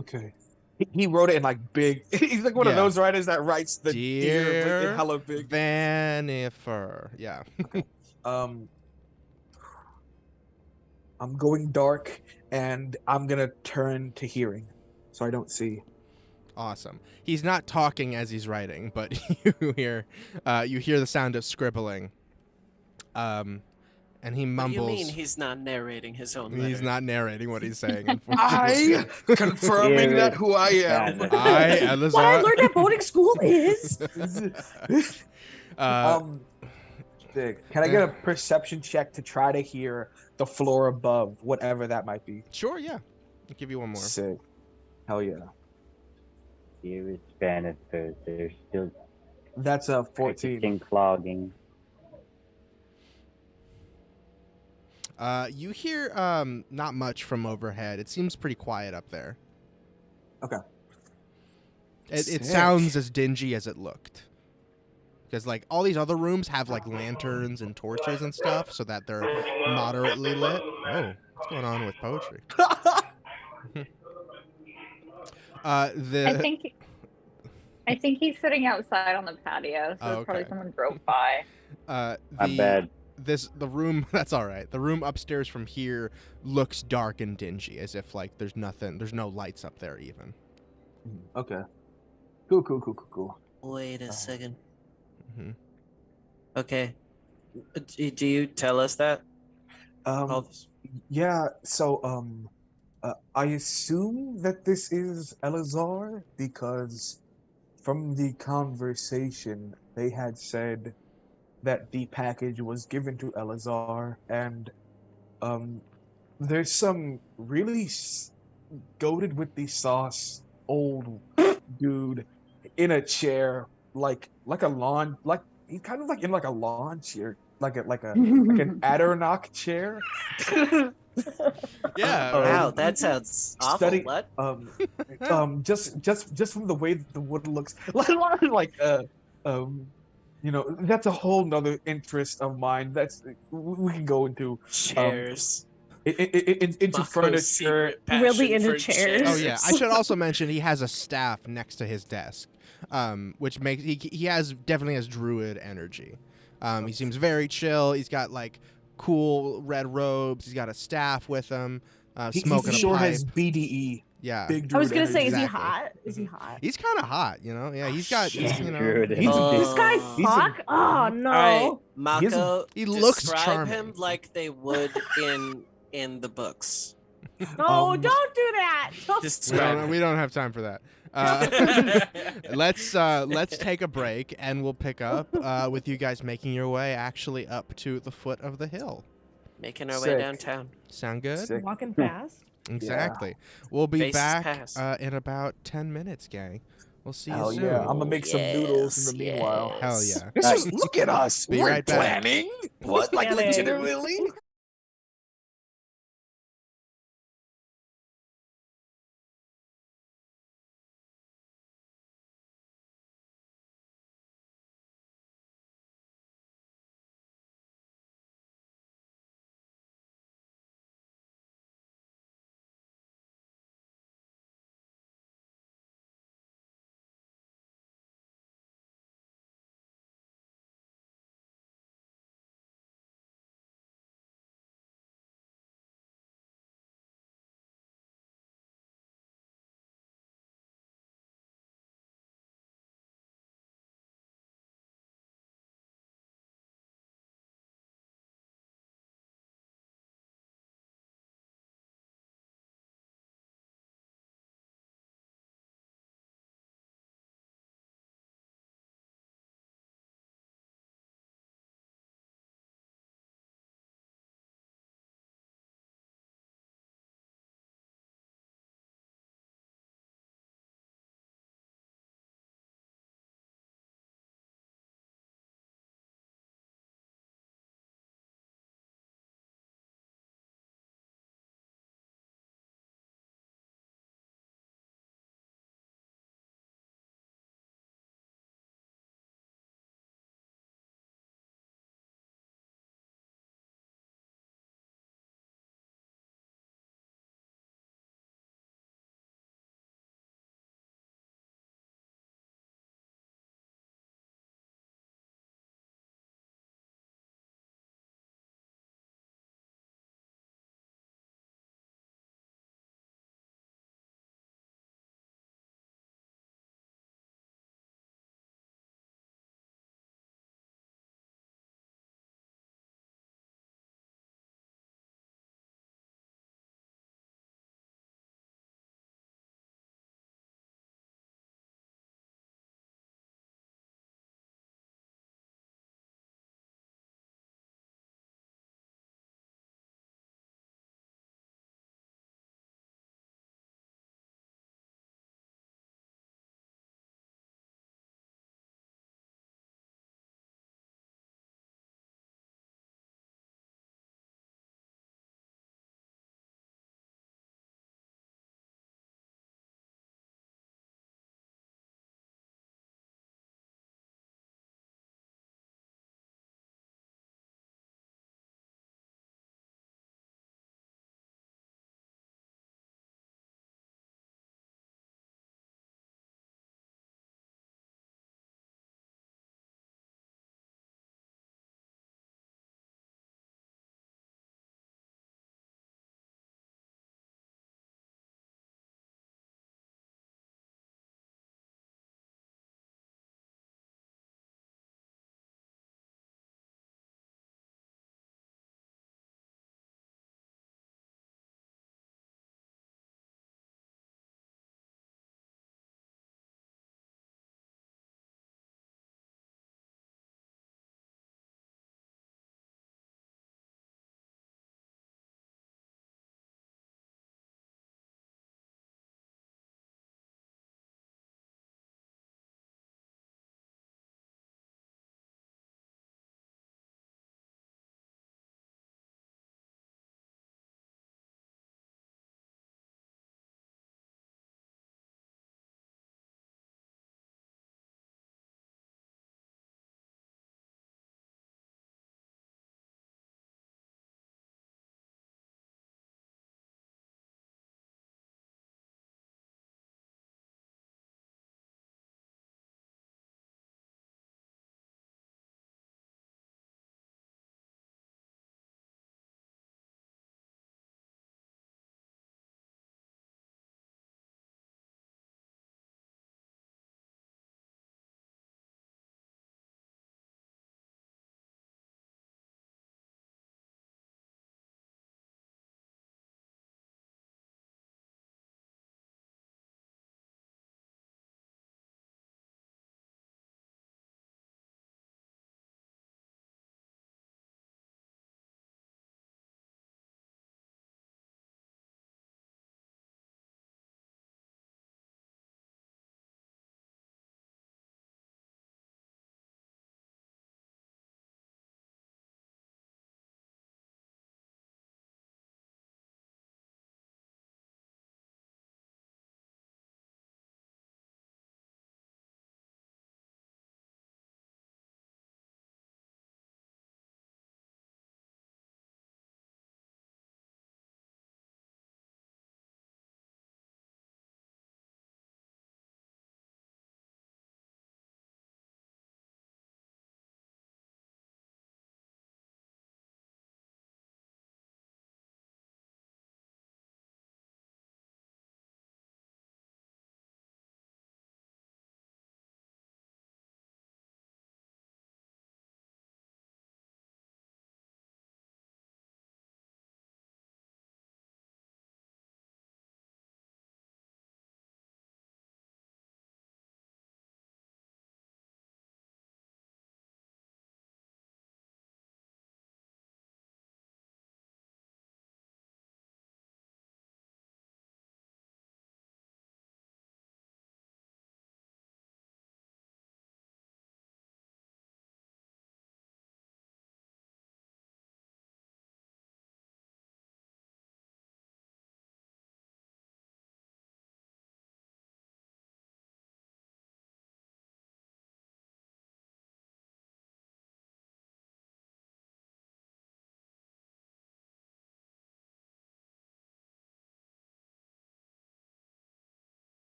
Speaker 4: Okay. He wrote it in like big. He's like one of those writers that writes the dear in hella big.
Speaker 2: Vanifer. Yeah.
Speaker 4: I'm going dark, and I'm gonna turn to hearing, so I don't see.
Speaker 2: Awesome. He's not talking as he's writing, but you hear the sound of scribbling. And he mumbles.
Speaker 8: What do you mean he's not narrating his own letter?
Speaker 2: He's not narrating what he's saying, unfortunately.
Speaker 4: I confirming that who I am.
Speaker 2: I, Elazar.
Speaker 1: What I learned at boarding school is.
Speaker 4: Sick. Can I get a perception check to try to hear the floor above, whatever that might be?
Speaker 2: Sure, yeah. I'll give you one more.
Speaker 4: Sick. Hell yeah.
Speaker 9: Here is Vanifer. There's still
Speaker 4: That's a 14.
Speaker 9: Clogging.
Speaker 2: You hear not much from overhead. It seems pretty quiet up there.
Speaker 4: Okay.
Speaker 2: It sounds as dingy as it looked. Because like all these other rooms have like lanterns and torches and stuff so that they're moderately lit. Oh, what's going on with poetry?
Speaker 5: I think he's sitting outside on the patio, so probably someone drove by.
Speaker 9: My bad.
Speaker 2: The room that's all right. The room upstairs from here looks dark and dingy, as if like there's no lights up there even.
Speaker 4: Okay. Cool.
Speaker 8: Wait a second.
Speaker 2: Mm-hmm.
Speaker 8: Okay. Do you tell us that?
Speaker 4: Yeah. So I assume that this is Elazar because from the conversation they had said that the package was given to Elazar, and there's some really goated with the sauce old dude in a chair, like a lawn, like he's kind of like in like a lawn chair, like an Adirondack chair.
Speaker 2: Yeah.
Speaker 8: Wow, that sounds awful. What?
Speaker 4: Just from the way that the wood looks, that's a whole nother interest of mine. That's we can go into
Speaker 8: chairs.
Speaker 4: Into furniture.
Speaker 1: Really into chairs.
Speaker 2: Oh yeah, I should also mention he has a staff next to his desk, which makes he definitely has druid energy. He seems very chill. He's got like cool red robes. He's got a staff with him. Smoking
Speaker 4: he sure
Speaker 2: a pipe.
Speaker 4: has BDE.
Speaker 2: Yeah.
Speaker 4: Big
Speaker 1: I was gonna say,
Speaker 2: exactly.
Speaker 1: is he hot? Is he hot?
Speaker 2: He's kind of hot, Yeah, he's got.
Speaker 9: Druid.
Speaker 1: This guy fuck? Oh no.
Speaker 8: All right, Mako.
Speaker 2: He looks
Speaker 8: describe
Speaker 2: charming.
Speaker 8: him like they would in the books.
Speaker 1: No, don't do that. Don't.
Speaker 2: We don't have time for that. Let's take a break and we'll pick up with you guys making your way actually up to the foot of the hill.
Speaker 8: Making our way downtown.
Speaker 2: Sound good?
Speaker 4: Sick.
Speaker 1: Walking fast.
Speaker 2: Exactly. We'll be
Speaker 8: Faces
Speaker 2: back
Speaker 8: pass.
Speaker 2: in about 10 minutes, gang. We'll see you
Speaker 4: Hell
Speaker 2: soon.
Speaker 4: yeah! I'm gonna make some noodles in the
Speaker 8: Yes,
Speaker 4: meanwhile.
Speaker 2: Hell
Speaker 8: yes.
Speaker 2: yeah.
Speaker 10: This is look at us.
Speaker 2: Be
Speaker 10: We're
Speaker 2: right back.
Speaker 10: planning. What? Like
Speaker 1: Planning.
Speaker 10: legitimately?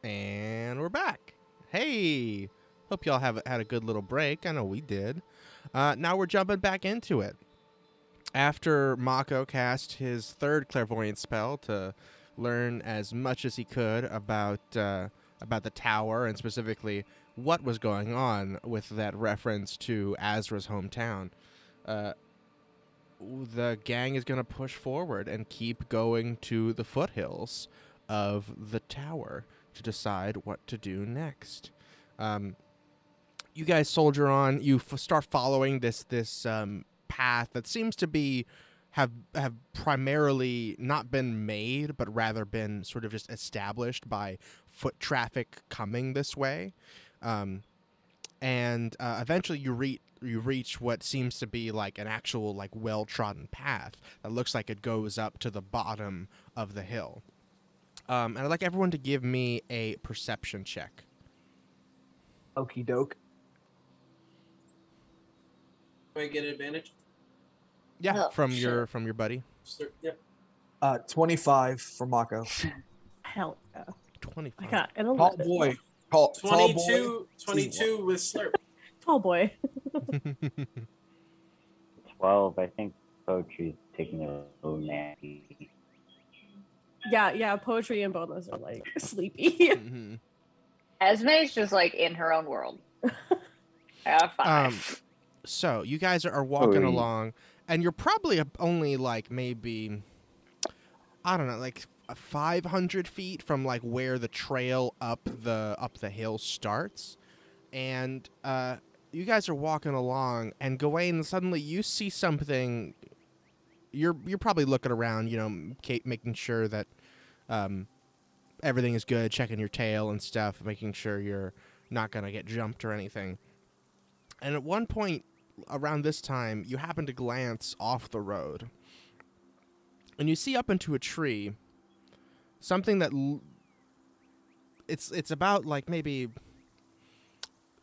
Speaker 2: And we're back. Hey, hope y'all have had a good little break. I know we did. Now we're jumping back into it. After Mako cast his third clairvoyant spell to learn as much as he could about the tower and specifically what was going on with that reference to Azra's hometown, the gang is going to push forward and keep going to the foothills of the tower to decide what to do next. You guys soldier on. You start following this path that seems to be have primarily not been made, but rather been sort of just established by foot traffic coming this way. And eventually you reach what seems to be like an actual like well-trodden path that looks like it goes up to the bottom of the hill. And I'd like everyone to give me a perception check.
Speaker 4: Okie doke.
Speaker 7: Do I get advantage?
Speaker 2: Yeah,
Speaker 5: Oh,
Speaker 2: from
Speaker 5: shit.
Speaker 2: your buddy.
Speaker 7: Yep.
Speaker 4: 25 for Mako.
Speaker 1: Hell yeah.
Speaker 2: 25.
Speaker 1: I got an
Speaker 4: Tall
Speaker 1: 11.
Speaker 4: boy. Tall boy.
Speaker 7: 22 with slurp.
Speaker 1: Tall boy.
Speaker 9: 12. I think poetry's taking a little nappy.
Speaker 1: Yeah, poetry and bonus are like sleepy.
Speaker 2: Mm-hmm.
Speaker 5: Esme's just like in her own world. Have fun.
Speaker 2: So you guys are walking
Speaker 9: Oy.
Speaker 2: along, and you're probably only like maybe, I don't know, like 500 feet from like where the trail up the hill starts, and you guys are walking along, and Gawain, suddenly you see something. You're probably looking around, making sure that everything is good, checking your tail and stuff, making sure you're not gonna get jumped or anything. And at one point around this time, you happen to glance off the road, and you see up into a tree something that it's about like maybe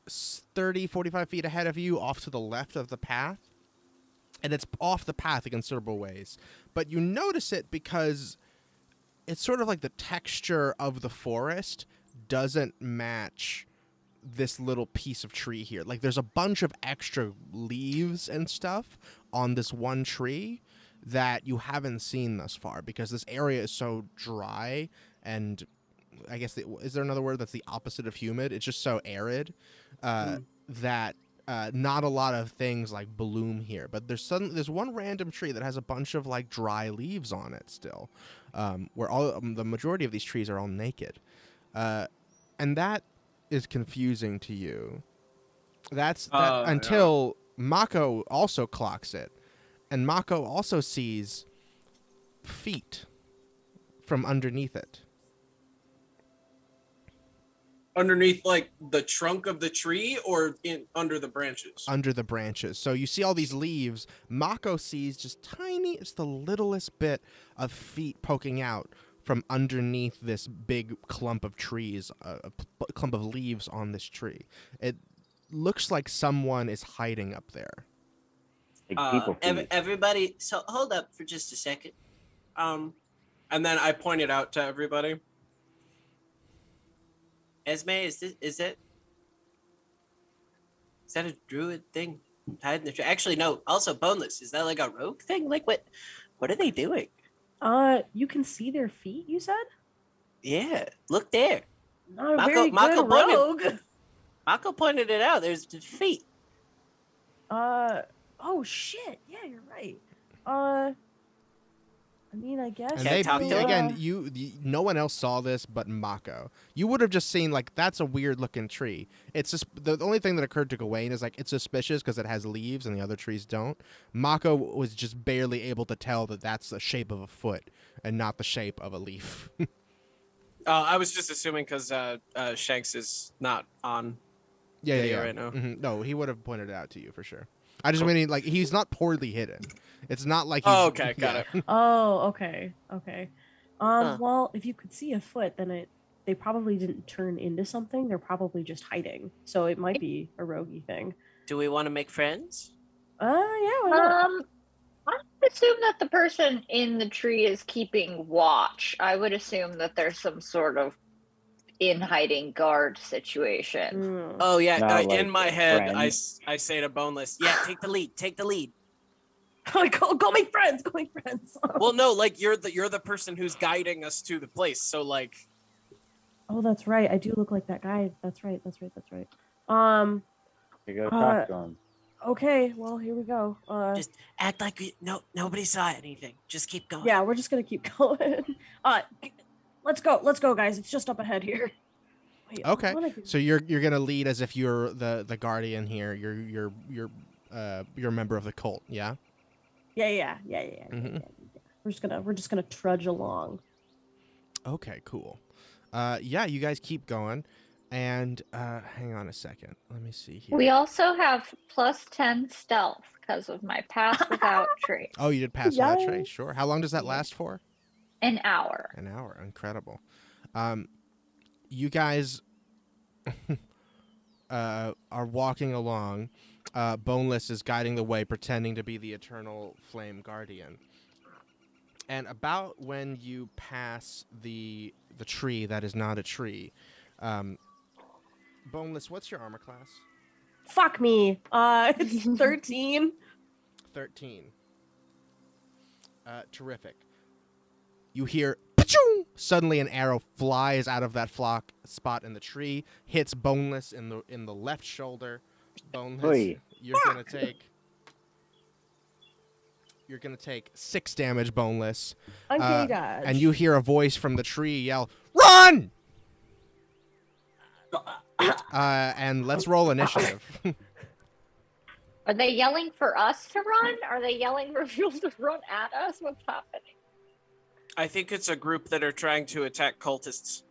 Speaker 2: 30, 45 feet ahead of you, off to the left of the path. And it's off the path a considerable ways. But you notice it because it's sort of like the texture of the forest doesn't match this little piece of tree here. Like there's a bunch of extra leaves and stuff on this one tree that you haven't seen thus far because this area is so dry and I guess is there another word that's the opposite of humid? It's just so arid that not a lot of things like bloom here. But there's one random tree that has a bunch of like dry leaves on it still, where the majority of these trees are all naked, and that is confusing to you. That's until Mako also clocks it, and Mako also sees feet from underneath it.
Speaker 7: Underneath, like the trunk of the tree, or under the branches?
Speaker 2: Under the branches. So you see all these leaves. Mako sees just it's the littlest bit of feet poking out from underneath this big clump of trees, a clump of leaves on this tree. It looks like someone is hiding up there.
Speaker 9: Like people feet.
Speaker 8: Everybody, so hold up for just a second.
Speaker 7: And then I pointed out to everybody.
Speaker 8: Esme, is that a druid thing hiding in the tree? Actually, no. Also, boneless. Is that like a rogue thing? Like what are they doing?
Speaker 1: You can see their feet, you said?
Speaker 8: Yeah, look there.
Speaker 1: Not a very good rogue.
Speaker 8: Mako pointed it out. There's the feet.
Speaker 1: Oh shit. Yeah, you're right. I mean, I guess.
Speaker 2: And no one else saw this but Mako. You would have just seen like that's a weird looking tree. It's just the only thing that occurred to Gawain is like it's suspicious because it has leaves and the other trees don't. Mako was just barely able to tell that that's the shape of a foot and not the shape of a leaf.
Speaker 7: I was just assuming because Shanks is not on video right now.
Speaker 2: Mm-hmm. No, he would have pointed it out to you for sure. I just mean like he's not poorly hidden. It's not like he's,
Speaker 7: okay, got it.
Speaker 1: Oh, okay. Well, if you could see a foot, then they probably didn't turn into something. They're probably just hiding. So it might be a roguey thing.
Speaker 8: Do we want to make friends?
Speaker 1: Yeah. Why not?
Speaker 5: I would assume that the person in the tree is keeping watch. I would assume that there's some sort of in hiding guard situation.
Speaker 1: Mm.
Speaker 3: Oh yeah,
Speaker 9: Not
Speaker 3: in
Speaker 9: like
Speaker 3: my
Speaker 9: a
Speaker 3: head,
Speaker 9: friend.
Speaker 3: I say to Boneless, yeah, take the lead, take the lead.
Speaker 1: Go make friends. Go make friends.
Speaker 3: Well, no, like you're the person who's guiding us to the place. So like,
Speaker 1: Oh, that's right. I do look like that guy. That's right.
Speaker 9: You go talk to him.
Speaker 1: Okay. Well, here we go.
Speaker 8: Just act like nobody saw anything. Just keep going.
Speaker 1: Yeah, we're just gonna keep going. Let's go, guys. It's just up ahead here. Wait,
Speaker 2: Okay.
Speaker 1: what do I do?
Speaker 2: So you're gonna lead as if you're the guardian here. You're a member of the cult. Yeah.
Speaker 1: Yeah.
Speaker 2: Mhm.
Speaker 1: We're just gonna trudge along.
Speaker 2: Okay. Cool. Yeah. You guys keep going, and hang on a second. Let me see here.
Speaker 5: We also have +10 stealth because of my pass without trace.
Speaker 2: Oh, you did pass without
Speaker 1: Yes.
Speaker 2: trace. Sure. How long does that
Speaker 5: Yeah.
Speaker 2: last for?
Speaker 5: An hour.
Speaker 2: An hour. Incredible. You guys are walking along. Boneless is guiding the way, pretending to be the eternal flame guardian. And about when you pass the tree that is not a tree, Boneless, what's your armor class?
Speaker 1: Fuck me. It's 13.
Speaker 2: 13. Terrific. You hear "Pachoo!" Suddenly an arrow flies out of that flock spot in the tree, hits Boneless in the left shoulder. Boneless,
Speaker 9: Oi.
Speaker 2: you're gonna take 6 damage, Boneless.
Speaker 1: Uncanny dodge.
Speaker 2: And you hear a voice from the tree yell, "Run!" And let's roll initiative.
Speaker 5: Are they yelling for us to run? Are they yelling for people to run at us? What's happening?
Speaker 3: I think it's a group that are trying to attack cultists.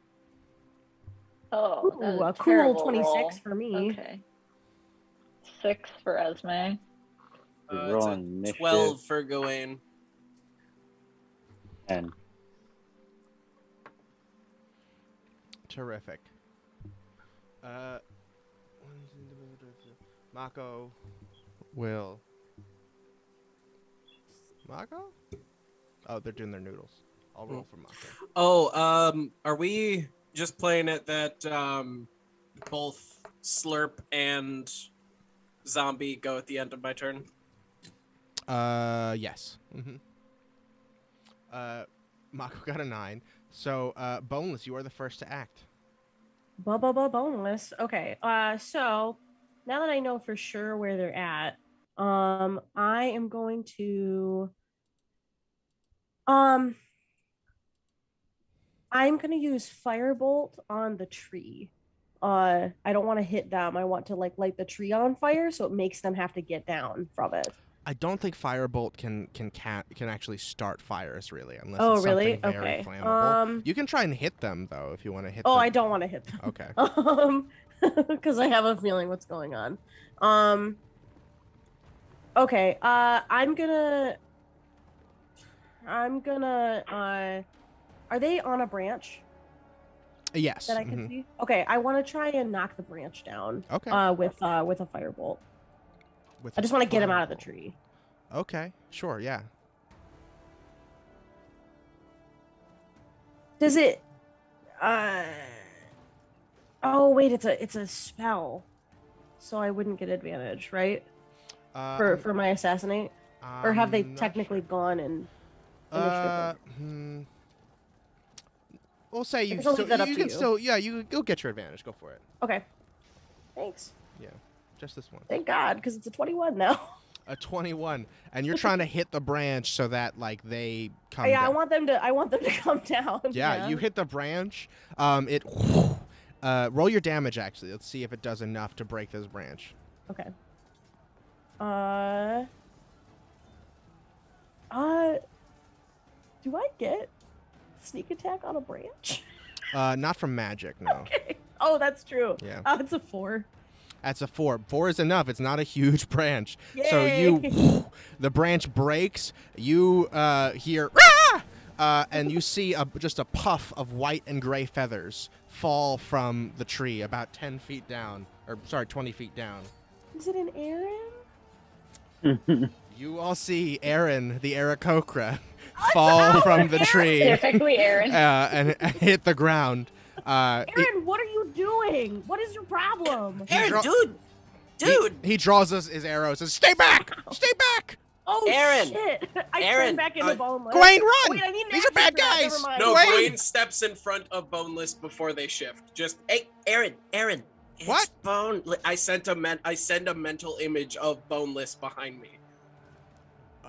Speaker 5: Oh, that's
Speaker 1: Ooh, a cool
Speaker 5: terrible
Speaker 1: 26
Speaker 5: roll.
Speaker 1: for me.
Speaker 5: Okay. 6 for Esme.
Speaker 9: He's
Speaker 3: It's
Speaker 9: rolling
Speaker 3: a
Speaker 9: initiative.
Speaker 3: 12 for Gawain.
Speaker 9: 10.
Speaker 2: Terrific. Mako will. Mako? Oh, they're doing their noodles. I'll roll for Mako.
Speaker 3: Oh, are we just playing it that both Slurp and Zombie go at the end of my turn?
Speaker 2: Yes. Mm-hmm. Mako got a 9. So, Boneless, you are the first to act.
Speaker 1: Boneless. Okay. So now that I know for sure where they're at, I am going to I'm gonna use Firebolt on the tree. I don't want to hit them. I want to like light the tree on fire so it makes them have to get down from it.
Speaker 2: I don't think Firebolt can actually start fires really, unless
Speaker 1: Oh,
Speaker 2: it's
Speaker 1: really?
Speaker 2: something very
Speaker 1: Okay.
Speaker 2: flammable. You can try and hit them though if you want to hit.
Speaker 1: Oh,
Speaker 2: them.
Speaker 1: I don't want to hit them.
Speaker 2: Okay.
Speaker 1: Because I have a feeling what's going on. Okay. I'm gonna. Are they on a branch
Speaker 2: Yes.
Speaker 1: that I can
Speaker 2: mhm.
Speaker 1: see? Okay, I want to try and knock the branch down.
Speaker 2: Okay.
Speaker 1: With a firebolt.
Speaker 2: With
Speaker 1: I just want to get him out of the
Speaker 2: Firebolt.
Speaker 1: tree.
Speaker 2: Okay. Sure. Yeah.
Speaker 1: Does it? Oh wait, it's a spell, so I wouldn't get advantage, right? For my assassinate, or have they
Speaker 2: I'm not
Speaker 1: technically
Speaker 2: sure.
Speaker 1: gone and?
Speaker 2: We'll say you
Speaker 1: guess I'll
Speaker 2: still,
Speaker 1: leave that up
Speaker 2: you
Speaker 1: to
Speaker 2: can
Speaker 1: you.
Speaker 2: still you'll get your advantage. Go for it.
Speaker 1: Okay. Thanks.
Speaker 2: Yeah. Just this one.
Speaker 1: Thank God, because it's a 21 now.
Speaker 2: A 21, and you're trying to hit the branch so that like they come.
Speaker 1: Yeah,
Speaker 2: down.
Speaker 1: I want them to come down.
Speaker 2: Yeah, you hit the branch. It. Roll your damage actually. Let's see if it does enough to break this branch.
Speaker 1: Okay. Do I get sneak attack on a branch?
Speaker 2: Not from magic, no.
Speaker 1: Okay. Oh, that's true.
Speaker 2: Yeah.
Speaker 1: It's a 4.
Speaker 2: That's a 4. 4 is enough. It's not a huge branch. So
Speaker 1: Yay!
Speaker 2: the branch breaks. You hear, "Rah!" And you see just a puff of white and gray feathers fall from the tree about 10 feet down, or sorry, 20 feet down.
Speaker 1: Is it an Aaron?
Speaker 2: You all see Aaron, the Aarakocra, fall from the tree
Speaker 5: Specifically, Aaron.
Speaker 2: and hit the ground.
Speaker 1: Aaron, what are you doing? What is your problem?
Speaker 8: Aaron, dude.
Speaker 2: He draws us his arrow. Says, "Stay back! Stay back!"
Speaker 1: Oh
Speaker 8: Aaron,
Speaker 1: shit! I
Speaker 8: Aaron,
Speaker 1: turned back into boneless.
Speaker 2: Gawain, run!
Speaker 1: Wait, I need an
Speaker 2: These are
Speaker 1: action
Speaker 2: bad
Speaker 1: for that.
Speaker 2: guys.
Speaker 1: Never mind.
Speaker 7: No,
Speaker 2: Wait.
Speaker 7: Gawain steps in front of Boneless before they shift. Just
Speaker 8: Hey, Aaron. It's
Speaker 2: What?
Speaker 7: I send a mental image of Boneless behind me.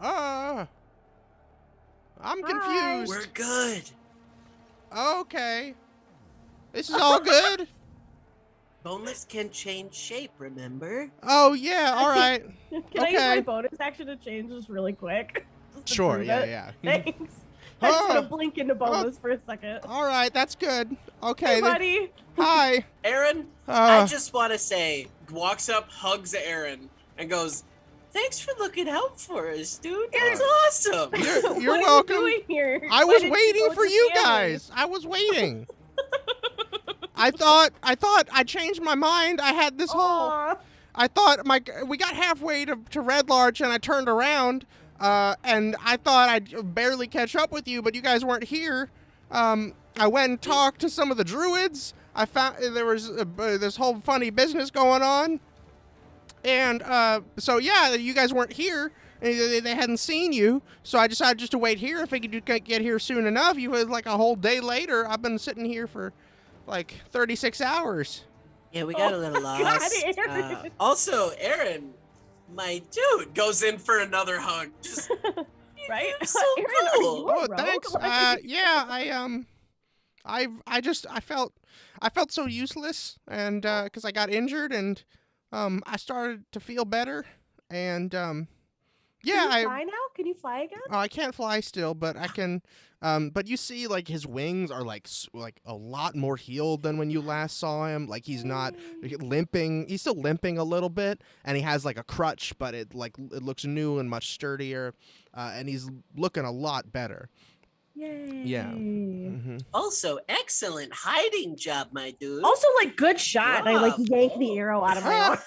Speaker 2: I'm
Speaker 1: Hi.
Speaker 2: confused.
Speaker 8: We're good.
Speaker 2: Okay. This is all good?
Speaker 8: Boneless can change shape, remember?
Speaker 2: Oh, yeah, all right.
Speaker 1: Can I use
Speaker 2: Okay.
Speaker 1: my bonus action to change this really quick? Just to
Speaker 2: Sure,
Speaker 1: prove
Speaker 2: yeah,
Speaker 1: it?
Speaker 2: yeah.
Speaker 1: Thanks. I'm just gonna
Speaker 2: Oh.
Speaker 1: blink into bonus for a second.
Speaker 2: All right, that's good. Okay.
Speaker 1: Hey, buddy.
Speaker 2: Hi.
Speaker 8: Aaron, I
Speaker 2: Uh,
Speaker 8: just want to say,
Speaker 7: Walks up, hugs Aaron, and goes,
Speaker 8: thanks for looking out for us, dude. That's awesome.
Speaker 2: you're
Speaker 1: What
Speaker 2: welcome.
Speaker 1: Are you doing here?
Speaker 2: I
Speaker 1: Why
Speaker 2: was
Speaker 1: didn't
Speaker 2: waiting
Speaker 1: go with
Speaker 2: for
Speaker 1: your
Speaker 2: you
Speaker 1: family?
Speaker 2: guys. I was waiting. I thought I changed my mind. I had this whole
Speaker 1: Aw.
Speaker 2: I thought we got halfway to Red Larch and I turned around and I thought I'd barely catch up with you, but you guys weren't here. I went and talked to some of the druids. I found there was this whole funny business going on. And so yeah, you guys weren't here. And they hadn't seen you, so I decided just to wait here. I figured you'd get here soon enough. You was like a whole day later. I've been sitting here for like 36 hours.
Speaker 8: Yeah, we got
Speaker 1: Oh
Speaker 8: a little
Speaker 1: my God,
Speaker 8: lost.
Speaker 1: Aaron.
Speaker 8: Also, Aaron, my dude.
Speaker 7: goes in for another hug. Just
Speaker 1: Right?
Speaker 8: You're so
Speaker 1: Aaron, are
Speaker 8: cool.
Speaker 1: you a
Speaker 2: Oh,
Speaker 1: rogue?
Speaker 2: thanks.
Speaker 1: Like-
Speaker 2: Yeah, I felt so useless, and because I got injured, and I started to feel better, and yeah,
Speaker 1: Can you fly now? Can you fly again?
Speaker 2: I can't fly still, but I can. But you see, like his wings are like a lot more healed than when you last saw him. Like he's not limping. He's still limping a little bit, and he has like a crutch, but it looks new and much sturdier, and he's looking a lot better.
Speaker 1: Yay.
Speaker 2: Yeah. Mm-hmm.
Speaker 8: Also, excellent hiding job, my dude.
Speaker 1: Also, like, good shot. And I like
Speaker 8: Wow.
Speaker 1: yank the arrow out of my arm.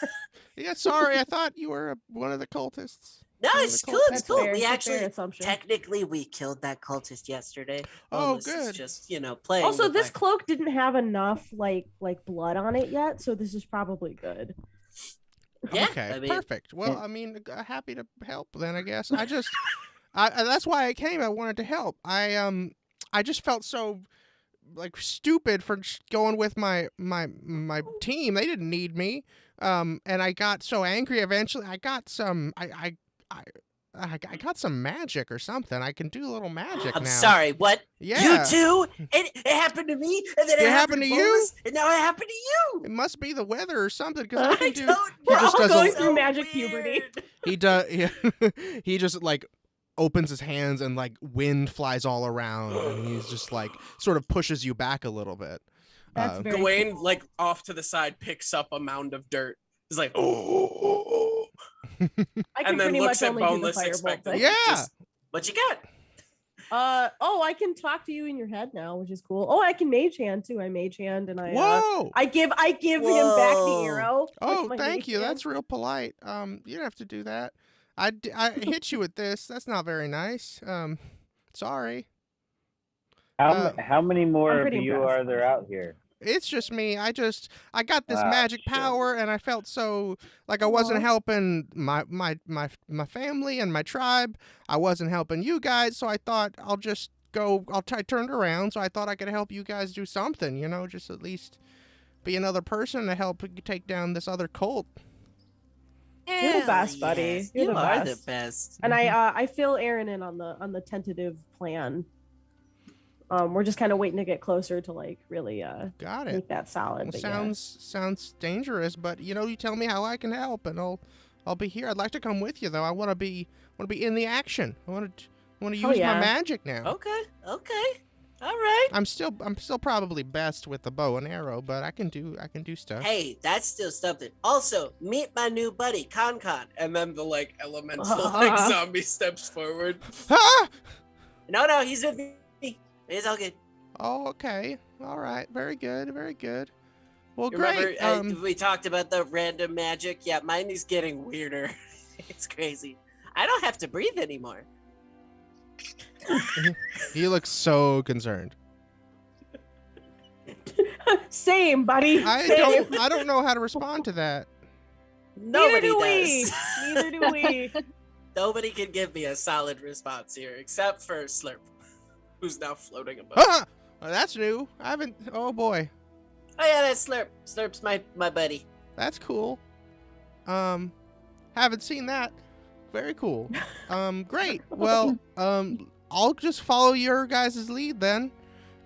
Speaker 2: Yeah, sorry. I thought you were one of the cultists.
Speaker 8: No,
Speaker 2: One of
Speaker 8: it's
Speaker 2: the
Speaker 8: cool. It's
Speaker 1: That's
Speaker 8: cool.
Speaker 1: fair.
Speaker 8: We
Speaker 1: It's a fair
Speaker 8: actually,
Speaker 1: assumption.
Speaker 8: technically, we killed that cultist yesterday.
Speaker 2: Oh,
Speaker 8: Bonus is
Speaker 2: good.
Speaker 8: just, playing.
Speaker 1: Also,
Speaker 8: with
Speaker 1: this
Speaker 8: my-
Speaker 1: cloak didn't have enough like blood on it yet, so this is probably good.
Speaker 8: Yeah,
Speaker 2: Okay,
Speaker 8: I mean-
Speaker 2: perfect. Well, I mean, happy to help then, I guess. That's why I came. I wanted to help. I just felt so like stupid for just going with my team. They didn't need me. And I got so angry eventually. I got some I got some magic or something. I can do a little magic
Speaker 8: I'm
Speaker 2: now.
Speaker 8: sorry. What?
Speaker 2: Yeah.
Speaker 8: You too? It happened to me, and then
Speaker 2: It
Speaker 8: it
Speaker 2: happened to you?
Speaker 8: Bonus, and now it happened to you.
Speaker 2: It must be the weather or something because I
Speaker 8: I
Speaker 2: can do.
Speaker 8: don't
Speaker 2: He
Speaker 1: We're
Speaker 2: just
Speaker 1: all
Speaker 2: does a-
Speaker 1: going through magic puberty.
Speaker 2: He does. He just like opens his hands and like wind flies all around, and he's just like sort of pushes you back a little bit.
Speaker 1: That's very
Speaker 7: Gawain,
Speaker 1: cool.
Speaker 7: like off to the side, picks up a mound of dirt. He's like, oh.
Speaker 1: I can
Speaker 7: And then
Speaker 1: pretty
Speaker 7: looks
Speaker 1: much
Speaker 7: at
Speaker 1: only do the
Speaker 7: Boneless
Speaker 1: firebolt
Speaker 7: expectantly.
Speaker 1: thing.
Speaker 2: Yeah.
Speaker 8: Just- what you got?
Speaker 1: Oh, I can talk to you in your head now, which is cool. Oh, I can mage hand too. I mage hand and I
Speaker 2: Whoa.
Speaker 1: I give him back the
Speaker 8: Whoa.
Speaker 1: arrow. with
Speaker 2: Oh,
Speaker 1: my
Speaker 2: thank
Speaker 1: mage
Speaker 2: you.
Speaker 1: hand.
Speaker 2: That's real polite. You don't have to do that. I hit you with this. That's not very nice. Sorry.
Speaker 9: How many more
Speaker 1: I'm
Speaker 9: of
Speaker 1: pretty
Speaker 9: you
Speaker 1: impressed.
Speaker 9: are there out here?
Speaker 2: It's just me. I got this
Speaker 9: Ah,
Speaker 2: magic
Speaker 9: shit.
Speaker 2: power, and I felt so like I wasn't
Speaker 1: Aw.
Speaker 2: helping my family and my tribe. I wasn't helping you guys, so I thought I'll just go. I turned around, so I thought I could help you guys do something. Just at least be another person to help take down this other cult.
Speaker 1: You're the
Speaker 8: Hell
Speaker 1: best, buddy.
Speaker 8: yes,
Speaker 1: You're
Speaker 8: you
Speaker 1: the
Speaker 8: are
Speaker 1: best.
Speaker 8: the best.
Speaker 1: And I fill Aaron in on the tentative plan. We're just kind of waiting to get closer to like really
Speaker 2: Got it.
Speaker 1: make that solid.
Speaker 2: Well,
Speaker 1: but yeah.
Speaker 2: sounds dangerous, but you tell me how I can help, and I'll be here. I'd like to come with you though. I want to be in the action. I want to
Speaker 1: Hell
Speaker 2: use
Speaker 1: yeah.
Speaker 2: my magic now.
Speaker 8: Okay. All right.
Speaker 2: I'm still probably best with the bow and arrow, but I can do stuff.
Speaker 8: Hey, that's still something. Also, meet my new buddy, Con.
Speaker 7: And then the like elemental like zombie steps forward.
Speaker 2: Ah!
Speaker 8: No, he's with me. It's all good.
Speaker 2: Oh, okay. All right. Very good. Very good. Well,
Speaker 8: Remember,
Speaker 2: great.
Speaker 8: we talked about the random magic? Yeah, mine is getting weirder. It's crazy. I don't have to breathe anymore.
Speaker 2: He looks so concerned.
Speaker 1: Same, buddy.
Speaker 2: I
Speaker 1: Same.
Speaker 2: don't know how to respond to that.
Speaker 8: Nobody
Speaker 1: Neither do we.
Speaker 8: does.
Speaker 1: Neither do we.
Speaker 8: Nobody can give me a solid response here, except for Slurp, who's now floating above.
Speaker 2: Ah! Well, that's new. I haven't. Oh boy,
Speaker 8: Oh yeah, that's Slurp. Slurp's my buddy.
Speaker 2: that's cool. Haven't seen that. Very cool. Great. Well, I'll just follow your guys' lead then.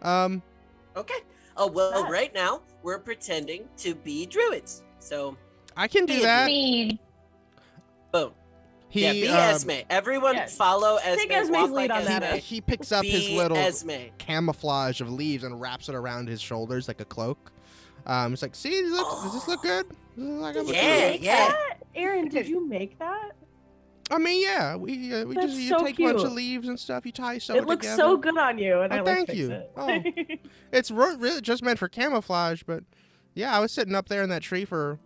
Speaker 8: Okay. Oh well,
Speaker 1: That-
Speaker 8: right now we're pretending to be druids. So
Speaker 2: I can do
Speaker 8: Be a
Speaker 2: that.
Speaker 5: Mean.
Speaker 8: boom.
Speaker 2: He
Speaker 8: Yeah, be
Speaker 2: um,
Speaker 8: Esme. Everyone
Speaker 1: yeah,
Speaker 8: follow Esme.
Speaker 1: take Esme's
Speaker 8: walk
Speaker 1: lead
Speaker 8: like
Speaker 1: on that,
Speaker 8: Esme.
Speaker 2: he picks up his
Speaker 8: Be
Speaker 2: little
Speaker 8: Esme.
Speaker 2: camouflage of leaves and wraps it around his shoulders like a cloak. It's like, see, does this look good? Does this look like I'm looking
Speaker 8: Yeah,
Speaker 2: good?
Speaker 8: yeah.
Speaker 1: That? Aaron, did you make that?
Speaker 2: I mean, yeah, we
Speaker 1: That's
Speaker 2: just you
Speaker 1: so
Speaker 2: take a bunch of
Speaker 1: cute.
Speaker 2: leaves and stuff. You tie sew
Speaker 1: It looks
Speaker 2: together.
Speaker 1: so good on you, and
Speaker 2: Oh,
Speaker 1: I like
Speaker 2: thank
Speaker 1: fix
Speaker 2: you.
Speaker 1: it.
Speaker 2: Oh. It's really just meant for camouflage, but yeah, I was sitting up there in that tree for.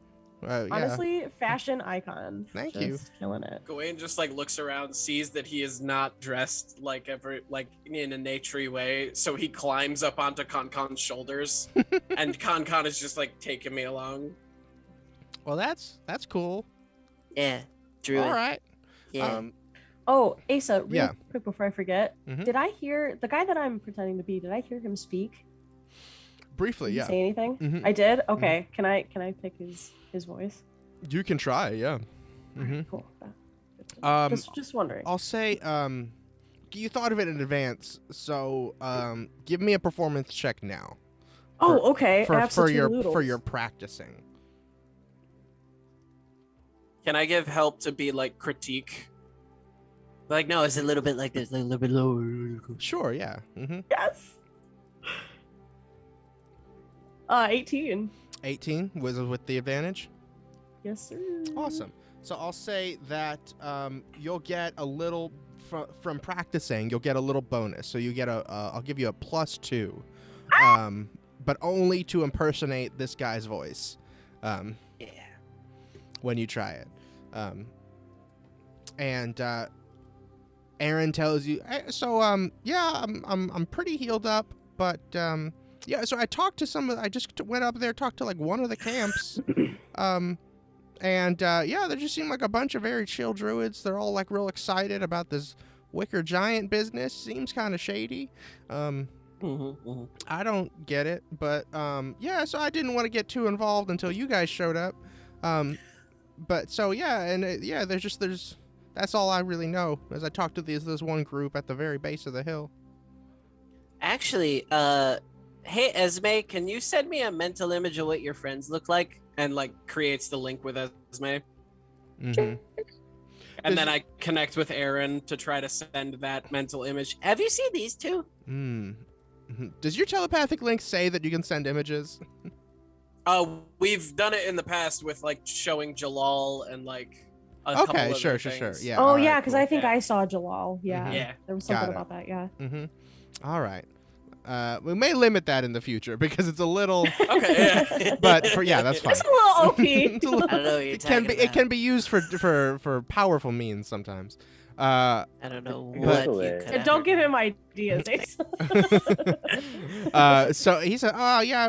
Speaker 2: Yeah.
Speaker 1: Honestly, fashion icon.
Speaker 2: Thank
Speaker 1: Just
Speaker 2: you.
Speaker 1: Killing it.
Speaker 7: Gawain just like looks around, sees that he is not dressed like in a naturey way, so he climbs up onto Concon's shoulders, and Concon is just like taking me along.
Speaker 2: Well, that's cool.
Speaker 8: Yeah. Druid.
Speaker 2: All right.
Speaker 8: Yeah.
Speaker 1: Oh, Asa, real
Speaker 2: Yeah.
Speaker 1: quick before I forget,
Speaker 2: Mhm.
Speaker 1: did I hear the guy that I'm pretending to be? Did I hear him speak?
Speaker 2: Briefly,
Speaker 1: Did he
Speaker 2: yeah.
Speaker 1: say anything?
Speaker 2: Mhm.
Speaker 1: I did. Okay. Can I pick his voice?
Speaker 2: You can try, yeah. hmm
Speaker 1: Cool. Just wondering.
Speaker 2: I'll say, you thought of it in advance, so give me a performance check now
Speaker 1: Oh, okay.
Speaker 2: for
Speaker 1: Absolutely.
Speaker 2: your practicing.
Speaker 7: Can I give help to be like critique?
Speaker 8: Like, no, it's a little bit like this, like a little bit lower.
Speaker 2: Sure, yeah. Mm-hmm.
Speaker 1: Yes. 18.
Speaker 2: 18 was with the advantage.
Speaker 1: Yes, sir.
Speaker 2: Awesome. So I'll say that you'll get a little from practicing. You'll get a little bonus. So you get I'll give you a +2, but only to impersonate this guy's voice.
Speaker 8: Yeah.
Speaker 2: When you try it, and Aaron tells you, yeah, I'm pretty healed up, but yeah. So I talked to I just went up there, talked to like one of the camps, and yeah, they just seem like a bunch of very chill druids. They're all like real excited about this wicker giant business. Seems kind of shady. I don't get it, but yeah. So I didn't want to get too involved until you guys showed up. But so yeah, and yeah, there's that's all I really know. As I talked to this one group at the very base of the hill.
Speaker 8: Actually, hey Esme, can you send me a mental image of what your friends look like?
Speaker 7: And like creates the link with Esme.
Speaker 2: Mm-hmm.
Speaker 7: And then I connect with Aaron to try to send that mental image.
Speaker 8: Have you seen these two?
Speaker 2: Does your telepathic link say that you can send images?
Speaker 7: We've done it in the past with like showing Jalal and like a couple
Speaker 2: Okay,
Speaker 7: other
Speaker 2: sure.
Speaker 7: things.
Speaker 2: Yeah.
Speaker 1: Oh
Speaker 2: all
Speaker 1: yeah,
Speaker 2: right,
Speaker 1: because
Speaker 2: cool.
Speaker 1: I think
Speaker 7: Yeah.
Speaker 1: I saw Jalal. Yeah.
Speaker 7: Yeah.
Speaker 1: There was
Speaker 2: Got
Speaker 1: something
Speaker 2: it.
Speaker 1: about that. Yeah.
Speaker 2: Mm-hmm. All right. We may limit that in the future because it's a little.
Speaker 7: Okay, yeah.
Speaker 2: But that's fine.
Speaker 1: It's a little OP.
Speaker 2: It's a little-
Speaker 8: I don't know what you're
Speaker 2: it can
Speaker 8: talking
Speaker 2: be.
Speaker 8: about.
Speaker 2: It can be used for powerful means sometimes.
Speaker 8: I don't know
Speaker 9: But-
Speaker 8: what you
Speaker 9: Hilarious.
Speaker 8: could
Speaker 1: And don't give him ideas.
Speaker 2: So he said, "Oh yeah,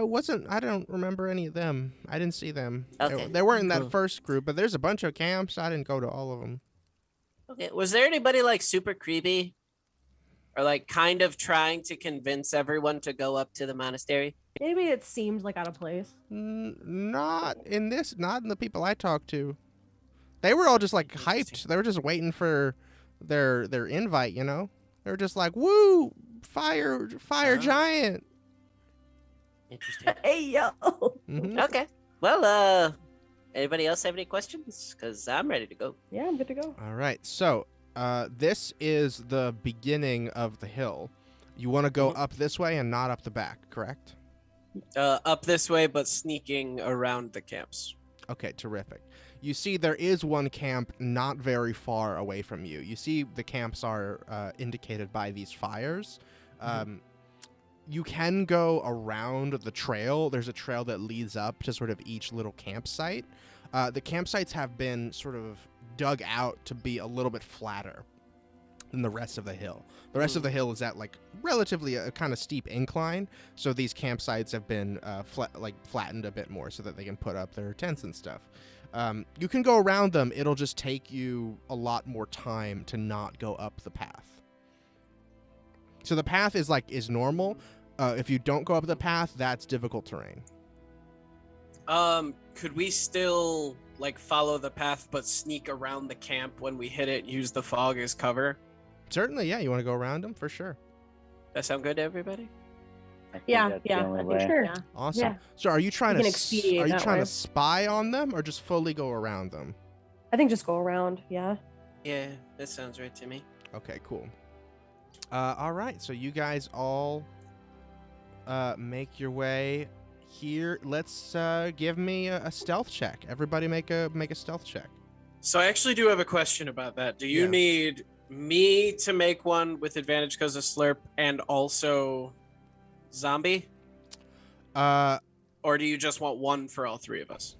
Speaker 2: I don't remember any of them. I didn't see them.
Speaker 8: Okay,
Speaker 2: They weren't in that
Speaker 8: cool.
Speaker 2: first group, but there's a bunch of camps. I didn't go to all of them.
Speaker 8: Okay, was there anybody like super creepy? Or like kind of trying to convince everyone to go up to the monastery?
Speaker 1: Maybe it seemed like out of place.
Speaker 2: Not in the people I talked to. They were all just like hyped. They were just waiting for their invite, you know? They were just like, woo, fire giant.
Speaker 8: Interesting.
Speaker 1: Hey yo.
Speaker 2: Mhm.
Speaker 8: Okay. Well, anybody else have any questions? Because I'm ready to go.
Speaker 1: Yeah, I'm good to go.
Speaker 2: All right. So, this is the beginning of the hill. You want to go up this way and not up the back, correct?
Speaker 7: Up this way, but sneaking around the camps.
Speaker 2: Okay, terrific. You see there is one camp not very far away from you. You see the camps are indicated by these fires. You can go around the trail. There's a trail that leads up to sort of each little campsite. The campsites have been sort of dug out to be a little bit flatter. than the rest of the hill. The rest of the hill is at like relatively a kind of steep incline, so these campsites have been flattened a bit more so that they can put up their tents and stuff. You can go around them. It'll just take you a lot more time to not go up the path. So the path is normal. If you don't go up the path, that's difficult terrain.
Speaker 7: Could we still like follow the path but sneak around the camp when we hit it, use the fog as cover?
Speaker 2: Certainly, yeah. You want to go around them for sure.
Speaker 7: That sound good to everybody?
Speaker 9: I think
Speaker 1: Yeah,
Speaker 9: that's the
Speaker 1: yeah,
Speaker 9: only
Speaker 1: I think
Speaker 9: way.
Speaker 5: Sure.
Speaker 1: Yeah.
Speaker 2: Awesome.
Speaker 5: Yeah.
Speaker 2: So are you trying
Speaker 1: We
Speaker 2: to
Speaker 1: can expedite
Speaker 2: are you
Speaker 1: that
Speaker 2: trying
Speaker 1: way.
Speaker 2: to spy on them or just fully go around them?
Speaker 1: I think just go around. Yeah.
Speaker 7: Yeah, that sounds right to me.
Speaker 2: Okay, cool. All right, so you guys all make your way here. Let's give me a stealth check. Everybody make a stealth check.
Speaker 7: So I actually do have a question about that. Do you
Speaker 2: Yeah.
Speaker 7: need me to make one with advantage because of slurp and also zombie? Or do you just want one for all three of us?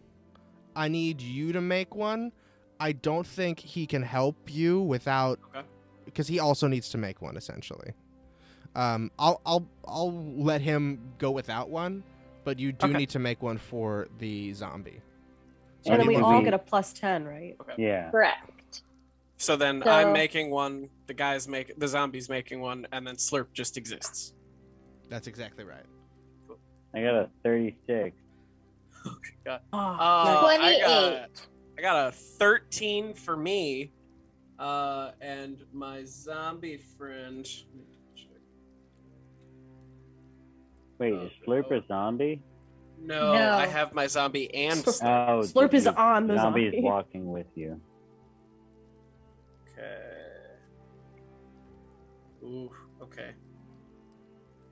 Speaker 2: I need you to make one. I don't think he can help you without,
Speaker 7: Okay.
Speaker 2: because he also needs to make one essentially. I'll let him go without one, but you do
Speaker 1: Okay.
Speaker 2: need to make one for the zombie. So
Speaker 1: And then
Speaker 2: you
Speaker 1: we
Speaker 2: wanna
Speaker 1: all
Speaker 2: be-
Speaker 1: get a +10, right?
Speaker 9: Yeah.
Speaker 5: Correct.
Speaker 7: So then
Speaker 5: So-
Speaker 7: I'm making one, the zombie's making one, and then slurp just exists.
Speaker 2: That's exactly right.
Speaker 9: I got a 36.
Speaker 7: Okay, God.
Speaker 1: Oh,
Speaker 7: I got a 13 for me. And my zombie friend.
Speaker 9: Wait, is Slurp a zombie?
Speaker 7: No,
Speaker 5: No.
Speaker 7: I have my zombie and slurp.
Speaker 9: Oh,
Speaker 1: Slurp is
Speaker 9: the
Speaker 1: on the
Speaker 9: zombie is
Speaker 1: zombie.
Speaker 9: walking with you.
Speaker 7: Okay. Ooh, okay.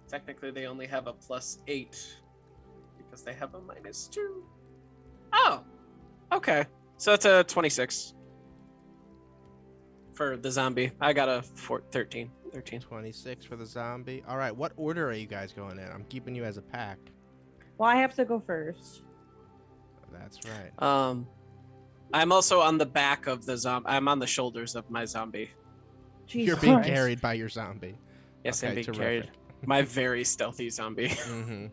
Speaker 7: Technically, they only have a +8 because they have a -2. Oh, okay. So that's a 26 for the zombie. I got a 13.
Speaker 2: 26 for the zombie. All right, what order are you guys going in? I'm keeping you as a pack.
Speaker 1: Well, I have to go first.
Speaker 2: That's right.
Speaker 7: I'm also on the back of the zombie. I'm on the shoulders of my zombie.
Speaker 1: Jesus
Speaker 2: You're being
Speaker 1: Christ.
Speaker 2: carried by your zombie.
Speaker 7: Yes, I'm
Speaker 2: Okay,
Speaker 7: being
Speaker 2: terrific.
Speaker 7: carried. My very stealthy zombie.
Speaker 2: Mm-hmm.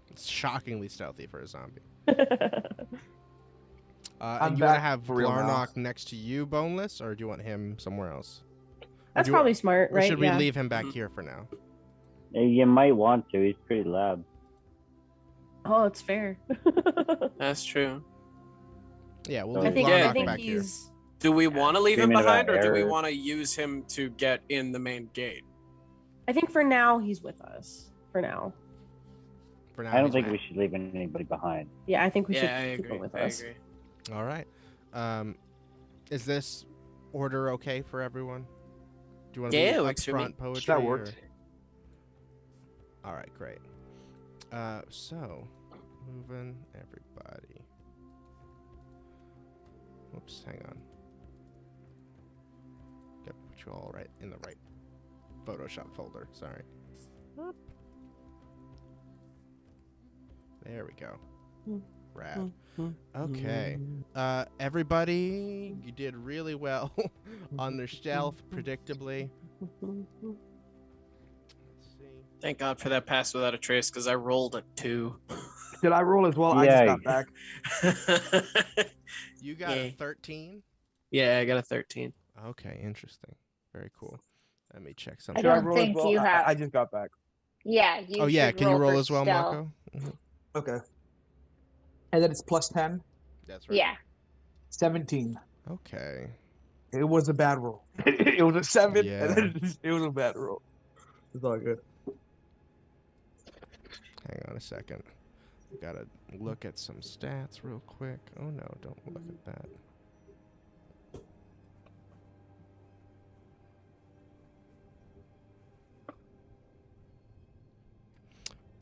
Speaker 2: It's shockingly stealthy for a zombie.
Speaker 4: I'm
Speaker 2: And you want to
Speaker 4: back
Speaker 2: have
Speaker 4: for real now.
Speaker 2: Glarnock next to you, Boneless, or do you want him somewhere else?
Speaker 1: That's
Speaker 2: do you-
Speaker 1: probably smart,
Speaker 2: Or
Speaker 1: right?
Speaker 2: should we
Speaker 1: Yeah.
Speaker 2: leave him back
Speaker 7: Mhm.
Speaker 2: here for now?
Speaker 9: You might want to. He's pretty loud.
Speaker 1: Oh, it's fair.
Speaker 7: That's true.
Speaker 2: Yeah, we'll
Speaker 9: So
Speaker 2: leave
Speaker 1: I think
Speaker 7: Yeah.
Speaker 2: Glarnock
Speaker 1: I think
Speaker 2: back here.
Speaker 1: he's
Speaker 7: Do we want to leave him
Speaker 9: Screaming about
Speaker 7: behind, or do we
Speaker 9: error.
Speaker 7: want to use him to get in the main gate?
Speaker 1: I think for now he's with us. For now.
Speaker 2: For now,
Speaker 9: I don't
Speaker 2: he's
Speaker 9: think
Speaker 2: back.
Speaker 9: we should leave anybody behind.
Speaker 1: Yeah, I think we
Speaker 7: Yeah,
Speaker 1: should
Speaker 7: I
Speaker 1: keep
Speaker 7: agree.
Speaker 1: him with
Speaker 7: I
Speaker 1: us.
Speaker 7: agree.
Speaker 2: All right. Is this order okay for everyone? Do you want to
Speaker 7: Yeah,
Speaker 2: be
Speaker 7: it
Speaker 2: up
Speaker 7: works for me.
Speaker 2: front poetry?
Speaker 4: That works.
Speaker 2: All right, great. So moving everybody. Whoops, hang on. Got to put you all right in the right Photoshop folder. Sorry. Whoop. There we go. Rad. Okay. Everybody, you did really well on their stealth, predictably. Let's see.
Speaker 7: Thank God for that pass without a trace, because I rolled a 2.
Speaker 4: Did I roll as well? I
Speaker 9: Yeah.
Speaker 4: just got back.
Speaker 2: You got a
Speaker 7: Yeah.
Speaker 2: 13?
Speaker 7: Yeah, I got a 13.
Speaker 2: Okay, interesting. Very cool. Let me check
Speaker 5: I
Speaker 2: something.
Speaker 4: Did I
Speaker 5: don't
Speaker 4: roll as
Speaker 5: think
Speaker 4: well?
Speaker 5: you have-
Speaker 4: I just got back.
Speaker 5: Yeah. You
Speaker 2: Oh yeah,
Speaker 5: should
Speaker 2: can you roll
Speaker 5: for
Speaker 2: as well,
Speaker 5: stealth.
Speaker 2: Mako? Mhm.
Speaker 4: Okay. And then it's +10,
Speaker 2: That's right.
Speaker 5: Yeah.
Speaker 4: 17.
Speaker 2: Okay.
Speaker 4: It was a bad roll. It was a 7,
Speaker 2: Yeah.
Speaker 4: and then it was a bad roll. It's all good.
Speaker 2: Hang on a second. Gotta look at some stats real quick. Oh no, don't look at that.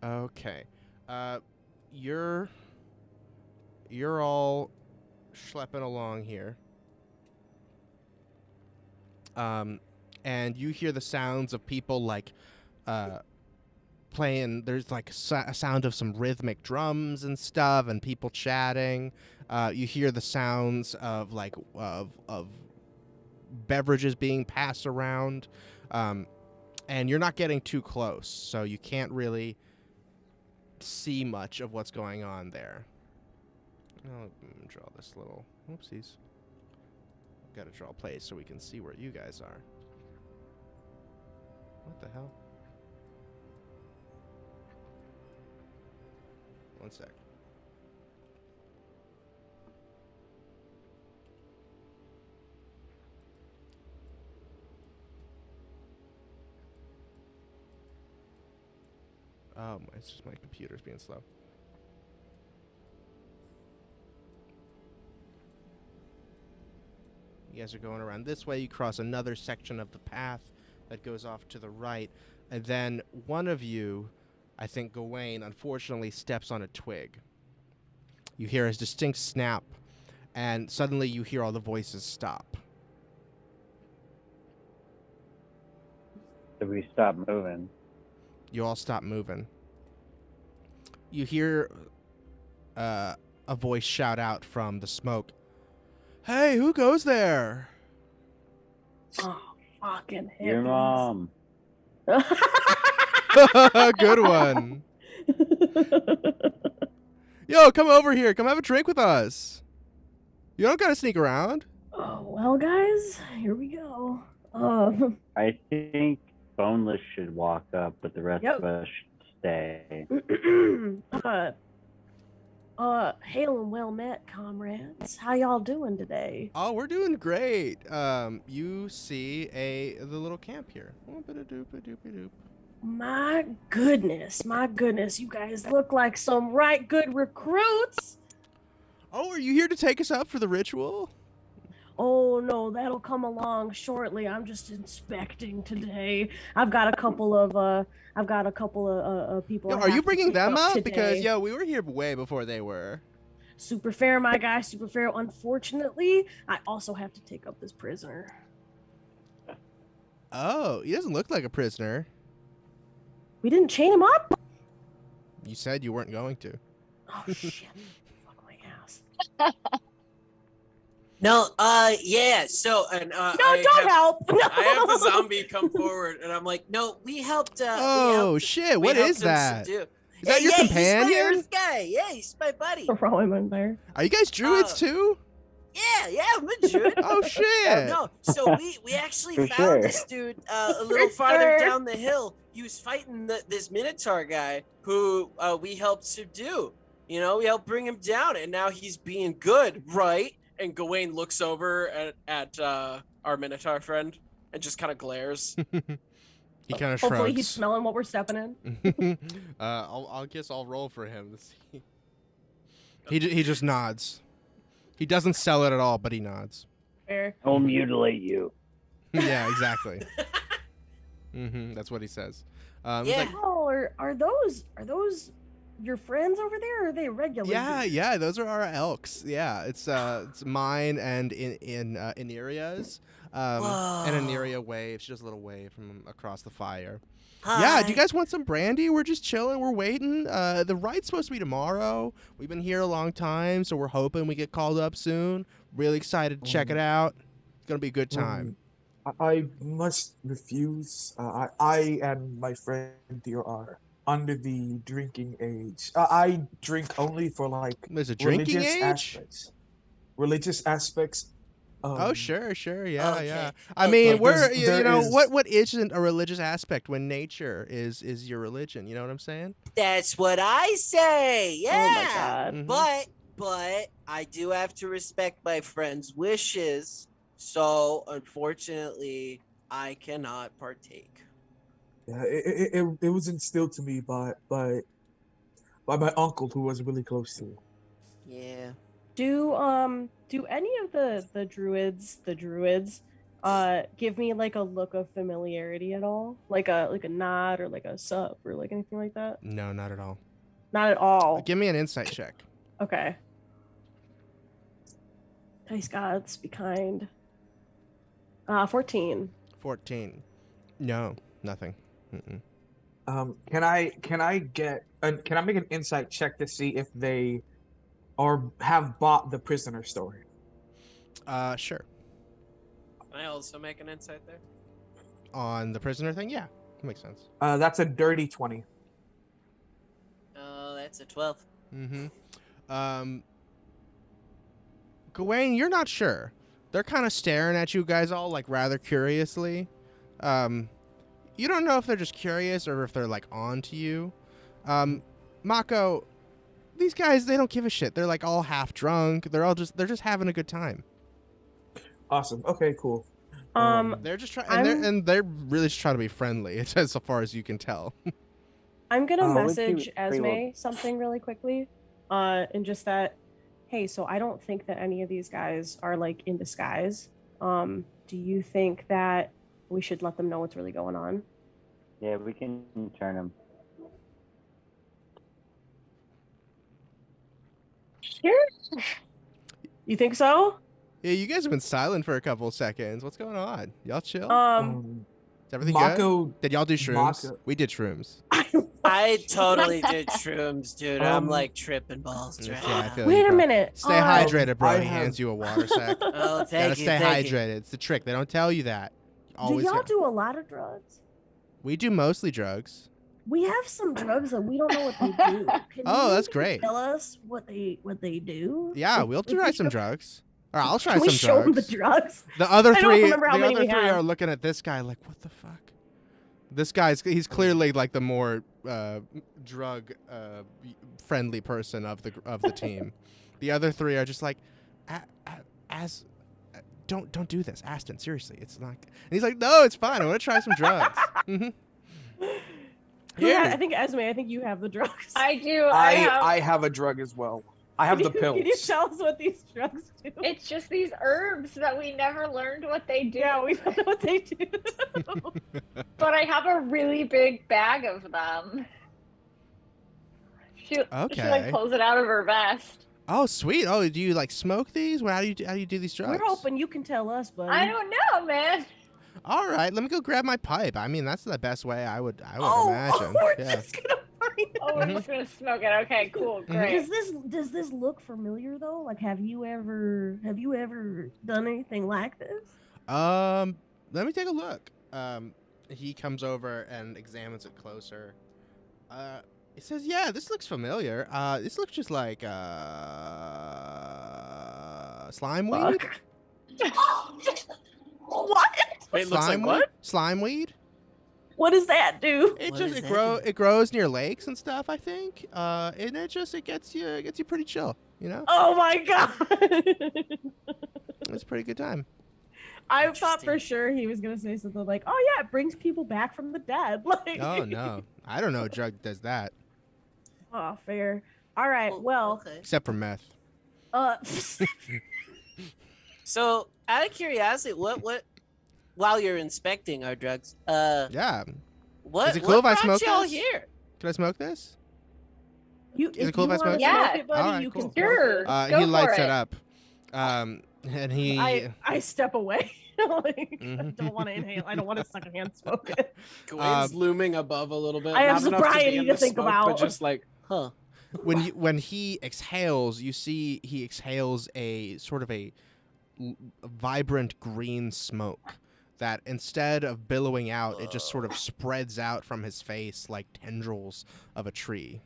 Speaker 2: Okay. You're all schlepping along here. And you hear the sounds of people like playing. There's like a sound of some rhythmic drums and stuff, and people chatting. You hear the sounds of like of beverages being passed around, and you're not getting too close, so you can't really see much of what's going on there. I'll draw this little, whoopsies. Got to draw a place so we can see where you guys are. What the hell? One sec. It's just my computer's being slow. You guys are going around this way. You cross another section of the path that goes off to the right. And then one of you, I think Gawain, unfortunately steps on a twig. You hear a distinct snap, and suddenly you hear all the voices stop.
Speaker 9: So we stop moving.
Speaker 2: You all stop moving. You hear a voice shout out from the smoke. Hey, who goes there?
Speaker 1: Oh, fucking
Speaker 9: Your
Speaker 1: hippies.
Speaker 9: mom.
Speaker 2: Good one. Yo, come over here. Come have a drink with us. You don't gotta sneak around.
Speaker 1: Oh, well, guys, here we go.
Speaker 9: I think Boneless should walk up, but the rest
Speaker 1: Yep.
Speaker 9: of us should stay.
Speaker 1: Hail and well met, comrades. How y'all doing today?
Speaker 2: Oh, we're doing great. You see the little camp here.
Speaker 1: My goodness, you guys look like some right good recruits.
Speaker 2: Oh, are you here to take us up for the ritual?
Speaker 1: Oh no, that'll come along shortly. I'm just inspecting today. I've got a couple of people.
Speaker 2: Yo,
Speaker 1: I
Speaker 2: are you
Speaker 1: have to
Speaker 2: bringing
Speaker 1: pick
Speaker 2: them up?
Speaker 1: today.
Speaker 2: Because we were here way before they were.
Speaker 1: Super fair, my guy. Super fair. Unfortunately, I also have to take up this prisoner.
Speaker 2: Oh, he doesn't look like a prisoner.
Speaker 1: We didn't chain him up.
Speaker 2: You said you weren't going to.
Speaker 1: Oh shit! Fuck my ass.
Speaker 8: No, yeah. So, and
Speaker 1: No, don't help. No.
Speaker 7: I have the zombie come forward, and I'm like,
Speaker 8: no, we helped.
Speaker 2: Oh shit! What is that?
Speaker 8: Is
Speaker 2: Is that your companion?
Speaker 8: He's my Earth guy. Yeah, he's my buddy.
Speaker 1: Throw him in there.
Speaker 2: Are you guys druids too?
Speaker 8: Yeah, I'm a druid.
Speaker 2: Oh shit!
Speaker 8: No, so we actually
Speaker 9: For
Speaker 8: found
Speaker 9: sure.
Speaker 8: this dude a little farther down the hill. He was fighting this Minotaur guy who we helped subdue. You know, we helped bring him down, and now he's being good, right?
Speaker 7: and Gawain looks over at our Minotaur friend and just kind of glares.
Speaker 2: He kind of
Speaker 1: Hopefully he's
Speaker 2: shrugs.
Speaker 1: smelling what we're stepping in.
Speaker 2: I guess I'll roll for him to see. He just nods. He doesn't sell it at all, but he nods.
Speaker 1: Fair.
Speaker 9: I'll mutilate you.
Speaker 2: Yeah, exactly. That's what he says. He's
Speaker 8: Yeah.
Speaker 2: like,
Speaker 1: Oh, are those your friends over there, or are they regular?
Speaker 2: yeah, those are our elks. Yeah, it's mine and in Aniria's. And Aniria waves, she does a little wave from across the fire. Yeah, do you guys want some brandy? We're just chilling. We're waiting. The rite's supposed to be tomorrow. We've been here a long time, so we're hoping we get called up soon. Really excited to check it out. It's gonna be a good time.
Speaker 4: I must refuse. I and my friend here are under the drinking age. I drink only for like
Speaker 2: There's a drinking
Speaker 4: religious
Speaker 2: age?
Speaker 4: aspects. Religious aspects.
Speaker 2: Oh, sure, yeah,
Speaker 8: okay.
Speaker 2: yeah. I mean,
Speaker 4: Like,
Speaker 2: we're
Speaker 4: there
Speaker 2: you know
Speaker 4: is-
Speaker 2: what isn't a religious aspect when nature is your religion? You know what I'm saying?
Speaker 8: That's what I say. Yeah.
Speaker 1: Oh my god.
Speaker 2: Mhm.
Speaker 8: But I do have to respect my friend's wishes. So unfortunately, I cannot partake.
Speaker 4: Yeah, it was instilled to me by my uncle, who was really close to me.
Speaker 8: Yeah.
Speaker 1: Do any of the druids give me like a look of familiarity at all? Like a nod or like a sup or like anything like that?
Speaker 2: No, not at all.
Speaker 1: Not at all.
Speaker 2: Give me an insight check.
Speaker 1: Okay. Dice gods, be kind. 14.
Speaker 2: 14. No, nothing. Mm-mm.
Speaker 4: Can I make an insight check to see if they have bought the prisoner story?
Speaker 2: Sure.
Speaker 3: Can I also make an insight there?
Speaker 2: On the prisoner thing, yeah, that makes sense.
Speaker 4: That's a dirty 20.
Speaker 8: Oh, that's a 12.
Speaker 2: Gawain, you're not sure. They're kind of staring at you guys all like rather curiously. You don't know if they're just curious or if they're like on to you. Mako, these guys, they don't give a shit. They're like all half drunk. They're just having a good time.
Speaker 4: Awesome. Okay, cool.
Speaker 2: They're just trying, and they're really just trying to be friendly, as far as you can tell.
Speaker 1: I'm gonna
Speaker 9: let's
Speaker 1: message
Speaker 9: do
Speaker 1: Esme
Speaker 9: pre-roll.
Speaker 1: something really quickly, and just that, hey, so I don't think that any of these guys are like in disguise. Do you think that we should let them know what's really going on?
Speaker 9: Yeah, we can turn him.
Speaker 5: Sure.
Speaker 1: You think so?
Speaker 2: Yeah, you guys have been silent for a couple seconds. What's going on? Y'all chill? Is everything
Speaker 4: Mako,
Speaker 2: good? Did y'all do shrooms?
Speaker 4: Mako.
Speaker 2: We did shrooms.
Speaker 8: I totally did shrooms, dude. I'm
Speaker 4: Um,
Speaker 8: like tripping balls.
Speaker 2: Yeah,
Speaker 8: Dry.
Speaker 2: I feel
Speaker 1: Wait
Speaker 2: you,
Speaker 1: a
Speaker 2: bro.
Speaker 1: minute.
Speaker 2: Stay hydrated, bro.
Speaker 4: I
Speaker 2: He
Speaker 4: have-
Speaker 2: hands you a water sack.
Speaker 8: Oh,
Speaker 2: Gotta
Speaker 8: thank you.
Speaker 2: stay
Speaker 8: Thank you.
Speaker 2: hydrated. It's the trick. They don't tell you that.
Speaker 1: Do
Speaker 2: Always
Speaker 1: y'all
Speaker 2: got-
Speaker 1: do a lot of drugs?
Speaker 2: We do mostly drugs.
Speaker 1: We have some drugs that we don't know what they do. Can
Speaker 2: Oh,
Speaker 1: you
Speaker 2: that's
Speaker 1: maybe
Speaker 2: great.
Speaker 1: Tell us what they do.
Speaker 2: Yeah,
Speaker 1: Like,
Speaker 2: we'll
Speaker 1: if we
Speaker 2: try some
Speaker 1: show-
Speaker 2: drugs. Or I'll try
Speaker 1: Can we
Speaker 2: some
Speaker 1: show them the
Speaker 2: drugs.
Speaker 1: drugs?
Speaker 2: The other
Speaker 1: I don't
Speaker 2: three,
Speaker 1: remember how
Speaker 2: the
Speaker 1: many
Speaker 2: other
Speaker 1: we
Speaker 2: three
Speaker 1: have.
Speaker 2: are looking at this guy like, what the fuck? This he's clearly like the more drug friendly person of the team. The other three are just like, don't do this, Aston. Seriously, it's not. And he's like, no, it's fine. I want to try some drugs.
Speaker 1: I think Esme. I think you have the drugs.
Speaker 5: I do. have.
Speaker 4: I have a drug as well. I have the pills.
Speaker 1: Can you tell us what these drugs do?
Speaker 5: It's just these herbs that we never learned what they do.
Speaker 1: Yeah, we don't know what they do.
Speaker 5: But I have a really big bag of them. She
Speaker 2: Okay.
Speaker 5: like pulls it out of her vest.
Speaker 2: Oh, sweet. Oh, do you like smoke these? How do you do these drugs?
Speaker 1: We're hoping you can tell us, buddy.
Speaker 5: I don't know, man.
Speaker 2: All right, let me go grab my pipe. I mean, that's the best way I would
Speaker 1: Oh,
Speaker 2: imagine.
Speaker 1: we're
Speaker 2: Yeah.
Speaker 1: just gonna find
Speaker 5: Oh, we're just gonna smoke it. Okay, cool, great.
Speaker 1: Does this look familiar though? Like, have you ever done anything like this?
Speaker 2: Let me take a look. He comes over and examines it closer. He says, "Yeah, this looks familiar. This looks just like slime weed.
Speaker 1: What?
Speaker 3: Wait, it looks
Speaker 2: Slime
Speaker 3: like what?
Speaker 2: Slime weed.
Speaker 1: What does that do?
Speaker 2: It
Speaker 8: What
Speaker 2: just
Speaker 8: does that
Speaker 2: grow.
Speaker 8: do?
Speaker 2: It grows near lakes and stuff. I think. And it gets you pretty chill. You know,
Speaker 1: Oh my god!
Speaker 2: it's a pretty good time.
Speaker 1: I thought for
Speaker 8: Interesting.
Speaker 1: sure he was gonna say something like, "Oh yeah, it brings people back from the dead." Like,
Speaker 2: Oh no, I don't know a drug that does that
Speaker 1: Oh, fair. All right.
Speaker 8: Oh,
Speaker 1: Well,
Speaker 8: okay.
Speaker 2: except for meth.
Speaker 1: uh,
Speaker 8: So, out of curiosity, what? While you're inspecting our drugs,
Speaker 2: Yeah.
Speaker 8: what?
Speaker 2: Is it cool
Speaker 8: what
Speaker 2: if I
Speaker 8: brought
Speaker 2: smoke
Speaker 8: y'all
Speaker 2: this?
Speaker 8: here?
Speaker 2: Can I smoke this?
Speaker 1: if
Speaker 2: it cool
Speaker 1: you
Speaker 2: if I
Speaker 1: wanna
Speaker 2: smoke?
Speaker 5: Yeah.
Speaker 1: it, buddy,
Speaker 2: Alright,
Speaker 1: you
Speaker 2: cool.
Speaker 1: can smoke
Speaker 5: Sure.
Speaker 1: it.
Speaker 5: Go
Speaker 2: He lights
Speaker 5: for
Speaker 2: it
Speaker 5: it.
Speaker 2: up. And he.
Speaker 1: I step away. Like, I
Speaker 2: Mhm.
Speaker 1: don't want to inhale. I don't want to secondhand smoke it.
Speaker 3: Gawain's looming above a little bit.
Speaker 1: I have
Speaker 3: not enough to be
Speaker 1: sobriety
Speaker 3: in
Speaker 1: to
Speaker 3: the
Speaker 1: think
Speaker 3: smoke,
Speaker 1: about.
Speaker 3: But just like,
Speaker 8: Huh.
Speaker 2: when he exhales, you see he exhales a sort of a vibrant green smoke that instead of billowing out, it just sort of spreads out from his face like tendrils of a tree.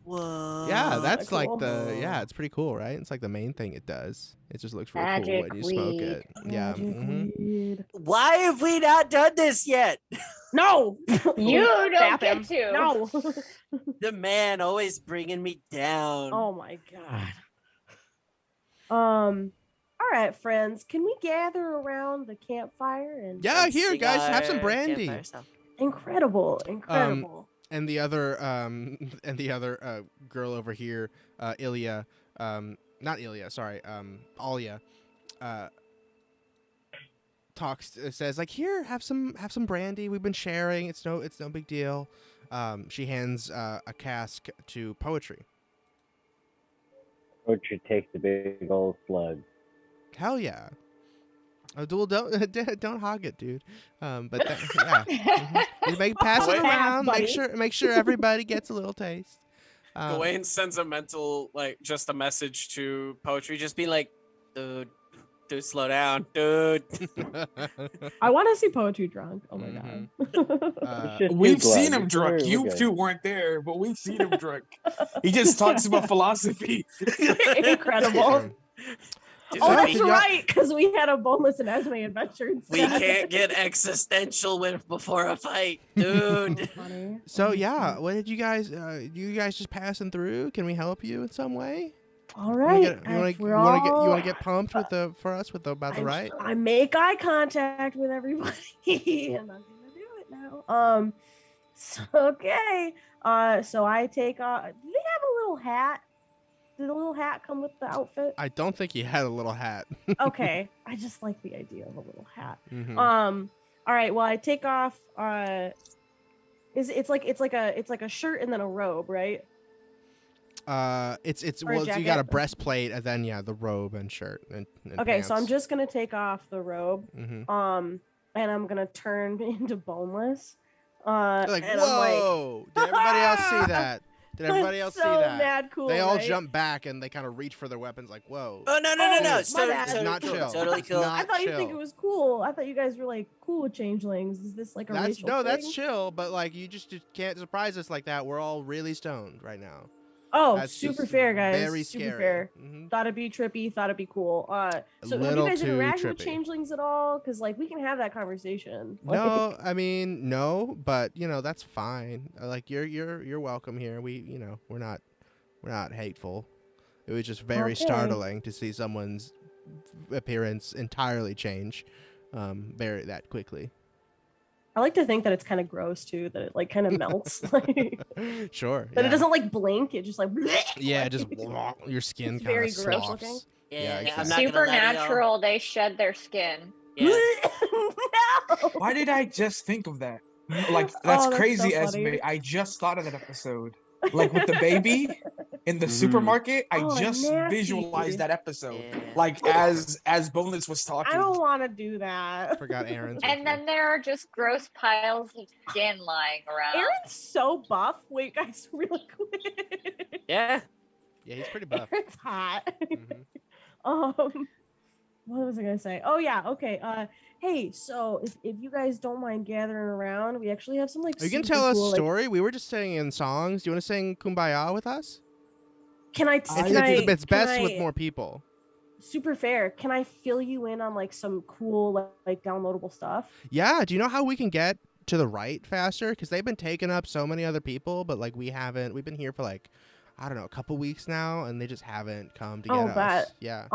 Speaker 8: Whoa.
Speaker 2: Yeah, that's
Speaker 1: cool.
Speaker 2: like it's pretty cool, right? It's like the main thing it does. It just looks really cool
Speaker 5: Magic
Speaker 2: when you smoke
Speaker 5: weed.
Speaker 2: it. Yeah.
Speaker 1: Magic
Speaker 2: mhm.
Speaker 1: weed.
Speaker 8: Why have we not done this yet?
Speaker 1: No.
Speaker 5: You don't
Speaker 1: Stop
Speaker 5: get
Speaker 1: him.
Speaker 5: to.
Speaker 1: No.
Speaker 8: The man always bringing me down.
Speaker 1: Oh my god. All right, friends. Can we gather around the campfire and?
Speaker 2: Yeah, here, guys, have some
Speaker 8: Cigar,
Speaker 2: brandy.
Speaker 8: campfire stuff.
Speaker 1: Incredible.
Speaker 2: And the other girl over here, Ilya, not Ilya, sorry, Alia, says like, here, have some brandy. We've been sharing. It's no big deal. She hands a cask to Poetry.
Speaker 9: Poetry takes a big old slug.
Speaker 2: Hell yeah. Abdul, don't hog it, dude. Yeah. Just pass it
Speaker 3: Gawain-
Speaker 2: around.
Speaker 1: buddy.
Speaker 2: Make sure everybody gets a little taste.
Speaker 3: Gawain sends a mental, like, just a message to Poetry, just being like, dude,
Speaker 8: Dude, slow down, dude.
Speaker 1: I want to see Poetry drunk. Oh my
Speaker 2: Mhm.
Speaker 1: god.
Speaker 9: It's just
Speaker 4: We've
Speaker 9: two
Speaker 4: seen
Speaker 9: gloves.
Speaker 4: him drunk.
Speaker 9: We're
Speaker 4: You
Speaker 9: good.
Speaker 4: two weren't there, but we've seen him drunk. He just talks about philosophy.
Speaker 1: Incredible.
Speaker 8: Dude,
Speaker 1: Oh,
Speaker 2: So
Speaker 1: that's
Speaker 2: did y'all-
Speaker 1: right, because we had a boneless and Esme adventure
Speaker 8: we
Speaker 1: instead.
Speaker 8: can't get existential with before a fight, dude.
Speaker 1: Funny.
Speaker 2: So
Speaker 1: Oh,
Speaker 2: yeah,
Speaker 1: funny.
Speaker 2: what did you guys? You guys just passing through? Can we help you in some way?
Speaker 1: All
Speaker 2: You
Speaker 1: right.
Speaker 2: want
Speaker 1: if we're all-
Speaker 2: to get pumped with the for us with the about the right?
Speaker 1: I make eye contact with everybody, and I'm gonna do it now. So, okay. So I take off. Do they have a little hat? Did the little hat come with the outfit?
Speaker 2: I don't think he had a little hat.
Speaker 1: Okay. I just like the idea of a little hat.
Speaker 2: Mhm.
Speaker 1: All right. Well, I take off. It's like a shirt and then a robe, right?
Speaker 2: It's
Speaker 1: Or a
Speaker 2: well, you got a
Speaker 1: jacket.
Speaker 2: breastplate and then the robe and shirt and
Speaker 1: Okay, so I'm
Speaker 2: pants.
Speaker 1: just gonna take off the robe.
Speaker 2: Mhm.
Speaker 1: And I'm gonna turn into boneless.
Speaker 2: They're like,
Speaker 1: and I'm like,
Speaker 2: whoa! Did everybody else see that? Did everybody else
Speaker 1: so
Speaker 2: see that?
Speaker 1: mad cool.
Speaker 2: They all
Speaker 1: right?
Speaker 2: jump back and they kind of reach for their weapons, like, whoa.
Speaker 8: Oh no!
Speaker 1: my
Speaker 8: It's totally,
Speaker 1: bad.
Speaker 2: It's
Speaker 8: totally
Speaker 2: not
Speaker 8: cool.
Speaker 2: chill.
Speaker 8: Totally
Speaker 2: It's
Speaker 8: cool.
Speaker 2: not
Speaker 1: I thought you think
Speaker 2: chill.
Speaker 1: it was cool. I thought you guys were like cool with changelings. Is this like a
Speaker 2: That's
Speaker 1: racial
Speaker 2: no,
Speaker 1: thing?
Speaker 2: that's chill. But like, you just can't surprise us like that. We're all really stoned right now.
Speaker 1: Oh,
Speaker 2: That's
Speaker 1: super
Speaker 2: just
Speaker 1: fair, guys.
Speaker 2: Very
Speaker 1: super
Speaker 2: scary.
Speaker 1: fair.
Speaker 2: Mhm.
Speaker 1: Thought it'd be trippy. Thought it'd be cool. So have you
Speaker 2: little
Speaker 1: guys
Speaker 2: too
Speaker 1: interacted with
Speaker 2: trippy.
Speaker 1: changelings at all? Because like we can have that conversation. Like,
Speaker 2: No, I mean no, but that's fine. Like you're welcome here. We're not hateful. It was just very
Speaker 1: Okay.
Speaker 2: startling to see someone's appearance entirely change, very that quickly.
Speaker 1: I like to think that it's kind of gross too. That it like kind of melts. Like,
Speaker 2: Sure.
Speaker 1: that
Speaker 2: yeah.
Speaker 1: it doesn't like blink. It just like.
Speaker 2: Yeah,
Speaker 1: like-
Speaker 2: just your skin
Speaker 1: It's
Speaker 2: kind
Speaker 1: very
Speaker 2: of
Speaker 1: gross
Speaker 2: sloughs.
Speaker 1: looking.
Speaker 2: Yeah,
Speaker 8: I'm
Speaker 2: exactly.
Speaker 8: not gonna lie to y'all.
Speaker 5: Supernatural, they shed their skin.
Speaker 8: Yeah.
Speaker 1: No!
Speaker 4: Why did I just think of that? Like that's
Speaker 1: Oh, that's
Speaker 4: crazy,
Speaker 1: so
Speaker 4: Esme.
Speaker 1: funny.
Speaker 4: I just thought of that episode. Like with the baby in the
Speaker 2: Mhm.
Speaker 4: supermarket. I
Speaker 1: Oh,
Speaker 4: just
Speaker 1: nasty.
Speaker 4: visualized that episode.
Speaker 8: Yeah.
Speaker 4: Like as Boneless was talking.
Speaker 1: I don't want to do that.
Speaker 2: Forgot Aaron's. with
Speaker 5: And
Speaker 2: you.
Speaker 5: then there are just gross piles of skin lying around.
Speaker 1: Aaron's so buff. Wait, guys, really quick.
Speaker 8: Yeah.
Speaker 2: Yeah, he's pretty buff.
Speaker 1: Aaron's hot.
Speaker 2: Mhm.
Speaker 1: What was I gonna say? Oh yeah, okay. Hey, so if you guys don't mind gathering around, we actually have some like.
Speaker 2: You can
Speaker 1: super
Speaker 2: tell us
Speaker 1: cool,
Speaker 2: a
Speaker 1: like-
Speaker 2: story. We were just singing songs. Do you want to sing "Kumbaya" with us?
Speaker 1: Can I?
Speaker 2: It's,
Speaker 1: Can
Speaker 2: it's,
Speaker 1: I?
Speaker 2: it's
Speaker 1: can
Speaker 2: best with
Speaker 1: I-
Speaker 2: more people.
Speaker 1: Super fair. Can I fill you in on like some cool like downloadable stuff?
Speaker 2: Yeah. Do you know how we can get to the right faster? Because they've been taking up so many other people, but like we haven't. We've been here for like, I don't know, a couple weeks now, and they just haven't come to get
Speaker 1: Oh,
Speaker 2: us.
Speaker 1: bet.
Speaker 2: Yeah.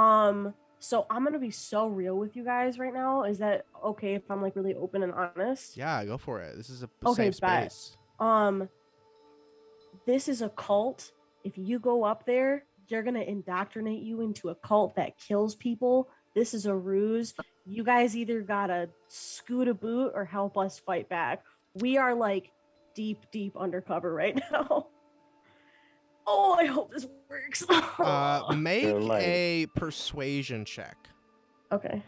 Speaker 1: So I'm gonna be so real with you guys right now. Is that okay if I'm like really open and honest?
Speaker 2: Yeah. Go for it. This is a
Speaker 1: Okay,
Speaker 2: safe
Speaker 1: bet.
Speaker 2: space.
Speaker 1: This is a cult. If you go up there, they're gonna indoctrinate you into a cult that kills people. This is a ruse. You guys either gotta scoot a boot or help us fight back. We are like deep undercover right now. Oh, I hope this works.
Speaker 2: Make
Speaker 9: They're like-
Speaker 2: a persuasion check.
Speaker 1: Okay.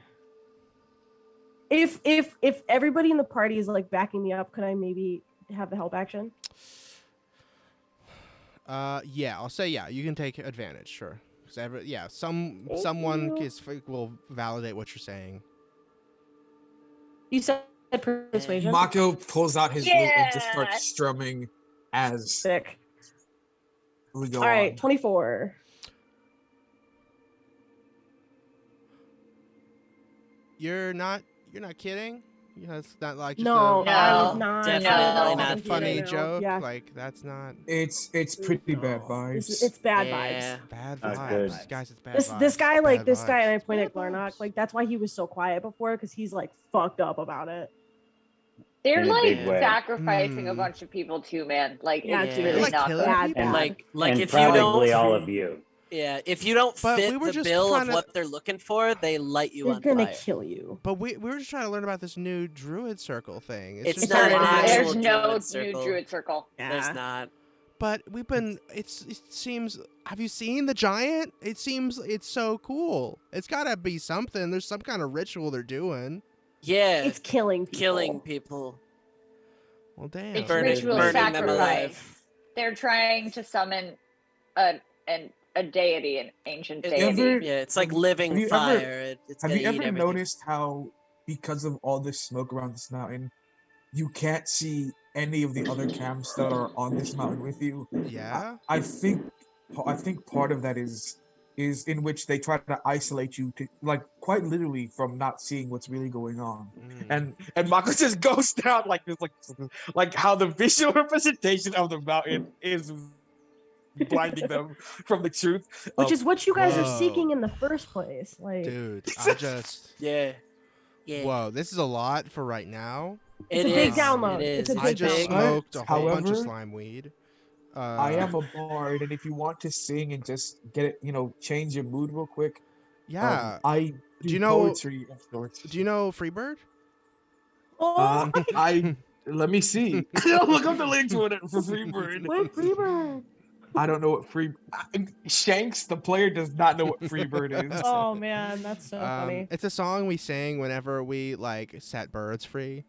Speaker 1: If everybody in the party is like backing me up, could I maybe have the help action?
Speaker 2: Yeah, I'll say yeah. You can take advantage, sure. Because
Speaker 1: Thank
Speaker 2: someone
Speaker 1: you.
Speaker 2: will validate what you're saying.
Speaker 1: You said persuasion.
Speaker 4: Mako pulls out his lute and just
Speaker 5: Yeah.
Speaker 4: starts strumming as
Speaker 1: Sick.
Speaker 4: we go
Speaker 1: All right,
Speaker 4: on.
Speaker 1: 24.
Speaker 2: You're not kidding? It's not like just
Speaker 1: No,
Speaker 5: No,
Speaker 1: I was not.
Speaker 8: definitely
Speaker 1: I was
Speaker 8: not
Speaker 2: a
Speaker 1: kidding
Speaker 2: funny
Speaker 1: now.
Speaker 2: joke.
Speaker 1: Yeah,
Speaker 2: Like that's not
Speaker 4: It's pretty bad
Speaker 1: no.
Speaker 4: vibes.
Speaker 1: It's bad
Speaker 8: Yeah.
Speaker 1: vibes.
Speaker 2: bad
Speaker 9: Not
Speaker 2: vibes.
Speaker 9: good.
Speaker 2: Guys, it's bad
Speaker 1: This
Speaker 2: vibes.
Speaker 1: guy
Speaker 2: Bad
Speaker 1: like this guy,
Speaker 2: vibes.
Speaker 1: and I point at
Speaker 2: Bad
Speaker 1: Glarnock.
Speaker 2: vibes.
Speaker 1: Like that's why he was so quiet before, because he's like fucked up about it.
Speaker 5: They're
Speaker 9: In a
Speaker 5: like
Speaker 9: big way.
Speaker 5: sacrificing a
Speaker 2: Hmm.
Speaker 5: bunch of people too, man. Like
Speaker 1: Yeah,
Speaker 5: it's
Speaker 8: dude.
Speaker 5: really
Speaker 2: Like
Speaker 5: not
Speaker 2: killing
Speaker 5: good.
Speaker 2: people?
Speaker 9: And-
Speaker 8: Like
Speaker 9: and
Speaker 8: if you don't
Speaker 9: probably all of you.
Speaker 8: Yeah, if you don't
Speaker 2: But we
Speaker 8: fit
Speaker 2: were
Speaker 8: the
Speaker 2: just
Speaker 8: bill of
Speaker 2: kinda-
Speaker 8: what they're looking for, they light you
Speaker 1: They're
Speaker 8: on
Speaker 1: gonna
Speaker 8: fire.
Speaker 1: kill you.
Speaker 2: But we were just trying to learn about this new druid circle thing.
Speaker 8: It's
Speaker 2: just
Speaker 8: not
Speaker 2: a
Speaker 8: an
Speaker 2: lot.
Speaker 8: actual
Speaker 5: There's no
Speaker 8: druid
Speaker 5: new
Speaker 8: circle.
Speaker 5: druid circle.
Speaker 8: There's not.
Speaker 2: But we've been. It seems. Have you seen the giant? It seems it's so cool. It's gotta be something. There's some kind of ritual they're doing.
Speaker 8: Yeah,
Speaker 1: It's killing people.
Speaker 8: killing people,
Speaker 2: Well, damn.
Speaker 5: It's
Speaker 8: burning,
Speaker 5: ritual
Speaker 8: burning them
Speaker 5: sacrifice.
Speaker 8: alive.
Speaker 5: They're trying to summon an a deity, an ancient
Speaker 3: It-
Speaker 5: deity.
Speaker 4: ever-
Speaker 3: Yeah, it's like
Speaker 4: Have
Speaker 3: living
Speaker 4: you ever-
Speaker 3: fire. It's
Speaker 4: Have
Speaker 3: gonna
Speaker 4: you
Speaker 3: eat
Speaker 4: ever
Speaker 3: everything.
Speaker 4: noticed how, because of all this smoke around this mountain, you can't see any of the other camps that are on this mountain with you?
Speaker 2: Yeah.
Speaker 4: I think part of that is in which they try to isolate you to, like, quite literally from not seeing what's really going on. And Mako just goes down like this, like how the visual representation of the mountain is blinding them from the truth.
Speaker 1: Which is what you guys are
Speaker 2: Whoa.
Speaker 1: seeking in the first place. Like,
Speaker 2: Dude, I just.
Speaker 3: Yeah. Yeah.
Speaker 2: Whoa, this is a lot for right now.
Speaker 1: It's
Speaker 3: It
Speaker 1: a big
Speaker 3: is,
Speaker 1: download.
Speaker 3: It is.
Speaker 1: It's a
Speaker 2: I
Speaker 1: big
Speaker 2: just
Speaker 1: download.
Speaker 2: smoked a whole bunch of
Speaker 4: However,
Speaker 2: slime weed.
Speaker 4: I am a bard, and if you want to sing and just get it, change your mood real quick,
Speaker 2: Yeah.
Speaker 4: I do
Speaker 2: you know-
Speaker 4: poetry of sorts.
Speaker 2: Do you know Freebird?
Speaker 1: Oh,
Speaker 4: I let me see. Look up the link to it for Freebird.
Speaker 1: what Freebird?
Speaker 4: I don't know what Shanks, the player, does not know what Freebird is.
Speaker 1: Oh man, that's so funny.
Speaker 2: It's a song we sing whenever we like set birds free.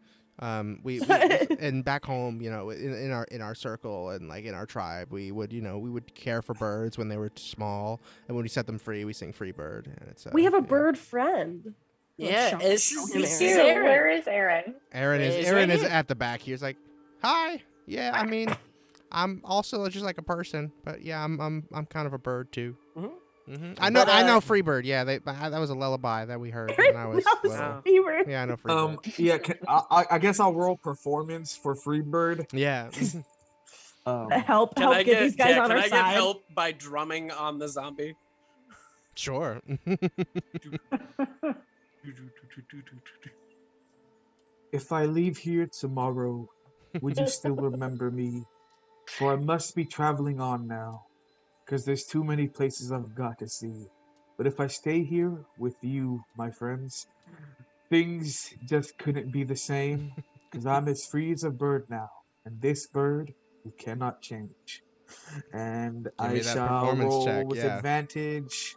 Speaker 2: We and back home, in our circle and like in our tribe, we would care for birds when they were small, and when we set them free, we sing Freebird. And it's
Speaker 1: We have a
Speaker 2: yeah.
Speaker 1: bird friend.
Speaker 3: Yeah, it's
Speaker 1: Show him
Speaker 3: this
Speaker 1: Aaron.
Speaker 3: is
Speaker 5: Aaron, where is Aaron?
Speaker 2: Aaron
Speaker 3: He's
Speaker 2: is
Speaker 3: right
Speaker 2: Aaron is
Speaker 3: here.
Speaker 2: at the back. He's like, hi. Yeah, I mean, I'm also just like a person, but yeah, I'm kind of a bird too. I know
Speaker 3: But,
Speaker 2: I know Freebird. Yeah, that was a lullaby that we heard when I was
Speaker 1: That was
Speaker 2: little.
Speaker 1: Freebird.
Speaker 2: Yeah, I know Freebird.
Speaker 4: Yeah, I guess I'll roll performance for Freebird.
Speaker 2: Yeah.
Speaker 1: Help
Speaker 3: Can I
Speaker 1: get
Speaker 3: get
Speaker 1: these guys on
Speaker 3: can
Speaker 1: our
Speaker 3: I
Speaker 1: side.
Speaker 3: get help by drumming on the zombie?
Speaker 2: Sure.
Speaker 4: If I leave here tomorrow, would you still remember me? For I must be traveling on now, because there's too many places I've got to see. But if I stay here with you, my friends, things just couldn't be the same, because I'm as free as a bird now, and this bird you cannot change. And
Speaker 2: Give
Speaker 4: I
Speaker 2: me that
Speaker 4: shall
Speaker 2: performance
Speaker 4: roll
Speaker 2: check,
Speaker 4: with
Speaker 2: yeah.
Speaker 4: advantage.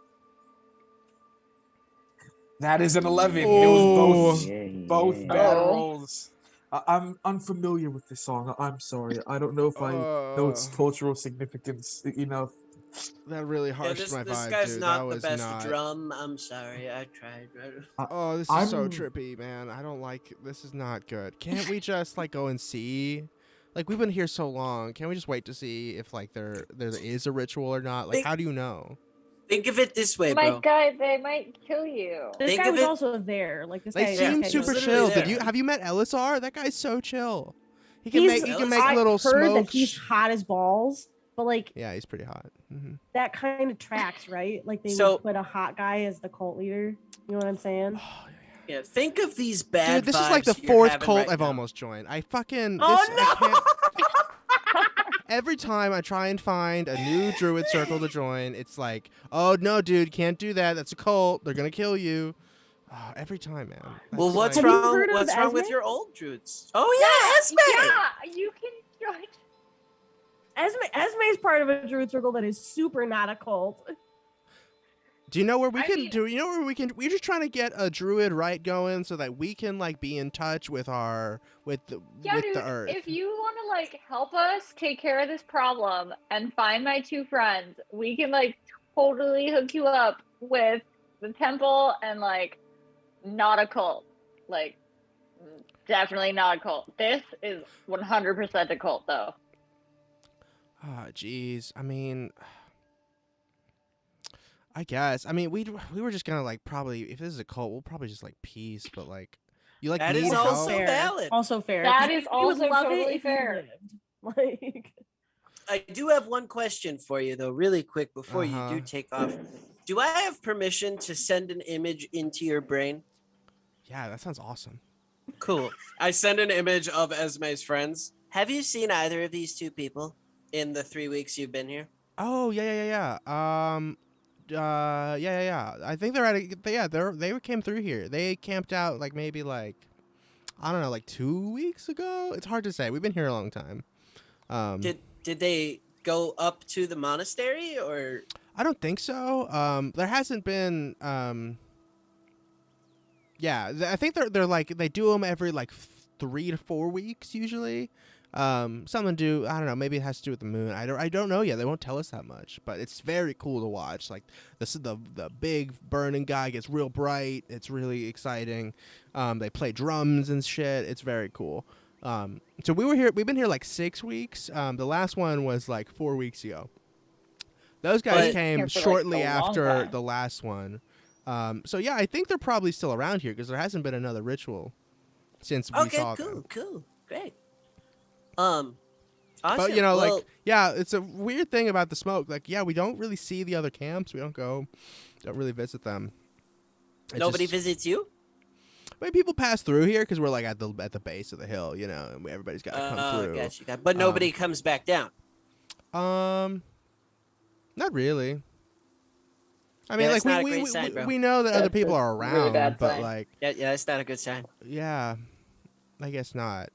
Speaker 4: That is an 11. It
Speaker 2: Oh.
Speaker 4: was both
Speaker 9: Yeah.
Speaker 4: bad
Speaker 5: Oh.
Speaker 4: rolls. I'm unfamiliar with this song. I'm sorry. I don't know if I know its cultural significance enough.
Speaker 2: That really
Speaker 3: Yeah,
Speaker 2: harshed
Speaker 3: this
Speaker 2: my
Speaker 3: this
Speaker 2: vibe,
Speaker 3: guy's
Speaker 2: dude.
Speaker 3: not
Speaker 2: that
Speaker 3: the
Speaker 2: was
Speaker 3: best
Speaker 2: not.
Speaker 3: drum. I'm sorry. I tried.
Speaker 2: Oh, this is so
Speaker 4: I'm-
Speaker 2: trippy, man. I don't like. This is not good. Can't we just like go and see? Like we've been here so long. Can't we just wait to see if like there is a ritual or not? Like,
Speaker 3: Think-
Speaker 2: how do you know?
Speaker 3: Think of it this way,
Speaker 5: My
Speaker 3: bro.
Speaker 5: guy, they might kill you.
Speaker 1: This
Speaker 3: Think
Speaker 1: guy
Speaker 3: of
Speaker 1: was
Speaker 3: it-
Speaker 1: also there. Like this
Speaker 2: They
Speaker 1: guy.
Speaker 2: seem
Speaker 1: okay,
Speaker 2: super
Speaker 3: he's
Speaker 2: chill.
Speaker 3: literally there.
Speaker 2: Have you met Elisar? That guy's so chill. He can
Speaker 1: He's,
Speaker 2: make
Speaker 1: I've
Speaker 2: little
Speaker 1: heard that
Speaker 2: smokes.
Speaker 1: he's hot as balls, but like
Speaker 2: Yeah, he's pretty hot.
Speaker 1: that kind of tracks, right? Like they
Speaker 3: So-
Speaker 1: would put a hot guy as the cult leader. You know what I'm saying?
Speaker 3: Yeah, think of these bad.
Speaker 2: Dude, this is like the
Speaker 3: vibes you're
Speaker 2: fourth
Speaker 3: having
Speaker 2: cult
Speaker 3: right
Speaker 2: I've
Speaker 3: now.
Speaker 2: almost joined. I fucking
Speaker 1: Oh
Speaker 2: this, I
Speaker 1: no!
Speaker 2: can't- Every time I try and find a new druid circle to join, it's like, oh no, dude, can't do that. That's a cult. They're gonna kill you. Oh, every time, man.
Speaker 3: Well,
Speaker 2: That's
Speaker 3: what's
Speaker 1: Have you
Speaker 2: like-
Speaker 3: wrong?
Speaker 1: heard of
Speaker 3: What's wrong with
Speaker 1: Esme?
Speaker 3: your old druids? Oh yeah, Esme.
Speaker 5: Yeah, you can join.
Speaker 1: Esme is part of a druid circle that is super not a cult.
Speaker 2: Do you know where we
Speaker 5: I
Speaker 2: can
Speaker 5: mean-
Speaker 2: do? You know where we can? We're just trying to get a druid right going so that we can like be in touch with our with the earth.
Speaker 5: If you want to like help us take care of this problem and find my two friends, we can like totally hook you up with the temple and like not a cult. Like definitely not a cult. This is 100% a cult though.
Speaker 2: Ah, jeez. I mean, I guess. I mean, we were just gonna like probably if this is a cult, we'll probably just like peace. But like, you like
Speaker 3: That
Speaker 2: need
Speaker 3: is
Speaker 2: help.
Speaker 3: also
Speaker 1: Fair.
Speaker 3: valid.
Speaker 1: Also fair.
Speaker 5: That
Speaker 1: You
Speaker 5: is
Speaker 1: would
Speaker 5: also
Speaker 1: love it
Speaker 5: totally
Speaker 1: if you
Speaker 5: fair.
Speaker 1: lived. Like
Speaker 3: I do have one question for you though, really quick before you
Speaker 2: Uh-huh.
Speaker 3: do take off. Do I have permission to send an image into your brain?
Speaker 2: Yeah, that sounds awesome.
Speaker 3: Cool. I send an image of Esme's friends. Have you seen either of these two people in the 3 weeks you've been here?
Speaker 2: Oh yeah. Yeah. I think they're at they came through here. They camped out like maybe like I don't know, like 2 weeks ago. It's hard to say. We've been here a long time.
Speaker 3: Did they go up to the monastery or
Speaker 2: I don't think so. There hasn't been. I think they're like they do them every like 3 to 4 weeks usually. Something to do. I don't know. Maybe it has to do with the moon. I don't know yet. They won't tell us that much, but it's very cool to watch. Like the big burning guy gets real bright. It's really exciting. They play drums and shit. It's very cool. So we've been here like 6 weeks. The last one was like 4 weeks ago. Those guys came
Speaker 5: Here for, like,
Speaker 2: shortly
Speaker 5: a long
Speaker 2: after
Speaker 5: time.
Speaker 2: the last one. So yeah, I think they're probably still around here because there hasn't been another ritual since we
Speaker 8: Okay,
Speaker 2: saw
Speaker 8: cool,
Speaker 2: them.
Speaker 8: cool, great. Awesome.
Speaker 2: But you know,
Speaker 8: Well,
Speaker 2: like, yeah, it's a weird thing about the smoke. Like, yeah, we don't really see the other camps. We don't really visit them. It's
Speaker 8: nobody
Speaker 2: just-
Speaker 8: visits you.
Speaker 2: I mean, people pass through here because we're like at the base of the hill, you know, and everybody's got to come through.
Speaker 8: Gotcha. But nobody comes back down.
Speaker 2: Not really. I mean,
Speaker 8: Yeah,
Speaker 2: like
Speaker 8: that's not a great sign, bro.
Speaker 2: we know that other
Speaker 5: That's
Speaker 2: people
Speaker 5: a
Speaker 2: are
Speaker 5: really
Speaker 2: around,
Speaker 5: bad
Speaker 2: but
Speaker 5: sign.
Speaker 2: like,
Speaker 8: Yeah, that's not a good sign.
Speaker 2: yeah, I guess not.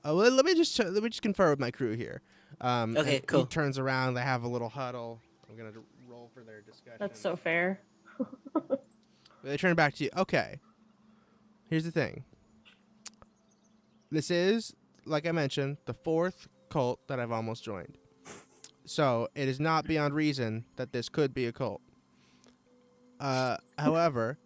Speaker 2: Well, let me just confer with my crew here.
Speaker 8: Okay,
Speaker 2: and
Speaker 8: cool.
Speaker 2: He turns around. They have a little huddle. I'm gonna roll for their discussion.
Speaker 1: That's so fair.
Speaker 2: They turn back to you. Okay. Here's the thing. This is, like I mentioned, the 4th cult that I've almost joined. So it is not beyond reason that this could be a cult. However,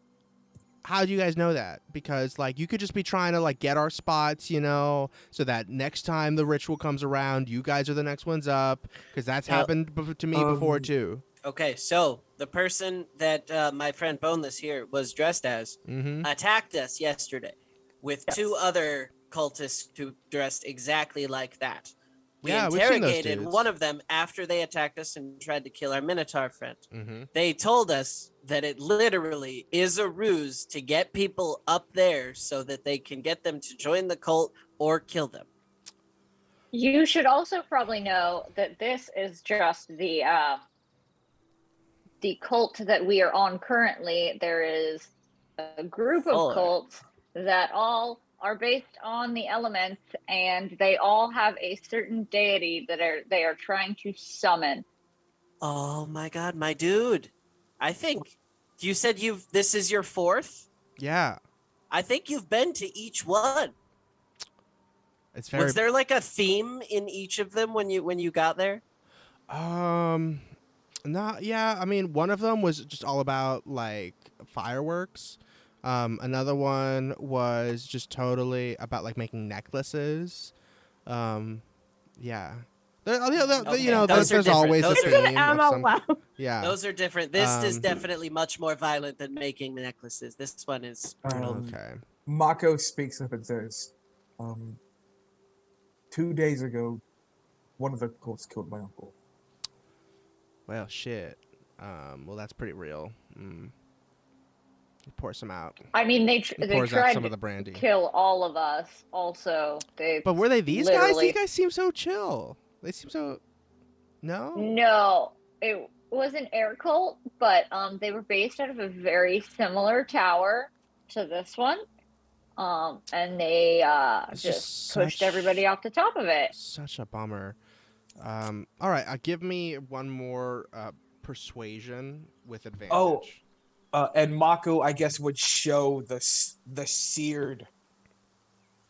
Speaker 2: how do you guys know that? Because like you could just be trying to like get our spots, you know, so that next time the ritual comes around, you guys are the next ones up. Because that's happened to me before too.
Speaker 8: Okay, so the person that my friend Boneless here was dressed as
Speaker 2: Mm-hmm.
Speaker 8: attacked us yesterday with 2 other cultists who dressed exactly like that. We
Speaker 2: Yeah, we've seen those
Speaker 8: interrogated
Speaker 2: dudes.
Speaker 8: one of them after they attacked us and tried to kill our Minotaur friend.
Speaker 2: Mm-hmm.
Speaker 8: They told us that it literally is a ruse to get people up there so that they can get them to join the cult or kill them.
Speaker 5: You should also probably know that this is just the cult that we are on currently. There is a group of
Speaker 8: 4.
Speaker 5: cults that all are based on the elements, and they all have a certain deity that they are trying to summon.
Speaker 8: Oh my god, my dude. I think you said this is your 4th?
Speaker 2: Yeah,
Speaker 8: I think you've been to each one.
Speaker 2: it's very.
Speaker 8: Was there like a theme in each of them when you got there?
Speaker 2: Not yeah. I mean, one of them was just all about like fireworks. Another one was just totally about like making necklaces. Yeah.
Speaker 8: Okay,
Speaker 2: You know,
Speaker 8: those are
Speaker 2: there's
Speaker 8: different.
Speaker 2: always a
Speaker 8: Those are
Speaker 2: theme.
Speaker 1: It's an
Speaker 2: of
Speaker 1: M out
Speaker 2: some-
Speaker 1: loud.
Speaker 2: yeah.
Speaker 8: Those are different. This is
Speaker 2: Um,
Speaker 8: definitely much more violent than making necklaces. This one is brutal.
Speaker 2: Okay.
Speaker 4: Mako speaks up and says, 2 days ago, one of the cults killed my uncle.
Speaker 2: Well, shit. Well, that's pretty real. Pour some out.
Speaker 5: I mean, they
Speaker 2: He
Speaker 5: they
Speaker 2: pours out
Speaker 5: tried
Speaker 2: some of
Speaker 5: to
Speaker 2: the brandy.
Speaker 5: kill all of us. Also, they
Speaker 2: But were they these guys?
Speaker 5: literally-
Speaker 2: These guys seem so chill. They seem so. No.
Speaker 5: No, it was an air cult, but they were based out of a very similar tower to this one. And they
Speaker 2: It's
Speaker 5: just
Speaker 2: just
Speaker 5: pushed
Speaker 2: such-
Speaker 5: everybody off the top of it.
Speaker 2: Such a bummer. All right, give me one more persuasion with advantage.
Speaker 10: Oh. And Mako, I guess, would show the seared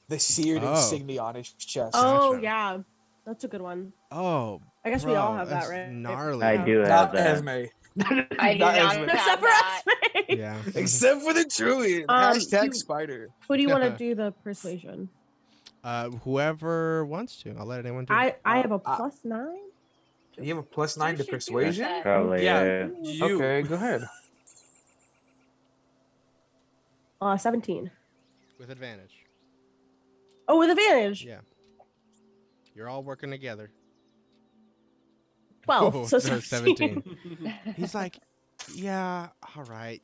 Speaker 2: Oh.
Speaker 10: insignia on his chest.
Speaker 1: Oh
Speaker 2: Gotcha.
Speaker 1: yeah, that's a good one.
Speaker 2: Oh,
Speaker 1: I guess we all
Speaker 2: bro,
Speaker 1: have that,
Speaker 2: that's
Speaker 1: right?
Speaker 2: gnarly.
Speaker 9: I do have
Speaker 10: Not
Speaker 9: that.
Speaker 10: Esme.
Speaker 5: I do not
Speaker 10: Esme.
Speaker 5: have
Speaker 1: Except for
Speaker 5: that.
Speaker 1: us.
Speaker 2: Yeah.
Speaker 10: Except for the Druid. Hashtag
Speaker 1: you-
Speaker 10: spider.
Speaker 1: Who do you want to do the persuasion?
Speaker 2: Whoever wants to. I'll let anyone do.
Speaker 1: I have a
Speaker 10: I-
Speaker 1: +9.
Speaker 4: You have a +9 to
Speaker 5: You should do
Speaker 4: persuasion?
Speaker 5: that.
Speaker 9: Probably.
Speaker 3: Yeah. You.
Speaker 4: Okay, go ahead.
Speaker 1: 17.
Speaker 2: With advantage.
Speaker 1: Oh, with advantage.
Speaker 2: Yeah. You're all working together.
Speaker 1: 12.
Speaker 2: Oh,
Speaker 1: so
Speaker 2: so
Speaker 1: 17.
Speaker 2: He's like, yeah, all right.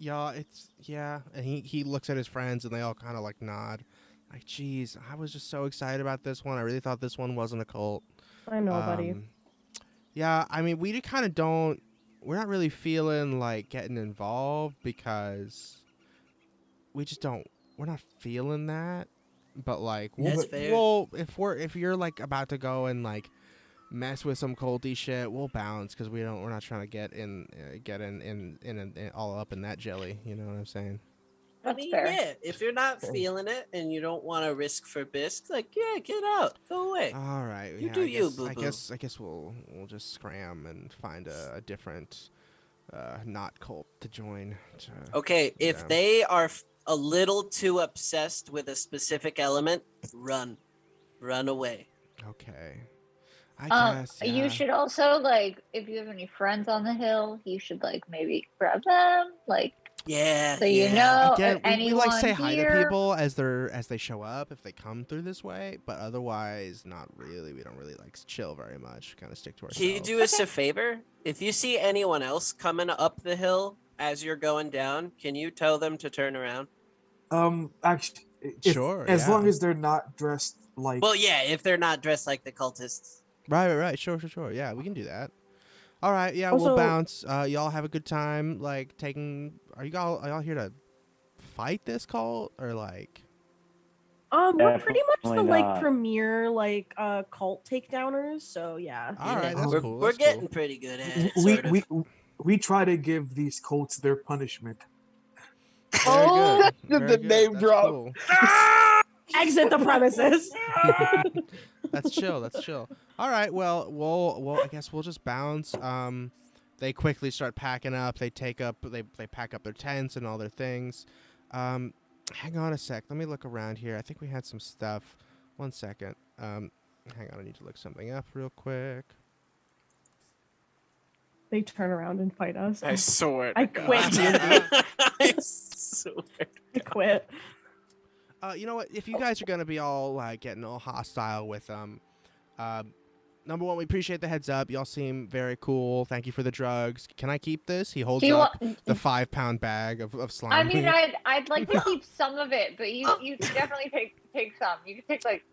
Speaker 2: Yeah, it's yeah. And he looks at his friends and they all kind of like nod. Like, geez, I was just so excited about this one. I really thought this one wasn't a cult.
Speaker 1: I know, buddy.
Speaker 2: Yeah, I mean, we kind of don't. We're not really feeling like getting involved because we just don't. We're not feeling that. But like,
Speaker 8: That's fair.
Speaker 2: well, if you're like about to go and like mess with some culty shit, we'll bounce because we're not trying to get in all up in that jelly. You know what I'm saying?
Speaker 5: That's
Speaker 8: mean,
Speaker 5: fair.
Speaker 8: yeah, if you're not feeling it and you don't want to risk for bisque, like, yeah, get out, go away.
Speaker 2: All right.
Speaker 8: You
Speaker 2: Yeah,
Speaker 8: do
Speaker 2: I
Speaker 8: you,
Speaker 2: guess,
Speaker 8: boo
Speaker 2: I
Speaker 8: boo.
Speaker 2: guess I guess we'll just scram and find a different not cult to join.
Speaker 8: Okay, if
Speaker 2: them.
Speaker 8: they are a little too obsessed with a specific element, run away.
Speaker 2: Okay. I guess. Yeah.
Speaker 5: You should also like, if you have any friends on the hill, you should like maybe grab them, like,
Speaker 8: Yeah,
Speaker 5: so you
Speaker 8: yeah.
Speaker 5: know
Speaker 2: Again,
Speaker 5: if
Speaker 2: we like
Speaker 5: anyone
Speaker 2: say hi to
Speaker 5: here.
Speaker 2: people as they show up if they come through this way, but otherwise not really. We don't really like chill very much. Kind of stick to ourselves.
Speaker 8: Can you do us a favor? If you see anyone else coming up the hill as you're going down, can you tell them to turn around?
Speaker 4: Actually,
Speaker 2: Sure,
Speaker 4: as
Speaker 2: yeah.
Speaker 4: long as they're not dressed like.
Speaker 8: Well, yeah, if they're not dressed like the cultists.
Speaker 2: Right. Sure. Yeah, we can do that. All right. Yeah,
Speaker 1: Also-
Speaker 2: we'll bounce. Y'all have a good time. Like taking. Are y'all here to fight this cult or like?
Speaker 1: We're pretty much the
Speaker 9: Definitely
Speaker 1: like
Speaker 9: not.
Speaker 1: premier like cult takedowners. So yeah.
Speaker 2: All right, that's
Speaker 8: we're,
Speaker 2: cool.
Speaker 8: We're
Speaker 2: That's
Speaker 8: getting
Speaker 2: cool.
Speaker 8: pretty good at it,
Speaker 4: we
Speaker 8: sort of.
Speaker 4: we try to give these cults their punishment.
Speaker 2: Very good.
Speaker 10: The
Speaker 2: Very good.
Speaker 10: name
Speaker 2: That's
Speaker 10: drop.
Speaker 2: cool.
Speaker 1: Exit the premises.
Speaker 2: That's chill. That's chill. All right. Well. I guess we'll just bounce. They quickly start packing up. They pack up their tents and all their things. Hang on a sec. Let me look around here. I think we had some stuff. 1 second. Hang on. I need to look something up real quick.
Speaker 1: They turn around and fight us.
Speaker 7: I swear.
Speaker 1: I
Speaker 7: to
Speaker 1: quit.
Speaker 7: God. I swear.
Speaker 1: I quit.
Speaker 2: You know what? If you guys are gonna be all like getting all hostile with them, number one, we appreciate the heads up. Y'all seem very cool. Thank you for the drugs. Can I keep this? He holds
Speaker 5: Do you
Speaker 2: up
Speaker 5: want?
Speaker 2: the 5-pound bag of slime.
Speaker 5: I mean,
Speaker 2: meat.
Speaker 5: I'd like to keep some of it, but you can definitely take some. You can take like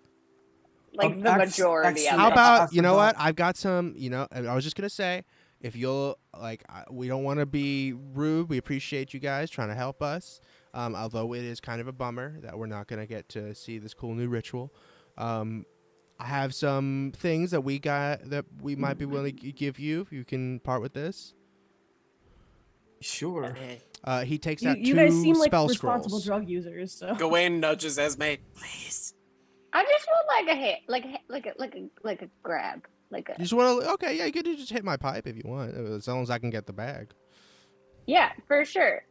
Speaker 5: the majority of
Speaker 2: How
Speaker 5: it.
Speaker 2: about you know what? I've got some. You know, I was just gonna say, if you'll like, we don't want to be rude. We appreciate you guys trying to help us. Although it is kind of a bummer that we're not gonna get to see this cool new ritual. I have some things that we might be willing to give you if you can part with this.
Speaker 4: Sure.
Speaker 2: He takes out
Speaker 1: You
Speaker 2: two
Speaker 1: guys seem like
Speaker 2: spell
Speaker 1: responsible
Speaker 2: scrolls.
Speaker 1: drug users. So
Speaker 7: Gawain nudges Esme. Please.
Speaker 5: I just want like a hit, like a grab, like a.
Speaker 2: You just want to? Okay, yeah, you could just hit my pipe if you want, as long as I can get the bag.
Speaker 5: Yeah, for sure.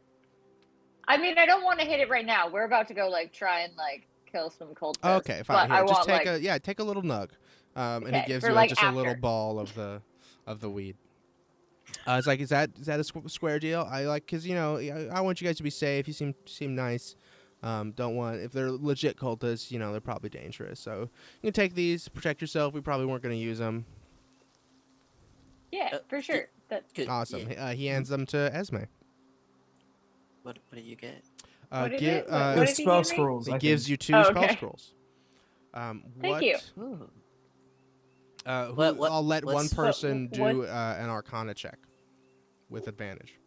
Speaker 5: I mean, I don't want to hit it right now. We're about to go like try and like kill some cultists.
Speaker 2: Okay, fine.
Speaker 5: But I
Speaker 2: Here, just
Speaker 5: want
Speaker 2: take a little nug, and he
Speaker 5: Okay,
Speaker 2: gives
Speaker 5: for,
Speaker 2: you
Speaker 5: like,
Speaker 2: just a little
Speaker 5: after.
Speaker 2: ball of the weed. It's like, is that a square deal? I like, cause you know, I want you guys to be safe. You seem nice. Don't want, if they're legit cultists, you know, they're probably dangerous. So you can take these, protect yourself. We probably weren't gonna use them.
Speaker 5: Yeah, for sure.
Speaker 8: Good.
Speaker 2: Awesome.
Speaker 8: Yeah.
Speaker 2: He hands them to Esme.
Speaker 8: What do you get?
Speaker 5: What did
Speaker 2: Give,
Speaker 5: it- what
Speaker 4: The
Speaker 5: did he
Speaker 4: spell
Speaker 5: give me?
Speaker 4: scrolls.
Speaker 2: he
Speaker 4: I
Speaker 2: gives
Speaker 4: think.
Speaker 2: you 2
Speaker 5: Oh,
Speaker 2: spell
Speaker 5: okay.
Speaker 2: scrolls.
Speaker 5: Thank you.
Speaker 2: I'll let one
Speaker 8: what's-
Speaker 2: person
Speaker 5: what-
Speaker 2: do an Arcana check with advantage.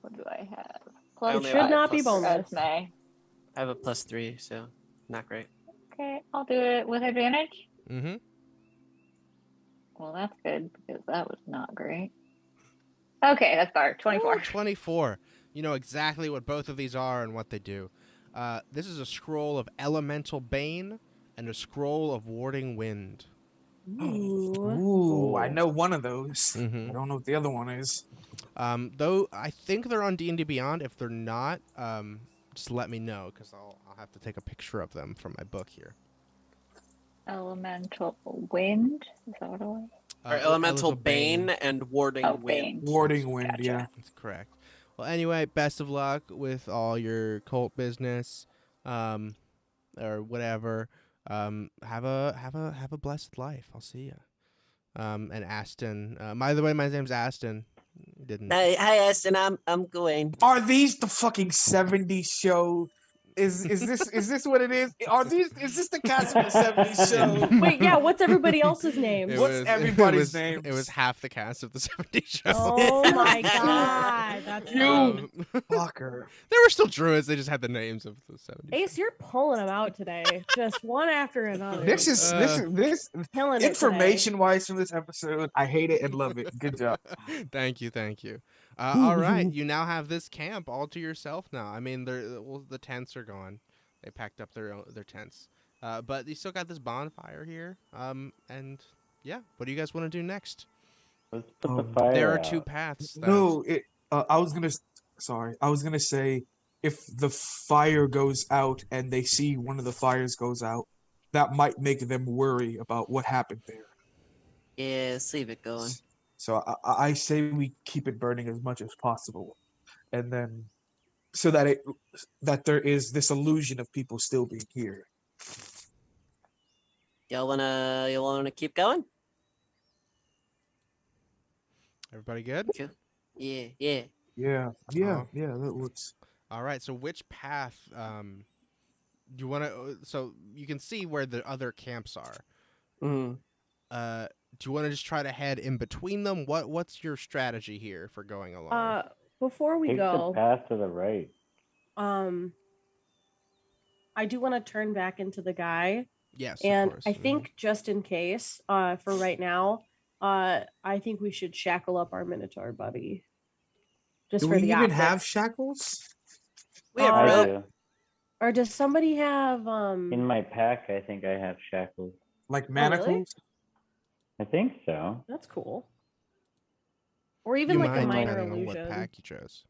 Speaker 5: What do I have?
Speaker 8: I
Speaker 5: Plus
Speaker 8: only
Speaker 1: should
Speaker 8: have
Speaker 1: not be
Speaker 8: plus-
Speaker 1: bonus.
Speaker 5: Esme.
Speaker 8: I have a +3, so not great.
Speaker 5: Okay, I'll do it with advantage.
Speaker 2: Mm-hmm.
Speaker 5: Well, that's good because that was not great. Okay, that's better. 24.
Speaker 2: 24. You know exactly what both of these are and what they do. This is a scroll of Elemental Bane and a scroll of Warding Wind.
Speaker 1: Ooh.
Speaker 10: Ooh, I know one of those.
Speaker 2: Mhm.
Speaker 10: I don't know what the other one is.
Speaker 2: Though I think they're on D&D Beyond. If they're not, just let me know because I'll have to take a picture of them from my book here.
Speaker 5: Elemental wind. Is that what it was?
Speaker 8: Or elemental bane and warding
Speaker 5: Oh,
Speaker 8: wind.
Speaker 5: bane.
Speaker 4: Warding wind,
Speaker 5: Gotcha.
Speaker 4: yeah.
Speaker 2: That's correct. Well, anyway, best of luck with all your cult business, or whatever. Have a blessed life. I'll see you. And Aston. By the way, my name's Aston. Didn't.
Speaker 8: Hi, Aston. I'm Gawain.
Speaker 10: Are these the fucking 70s show? Is this what it is? Is this the cast of the 70s show?
Speaker 1: Wait, yeah. What's everybody else's name?
Speaker 10: What's everybody's names?
Speaker 2: It was half the cast of the 70s show.
Speaker 1: Oh my god, that's
Speaker 10: You fucker.
Speaker 2: They were still druids. They just had the names of the 70s.
Speaker 1: Ace, you're pulling them out today, just one after another.
Speaker 10: This
Speaker 1: Killing it today.
Speaker 10: information wise from this episode. I hate it and love it. Good job.
Speaker 2: Thank you. All right, you now have this camp all to yourself now. I mean, the tents are gone. They packed up their tents, but you still got this bonfire here. And yeah, what do you guys want to do next?
Speaker 9: Let's put the
Speaker 4: Um,
Speaker 9: fire
Speaker 2: There are
Speaker 9: out.
Speaker 2: two paths.
Speaker 4: No, I was gonna. Sorry, I was gonna say if the fire goes out and they see one of the fires goes out, that might make them worry about what happened there.
Speaker 8: Yeah, let's leave it going.
Speaker 4: So I say we keep it burning as much as possible, and then so that there is this illusion of people still being here.
Speaker 8: Y'all wanna keep going?
Speaker 2: Everybody good?
Speaker 8: Cool. Yeah, yeah.
Speaker 4: Yeah,
Speaker 2: Oh.
Speaker 4: that works.
Speaker 2: All right. So which path? Do you want to? So you can see where the other camps are.
Speaker 8: Mm-hmm.
Speaker 2: Do you want to just try to head in between them? What's your strategy here for going along?
Speaker 1: Before we
Speaker 9: Take the
Speaker 1: go,
Speaker 9: path to the right.
Speaker 1: I do want to turn back into the guy.
Speaker 2: Yes,
Speaker 1: And
Speaker 2: of course.
Speaker 1: I think just in case, for right now, I think we should shackle up our Minotaur buddy. Just
Speaker 4: Do
Speaker 1: for
Speaker 4: we
Speaker 1: the
Speaker 4: even have
Speaker 1: optics.
Speaker 4: shackles?
Speaker 8: We have
Speaker 1: Uh,
Speaker 9: I
Speaker 8: rope.
Speaker 9: do.
Speaker 1: Or does somebody have
Speaker 9: In my pack, I think I have shackles.
Speaker 4: Like
Speaker 1: really?
Speaker 4: manacles?
Speaker 9: I think so.
Speaker 1: That's cool. Or even
Speaker 2: you
Speaker 1: like
Speaker 2: might,
Speaker 1: a minor
Speaker 2: depending on
Speaker 1: illusion.
Speaker 2: what pack you chose.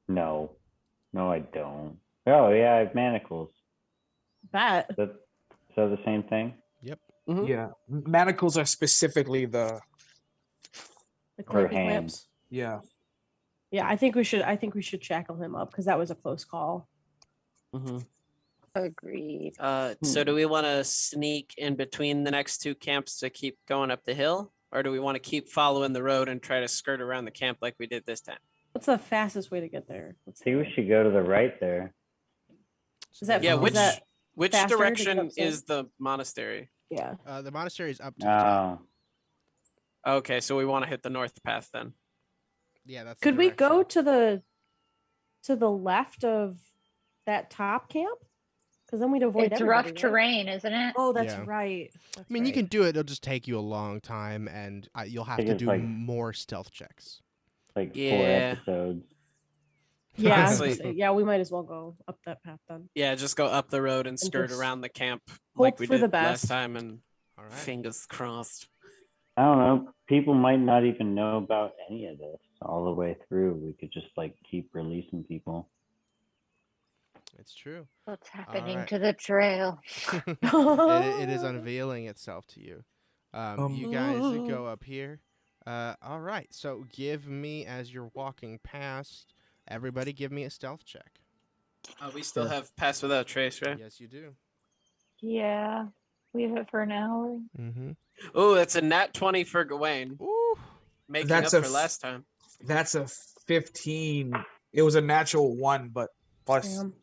Speaker 9: No. No, I don't. Oh, yeah, I have manacles.
Speaker 1: Bet.
Speaker 9: So the same thing?
Speaker 2: Yep.
Speaker 8: Mhm.
Speaker 4: Yeah, manacles are specifically the
Speaker 1: The
Speaker 9: Or
Speaker 1: clampy
Speaker 9: hand.
Speaker 1: clamps.
Speaker 4: yeah.
Speaker 1: Yeah, I think we should shackle him up because that was a close call.
Speaker 8: Mm-hmm.
Speaker 5: Agreed.
Speaker 8: So do we want to sneak in between the next two camps to keep going up the hill, or do we want to keep following the road and try to skirt around the camp like we did this time?
Speaker 1: What's the fastest way to get there?
Speaker 9: I think we should go to the right there.
Speaker 1: Is that
Speaker 8: Yeah,
Speaker 1: is
Speaker 8: which
Speaker 1: that
Speaker 8: which
Speaker 1: faster to get
Speaker 8: direction
Speaker 1: upstairs?
Speaker 8: is the monastery?
Speaker 1: Yeah.
Speaker 2: The monastery is up to the top.
Speaker 9: Oh,
Speaker 8: Okay, so we want to hit the north path then.
Speaker 2: Yeah, that's.
Speaker 1: Could
Speaker 2: the
Speaker 1: we go
Speaker 2: direction.
Speaker 1: to the left of that top camp? Because then we'd avoid
Speaker 5: It's
Speaker 1: everybody,
Speaker 5: rough
Speaker 1: right?
Speaker 5: terrain, isn't it?
Speaker 1: Oh, that's
Speaker 2: Yeah.
Speaker 1: right.
Speaker 2: I mean, you can do it. It'll just take you a long time, and you'll have
Speaker 9: think
Speaker 2: to
Speaker 9: it's
Speaker 2: do
Speaker 9: like-
Speaker 2: more stealth checks.
Speaker 9: like 4
Speaker 8: Yeah.
Speaker 9: episodes.
Speaker 1: Yeah, I was
Speaker 8: Honestly.
Speaker 1: gonna say, yeah, we might as well go up that path then.
Speaker 8: Yeah, just go up the road and skirt
Speaker 1: just
Speaker 8: around the camp
Speaker 1: hope
Speaker 8: like we
Speaker 1: for the
Speaker 8: did last
Speaker 1: best.
Speaker 8: time, and
Speaker 2: All right.
Speaker 8: fingers crossed.
Speaker 9: I don't know. People might not even know about any of this all the way through. We could just like keep releasing people.
Speaker 2: It's true.
Speaker 5: What's happening
Speaker 2: right.
Speaker 5: to the trail?
Speaker 2: it is unveiling itself to you. You guys
Speaker 1: Oh.
Speaker 2: go up here. All right. So give me, as you're walking past, everybody give me a stealth check.
Speaker 8: We still have pass without trace, right?
Speaker 2: Yes, you do.
Speaker 5: Yeah, we have it for an hour.
Speaker 2: Mm-hmm.
Speaker 8: Oh, that's a nat 20 for Gawain,
Speaker 2: Ooh.
Speaker 8: making
Speaker 4: That's
Speaker 8: up
Speaker 4: a
Speaker 8: for
Speaker 4: f-
Speaker 8: last time.
Speaker 4: That's a 15. It was a natural 1, but plus
Speaker 1: Damn.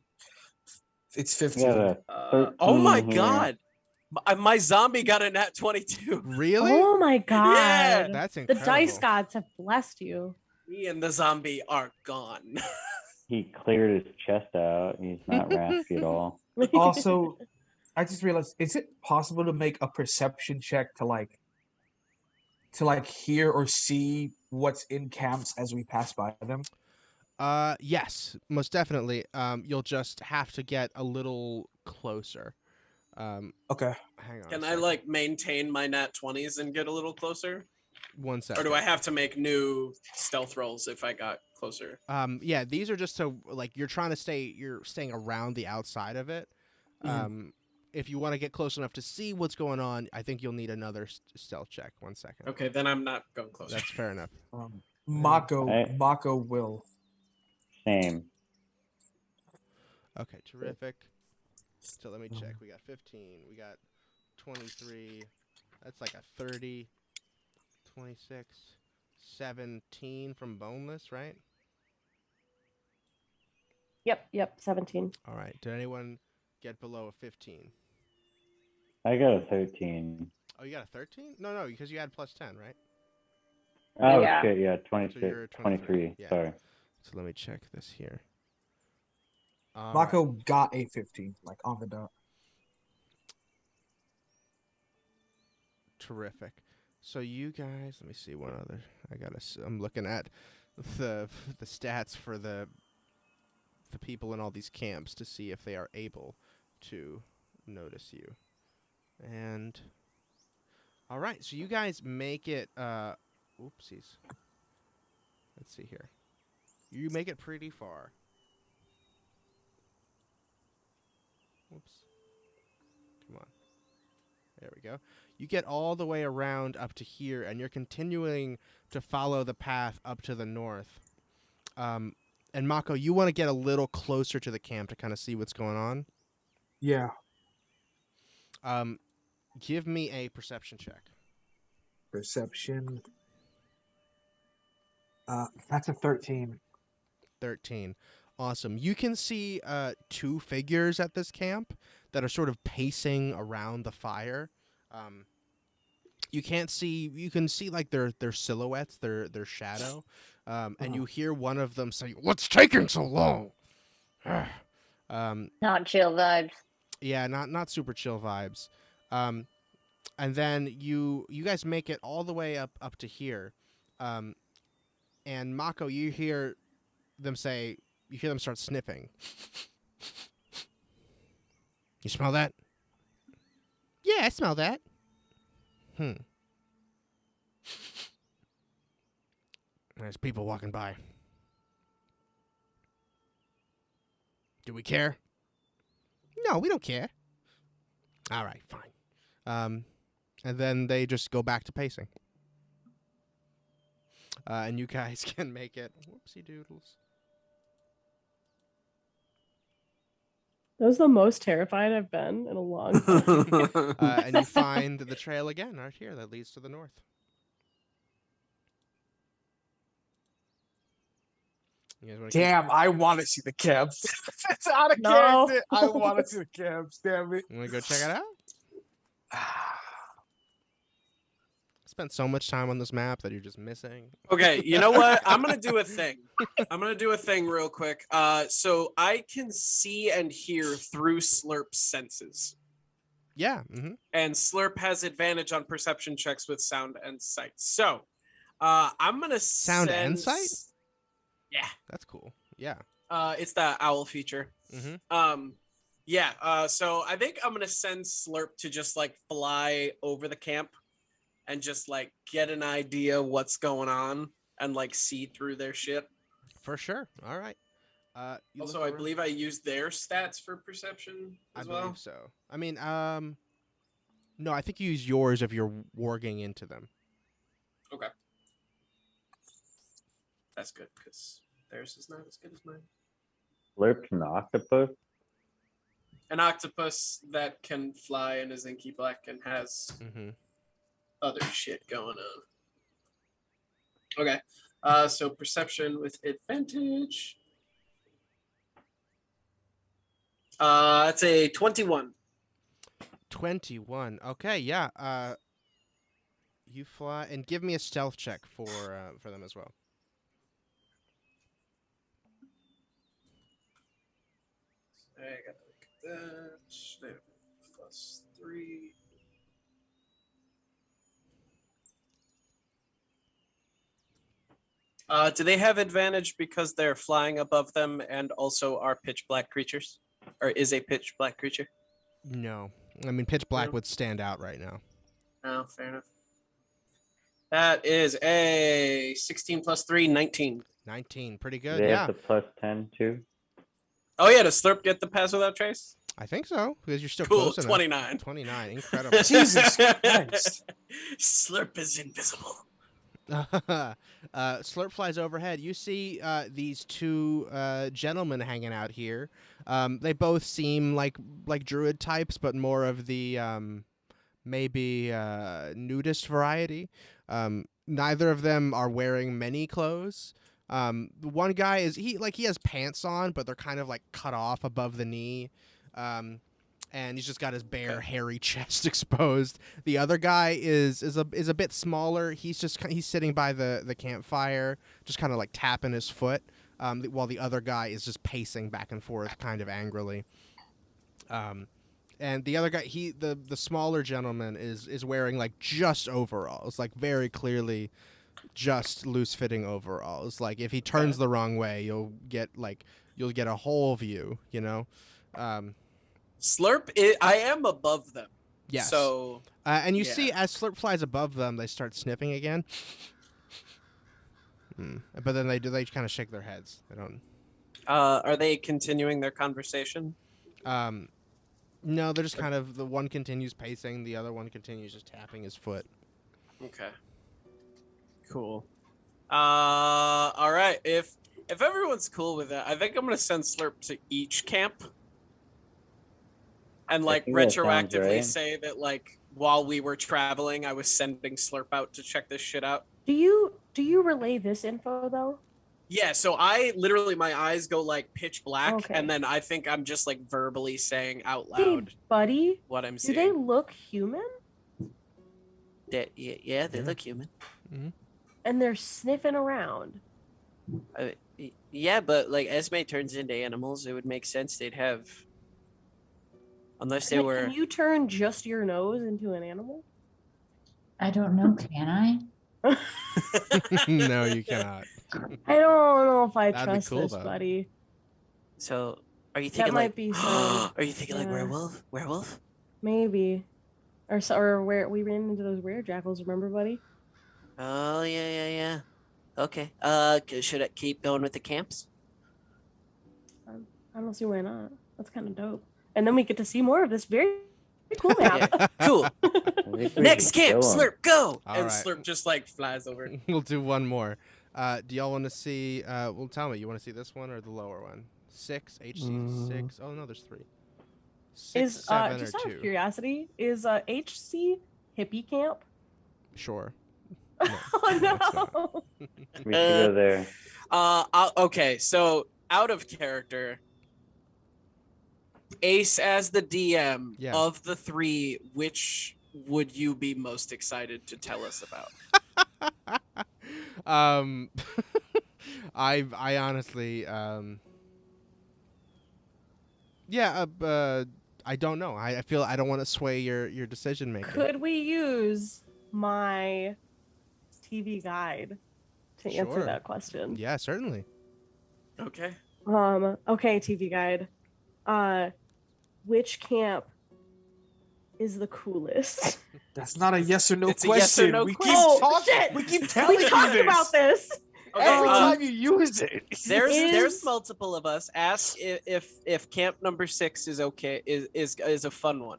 Speaker 4: it's
Speaker 9: We
Speaker 4: 15.
Speaker 9: got a
Speaker 8: Oh my
Speaker 9: 13 here.
Speaker 8: god. My zombie got a nat 22.
Speaker 2: Really?
Speaker 1: Oh my god.
Speaker 8: Yeah.
Speaker 2: That's
Speaker 1: The
Speaker 2: incredible.
Speaker 1: dice gods have blessed you.
Speaker 8: Me and the zombie are gone.
Speaker 9: He cleared his chest out. He's not raspy at all.
Speaker 4: Also, I just realized, is it possible to make a perception check to hear or see what's in camps as we pass by them?
Speaker 2: Yes, most definitely. You'll just have to get a little closer.
Speaker 4: Okay.
Speaker 2: Hang on.
Speaker 8: Can
Speaker 2: a
Speaker 8: I
Speaker 2: second.
Speaker 8: like maintain my nat 20s and get a little closer?
Speaker 2: 1 second?
Speaker 8: Or do I have to make new stealth rolls if I got closer?
Speaker 2: Yeah, these are just so like you're staying around the outside of it. If you want to get close enough to see what's going on, I think you'll need another stealth check. 1 second.
Speaker 8: Okay, then I'm not going closer.
Speaker 2: That's fair enough.
Speaker 4: Mako will.
Speaker 9: Same.
Speaker 2: Okay, terrific. So let me check. We got 15. We got 23. That's like a 30. 26. 17 from boneless, right?
Speaker 1: Yep, 17.
Speaker 2: All right. Did anyone get below a 15?
Speaker 9: I got a 13.
Speaker 2: Oh, you got a 13? No, because you had plus 10, right?
Speaker 9: Oh,
Speaker 5: Yeah.
Speaker 9: shit. Yeah,
Speaker 2: So
Speaker 9: 26.
Speaker 2: you're
Speaker 9: 23.
Speaker 2: Yeah.
Speaker 9: Sorry.
Speaker 2: So let me check this here. All
Speaker 4: Mako
Speaker 2: right.
Speaker 4: got a 15, like on the dot.
Speaker 2: Terrific. So you guys, let me see one other. I'm looking at the stats for the people in all these camps to see if they are able to notice you. And all right, so you guys make it. Oopsies. Let's see here. You make it pretty far. Whoops. Come on. There we go. You get all the way around up to here, and you're continuing to follow the path up to the north. And Mako, you want to get a little closer to the camp to kind of see what's going on.
Speaker 4: Yeah.
Speaker 2: Give me a perception check.
Speaker 4: Perception. That's a 13.
Speaker 2: 13. Awesome. You can see two figures at this camp that are sort of pacing around the fire. You can see like their silhouettes, their shadow. And you hear one of them say, "What's taking so long?"
Speaker 5: Not chill vibes.
Speaker 2: Yeah, not super chill vibes. And then you guys make it all the way up to here. And Mako, you hear them start sniffing. You smell that? Yeah, I smell that. There's people walking by. Do we care? No, we don't care. All right, fine. And then they just go back to pacing. And you guys can make it. Whoopsie doodles.
Speaker 1: That was the most terrified I've been in a long time.
Speaker 2: And you find the trail again right here that leads to the north. You guys wanna
Speaker 10: Damn, I want to see the camps. It's out of
Speaker 1: No.
Speaker 10: character. I want to see the camps. Damn it.
Speaker 2: You want to go check it out? Spent so much time on this map that you're just missing.
Speaker 7: Okay, you know what? I'm gonna do a thing. I'm gonna do a thing real quick. So I can see and hear through Slurp's senses,
Speaker 2: Yeah.
Speaker 7: and Slurp has advantage on perception checks with sound and sight. So, I'm gonna
Speaker 2: Sound and
Speaker 7: sense-
Speaker 2: sight?
Speaker 7: Yeah.
Speaker 2: That's cool. Yeah.
Speaker 7: It's the owl feature. Yeah. So I think I'm gonna send Slurp to just like fly over the camp and just like get an idea what's going on and like see through their shit.
Speaker 2: For sure. All right. You
Speaker 7: Also,
Speaker 2: look
Speaker 7: I
Speaker 2: over-
Speaker 7: believe I used their stats for perception as
Speaker 2: I
Speaker 7: well.
Speaker 2: believe so. I mean, no, I think you use yours if you're warging into them.
Speaker 7: Okay. That's good because theirs is not as good as mine.
Speaker 9: Slurp's an octopus.
Speaker 7: An octopus that can fly and is inky black and has other shit going on. Okay. So perception with advantage. It's a 21.
Speaker 2: 21. Okay, yeah. You fly and give me a stealth check for them as well.
Speaker 7: I gotta look at that. Plus 3. Do they have advantage because they're flying above them and also are pitch black creatures? Or is a pitch black creature?
Speaker 2: No. I mean, pitch black
Speaker 7: No.
Speaker 2: would stand out right now.
Speaker 7: Oh, fair enough. That is a 16 plus 3, 19.
Speaker 2: 19. Pretty good.
Speaker 9: They
Speaker 2: Yeah.
Speaker 9: have the plus 10 too.
Speaker 7: Oh yeah, does Slurp get the pass without trace?
Speaker 2: I think so because you're still
Speaker 7: Cool,
Speaker 2: close enough.
Speaker 7: 29.
Speaker 2: 29. Incredible.
Speaker 10: Jesus Christ.
Speaker 7: Slurp is invisible.
Speaker 2: Slurp flies overhead. You see these two gentlemen hanging out here. They both seem like druid types, but more of the maybe nudist variety. Neither of them are wearing many clothes. One guy he has pants on, but they're kind of like cut off above the knee. And he's just got his bare, hairy chest exposed. The other guy is a bit smaller. He's sitting by the campfire, just kind of like tapping his foot, while the other guy is just pacing back and forth, kind of angrily. And the other guy, the smaller gentleman is wearing like just overalls, like very clearly just loose fitting overalls. Like if he turns the wrong way, you'll get a whole view, you know.
Speaker 7: Slurp, I am above them.
Speaker 2: Yes.
Speaker 7: So.
Speaker 2: And you see as Slurp flies above them, they start sniffing again. But then they kind of shake their heads. They don't.
Speaker 7: Are they continuing their conversation?
Speaker 2: No, they're just kind of, the one continues pacing, the other one continues just tapping his foot.
Speaker 7: Okay. Cool. All right. If everyone's cool with that, I think I'm gonna send Slurp to each camp, and like
Speaker 9: think that sounds
Speaker 7: retroactively
Speaker 9: right.
Speaker 7: say that like while we were traveling, I was sending Slurp out to check this shit out.
Speaker 1: Do you relay this info though?
Speaker 7: Yeah. So I literally, my eyes go like pitch black,
Speaker 1: Okay.
Speaker 7: and then I think I'm just like verbally saying out
Speaker 1: Hey,
Speaker 7: loud
Speaker 1: buddy,
Speaker 7: what I'm
Speaker 1: do
Speaker 7: seeing.
Speaker 1: they look human?
Speaker 8: Yeah, they look human.
Speaker 1: And they're sniffing around.
Speaker 8: Yeah, but like Esme turns into animals, it would make sense they'd have. Unless they were.
Speaker 1: Can you turn just your nose into an animal?
Speaker 11: I don't know. Can I?
Speaker 2: No, you cannot.
Speaker 1: I don't know if I
Speaker 2: That'd be
Speaker 1: trust
Speaker 2: cool,
Speaker 1: this,
Speaker 2: though.
Speaker 1: buddy.
Speaker 8: So, are you
Speaker 1: That
Speaker 8: thinking
Speaker 1: might
Speaker 8: like?
Speaker 1: be some.
Speaker 8: Are you thinking like
Speaker 1: yeah.
Speaker 8: werewolf? Werewolf?
Speaker 1: Maybe. Or where we ran into those were jackals, remember, buddy?
Speaker 8: Oh yeah. Okay. Should I keep going with the camps?
Speaker 1: I don't see why not. That's kind of dope. And then we get to see more of this very cool map.
Speaker 8: Yeah. Cool. Next camp, Slurp, go!
Speaker 2: All
Speaker 7: and
Speaker 2: right.
Speaker 7: Slurp just like flies over.
Speaker 2: We'll do one more. Do y'all want to see? Well, tell me. You want to see this one or the lower one? 6 HC 6. Oh no, there's 3. 6,
Speaker 1: Is
Speaker 2: 7,
Speaker 1: just
Speaker 2: or
Speaker 1: out
Speaker 2: 2.
Speaker 1: of curiosity, is HC hippie camp?
Speaker 2: Sure.
Speaker 1: Oh no!
Speaker 9: We should go there.
Speaker 7: Okay, so out of character, Ace as the DM
Speaker 2: Yeah.
Speaker 7: of the 3, which would you be most excited to tell us about?
Speaker 2: I honestly I don't know. I feel I don't want to sway your decision making.
Speaker 1: Could we use my TV guide to answer
Speaker 2: Sure.
Speaker 1: that question?
Speaker 2: Yeah, certainly.
Speaker 7: Okay.
Speaker 1: Okay, TV guide. Which camp is the coolest?
Speaker 10: That's not a yes or no
Speaker 7: It's a
Speaker 10: question.
Speaker 7: yes or no
Speaker 10: we keep
Speaker 7: question.
Speaker 10: talking.
Speaker 1: Shit!
Speaker 10: We keep telling
Speaker 1: We
Speaker 10: you
Speaker 1: talked
Speaker 10: this.
Speaker 1: about this.
Speaker 7: Okay,
Speaker 10: Every
Speaker 7: um,
Speaker 10: time you use it.
Speaker 7: there's multiple of us. Ask if camp number 6 is okay. Is a fun one.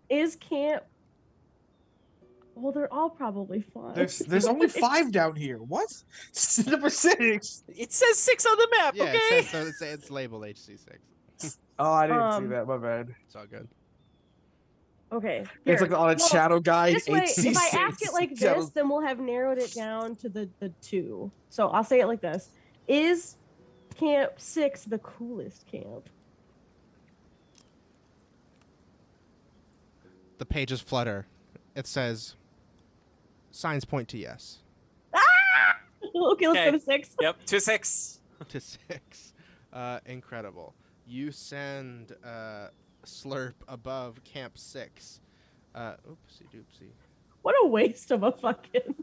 Speaker 1: Is camp? Well, they're all probably fun.
Speaker 10: There's only 5 down here. What? Number 6.
Speaker 7: It says 6 on the map.
Speaker 2: Yeah,
Speaker 7: okay.
Speaker 2: it says, so it's labeled HC6.
Speaker 10: Oh, I didn't see
Speaker 1: Um,
Speaker 10: that. My bad.
Speaker 2: It's all good.
Speaker 1: Okay.
Speaker 10: It's
Speaker 1: here.
Speaker 10: like on a
Speaker 1: Well,
Speaker 10: shadow guide.
Speaker 1: This way, if I
Speaker 10: HC6.
Speaker 1: ask it like
Speaker 10: Shadow-
Speaker 1: this, then we'll have narrowed it down to the 2. So I'll say it like this: Is Camp 6 the coolest camp?
Speaker 2: The pages flutter. It says, signs point to yes.
Speaker 1: Okay, let's go to 6.
Speaker 7: Yep. 2-6.
Speaker 2: To 6. Incredible. You send Slurp above Camp 6. Oopsie doopsie.
Speaker 1: What a waste of a fucking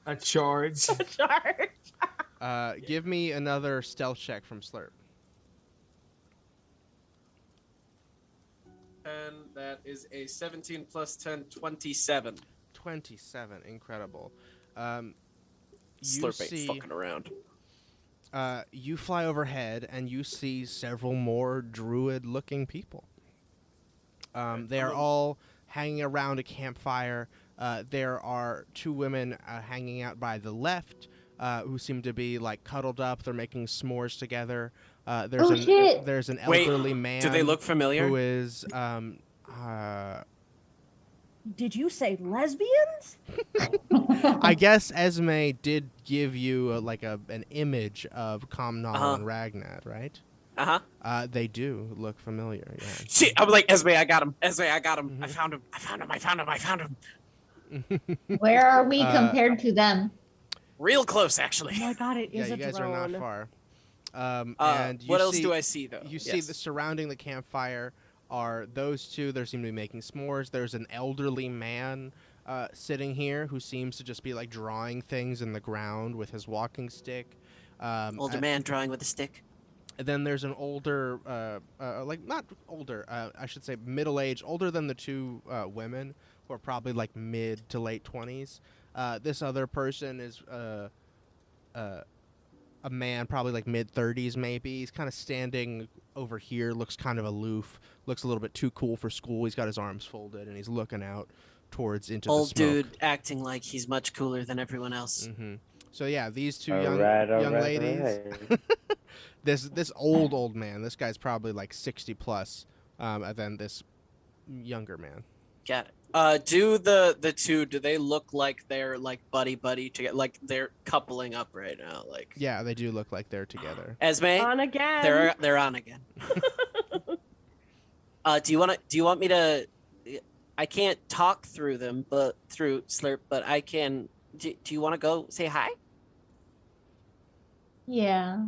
Speaker 10: a charge.
Speaker 1: charge.
Speaker 2: Give me another stealth check from Slurp.
Speaker 7: And that is a 17 plus 10, 27.
Speaker 2: 27. Incredible. You
Speaker 7: Slurp ain't
Speaker 2: see,
Speaker 7: fucking around.
Speaker 2: you fly overhead and you see several more druid-looking people. They are all hanging around a campfire. There are 2 women hanging out by the left who seem to be like cuddled up. They're making s'mores together.
Speaker 11: Shit.
Speaker 2: There's an
Speaker 7: Wait,
Speaker 2: elderly man.
Speaker 7: Do they look familiar?
Speaker 2: Who is
Speaker 1: Did you say lesbians?
Speaker 2: I guess Esme did give you an image of Comnal and Ragnad, right? They do look familiar. Yeah.
Speaker 7: Shit, I'm like, Esme, I got him. Esme, I got him.
Speaker 2: Mhm.
Speaker 7: I found him. I found him.
Speaker 11: Where are we compared to them?
Speaker 7: Real close, actually.
Speaker 1: Oh my god, it
Speaker 2: Yeah,
Speaker 1: is
Speaker 2: you
Speaker 1: a
Speaker 2: guys
Speaker 1: drone.
Speaker 2: are not far. And you
Speaker 7: What else
Speaker 2: see,
Speaker 7: do I see, though?
Speaker 2: You see the surrounding the campfire are those two. They seem to be making s'mores. There's an elderly man sitting here who seems to just be like drawing things in the ground with his walking stick.
Speaker 8: Older man drawing with a stick.
Speaker 2: And then there's an older, like not older, I should say middle-aged, older than the two women, who are probably like mid to late 20s. This other person is a man, probably like mid 30s maybe. He's kind of standing over here, looks kind of aloof, looks a little bit too cool for school. He's got his arms folded and he's looking out towards into
Speaker 8: Old
Speaker 2: the smoke.
Speaker 8: dude acting like he's much cooler than everyone else.
Speaker 2: Mm-hmm. So yeah, these two
Speaker 9: All
Speaker 2: young
Speaker 9: right,
Speaker 2: ladies.
Speaker 9: right.
Speaker 2: This old man. This guy's probably like 60 plus, and then this younger man.
Speaker 8: Got it. Do the two? Do they look like they're like buddy together? Like they're coupling up right now? Like
Speaker 2: Yeah, they do look like they're together.
Speaker 8: Esme,
Speaker 1: On again.
Speaker 8: they're on again. Do you want me to? I can't talk through them, but through Slurp, but I can. Do you want to go say hi?
Speaker 11: Yeah.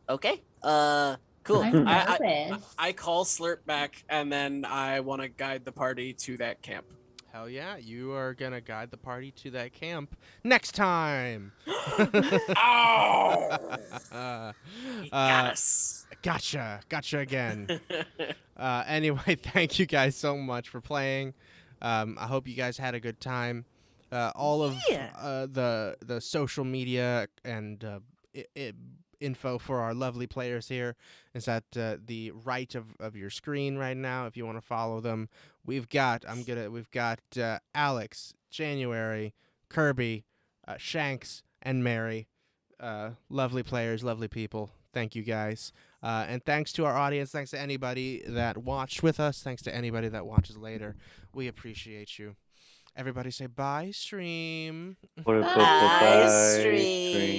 Speaker 8: Okay. Cool.
Speaker 11: I'm
Speaker 8: I
Speaker 11: nervous.
Speaker 8: call Slurp back, and then I want to guide the party to that camp.
Speaker 2: Hell yeah, you are gonna guide the party to that camp next time.
Speaker 8: Oh! Yes.
Speaker 2: Gotcha again. Anyway, thank you guys so much for playing. I hope you guys had a good time. All of the social media and info for our lovely players here is at the right of your screen right now. If you want to follow them, we've got Alex, January, Kirby, Shanks, and Mary. Lovely players, lovely people. Thank you guys. And thanks to our audience. Thanks to anybody that watched with us. Thanks to anybody that watches later. We appreciate you. Everybody say bye, stream.
Speaker 9: Bye,
Speaker 8: stream.